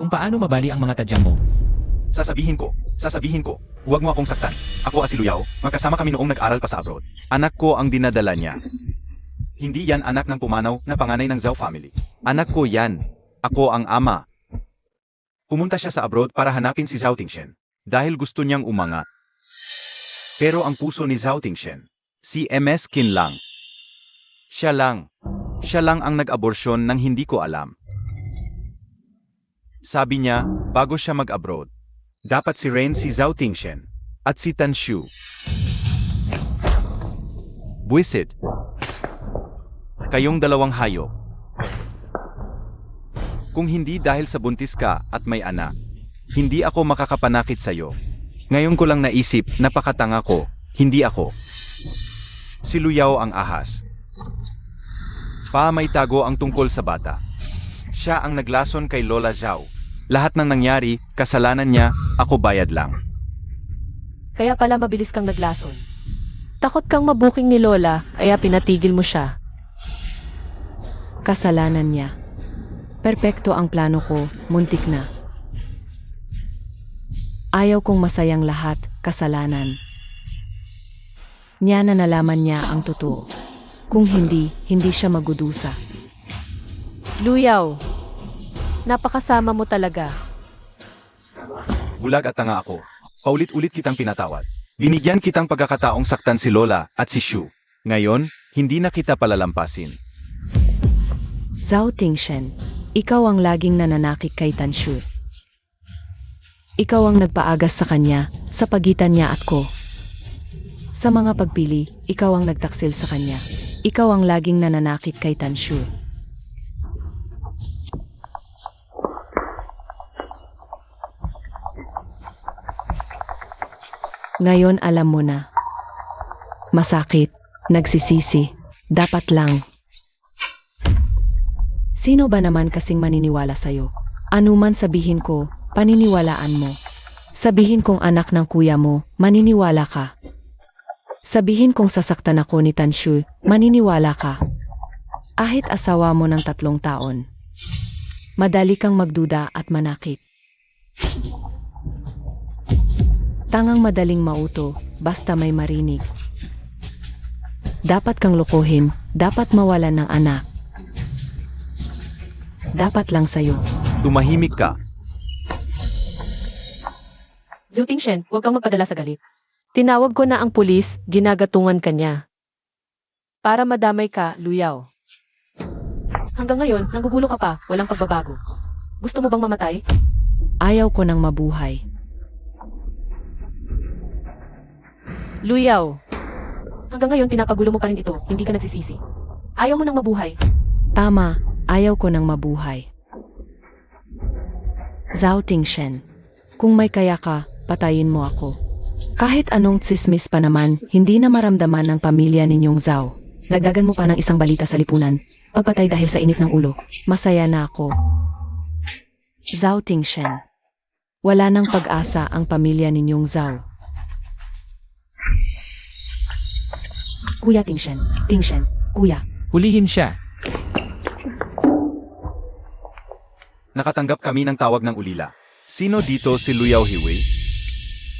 Kung paano mabali ang mga tadyang mo. Sasabihin ko. Huwag mo akong saktan. Ako si Luyao, magkasama kami noong nag-aral pa sa abroad. Anak ko ang dinadala niya. Hindi yan anak ng pumanaw na panganay ng Zhao family. Anak ko yan. Ako ang ama. Pumunta siya sa abroad para hanapin si Zhao Tingshen. Dahil gusto niyang umangat. Pero ang puso ni Zhao Tingshen, si MS Qin lang. Siya lang ang nag-aborsyon nang hindi ko alam. Sabi niya, bago siya mag-abroad, dapat si Ren si Zhao Tingshen at si Tan Shu. Buwisit. Kayong dalawang hayop. Kung hindi dahil sa buntis ka at may anak, hindi ako makakapanakit sa'yo. Ngayon ko lang naisip, napakatanga ko, hindi ako. Si Luyao ang ahas. May tago ang tungkol sa bata. Siya ang naglason kay Lola Zhao. Lahat ng nangyari, kasalanan niya, ako bayad lang. Kaya pala mabilis kang naglason. Takot kang mabuking ni Lola, kaya pinatigil mo siya. Kasalanan niya. Perpekto ang plano ko, muntik na. Ayaw kong masayang lahat, kasalanan. Niya na nalaman niya ang totoo. Kung hindi, hindi siya magudusa. Luyaw, napakasama mo talaga. Bulag at tanga ako. Paulit-ulit kitang pinatawad. Binigyan kitang pagkakataong saktan si Lola at si Shu. Ngayon, hindi na kita palalampasin. Zhao Tingshen, ikaw ang laging nananakit kay Tan Shu. Ikaw ang nagpaagas sa kanya, sa pagitan niya at ko. Sa mga pagpili, ikaw ang nagtaksil sa kanya. Ikaw ang laging nananakit kay Tan Shu. Ngayon alam mo na. Masakit, nagsisisi, dapat lang. Sino ba naman kasing maniniwala sa'yo? Anuman sabihin ko, paniniwalaan mo. Sabihin kong anak ng kuya mo, maniniwala ka. Sabihin kong sasaktan ako ni Tan Shu, maniniwala ka. Ahit asawa mo ng 3 taon. Madali kang magduda at manakit. Tangang madaling mauto, basta may marinig. Dapat kang lokohin, dapat mawalan ng anak. Dapat lang sa'yo. Tumahimik ka. Zhao Tingshen, huwag kang magpadala sa galit. Tinawag ko na ang pulis, ginagatungan ka niya. Para madamay ka, Luyaw. Hanggang ngayon, nanggugulo ka pa, walang pagbabago. Gusto mo bang mamatay? Ayaw ko nang mabuhay. Luyaw. Hanggang ngayon, pinapagulo mo pa rin ito, hindi ka nagsisisi. Ayaw mo nang mabuhay. Tama, ayaw ko nang mabuhay. Zhao Tingshen, kung may kaya ka, patayin mo ako. Kahit anong tsismis pa naman, hindi na maramdaman ng pamilya ninyong Zhao. Dagdagan mo pa ng isang balita sa lipunan. Pagpatay dahil sa init ng ulo. Masaya na ako. Zhao Tingshen. Wala nang pag-asa ang pamilya ninyong Zhao. Kuya Tingshen. Tingshen. Kuya. Hulihin siya. Nakatanggap kami ng tawag ng ulila. Sino dito si Luyao Hiwei?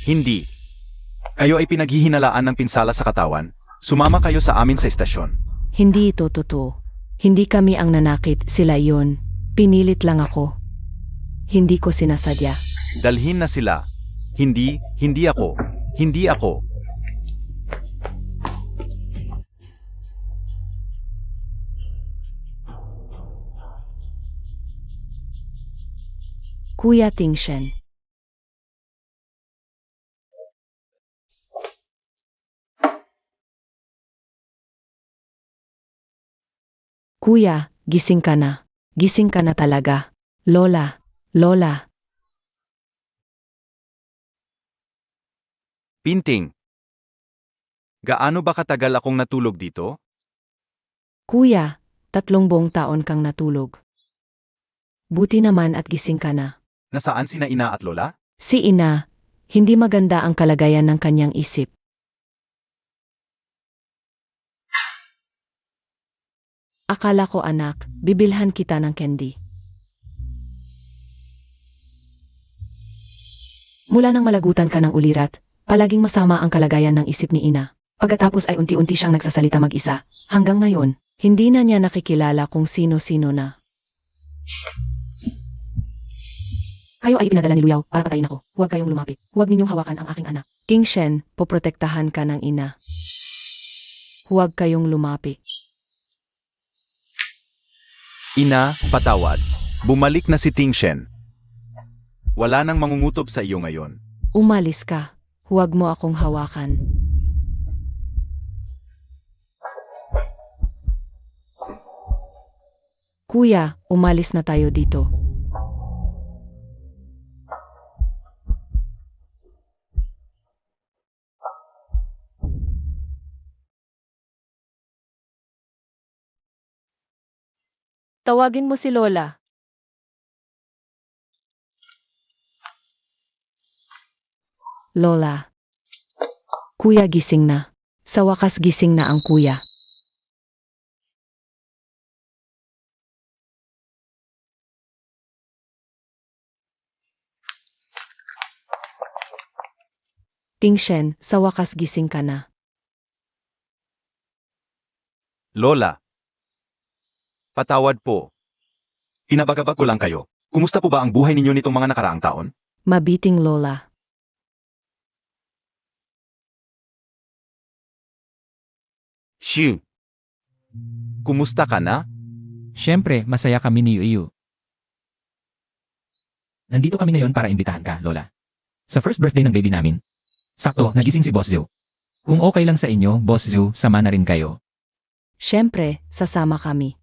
Hindi. Kayo ay pinaghihinalaan ng pinsala sa katawan. Sumama kayo sa amin sa estasyon. Hindi ito totoo. Hindi kami ang nanakit, sila iyon. Pinilit lang ako. Hindi ko sinasadya. Dalhin na sila. Hindi ako. Hindi ako. Kuya Tingshen. Kuya, gising ka na. Gising ka na talaga. Lola, Lola. Pinting. Gaano ba katagal akong natulog dito? Kuya, 3 buong taon kang natulog. Buti naman at gising ka na. Nasaan sina ina at lola? Si ina, hindi maganda ang kalagayan ng kanyang isip. Akala ko anak, bibilhan kita ng candy. Mula nang malagutan ka ng ulirat, palaging masama ang kalagayan ng isip ni ina. Pagkatapos ay unti-unti siyang nagsasalita mag-isa. Hanggang ngayon, hindi na niya nakikilala kung sino-sino na. Kayo ay pinadala ni Luyao para patayin ako. Huwag kayong lumapit. Huwag ninyong hawakan ang aking anak. King Shen, poprotektahan ka ng ina. Huwag kayong lumapit. Ina, patawad. Bumalik na si Tingshen. Wala nang mangungutob sa iyo ngayon. Umalis ka. Huwag mo akong hawakan. Kuya, umalis na tayo dito. Tawagin mo si Lola. Lola. Kuya gising na. Sa wakas gising na ang kuya. Tingshen, sa wakas gising ka na. Lola. Patawad po. Pinabagabag ko lang kayo. Kumusta po ba ang buhay ninyo nitong mga nakaraang taon? Mabiting Lola. Shoo. Kumusta ka na? Siyempre, masaya kami ni Yuyu. Nandito kami ngayon para imbitahan ka, Lola. Sa first birthday ng baby namin. Sakto, nagising si Boss Zhu. Kung okay lang sa inyo, Boss Zhu, sama na rin kayo. Siyempre, sasama kami.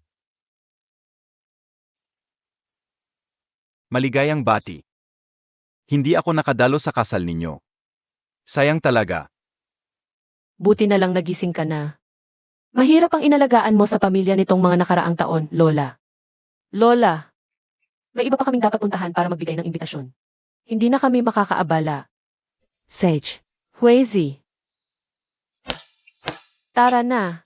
Maligayang bati. Hindi ako nakadalo sa kasal ninyo. Sayang talaga. Buti na lang nagising ka na. Mahirap ang inalagaan mo sa pamilya nitong mga nakaraang taon, Lola. Lola, may iba pa kaming dapat puntahan para magbigay ng imbitasyon. Hindi na kami makakaabala. Sage. Huezi. Tara na.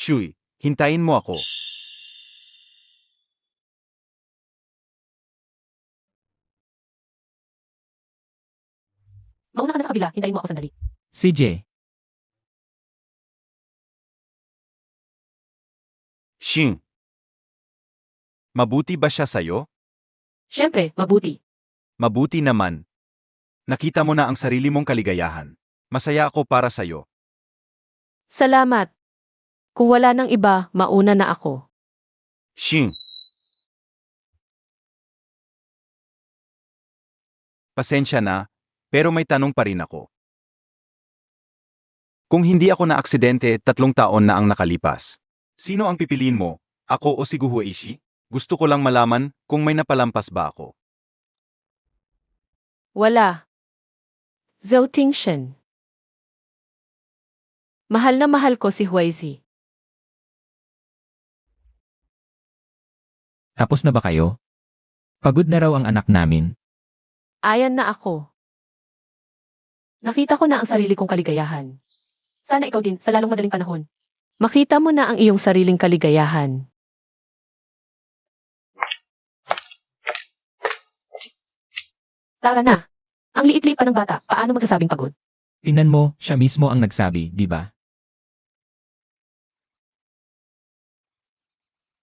Shui, hintayin mo ako. Mauna ka na sa kabila, hintayin mo ako sandali. CJ, Shin. Mabuti ba siya sayo? Siyempre, mabuti. Mabuti naman. Nakita mo na ang sarili mong kaligayahan. Masaya ako para sayo. Salamat. Kung wala nang iba, mauna na ako. Shin. Pasensya na, pero may tanong pa rin ako. Kung hindi ako na aksidente, 3 taon na ang nakalipas. Sino ang pipiliin mo? Ako o si Guhueishi? Gusto ko lang malaman kung may napalampas ba ako. Wala. Zhou Tingshen. Mahal na mahal ko si Huizi. tapos na ba kayo? Pagod na raw ang anak namin. Ayan na ako. Nakita ko na ang sarili kong kaligayahan. Sana ikaw din, sa lalong madaling panahon. Makita mo na ang iyong sariling kaligayahan. Tara na. Ang liit-liit pa ng bata, paano magsasabing pagod? Tingnan mo, siya mismo ang nagsabi, di ba?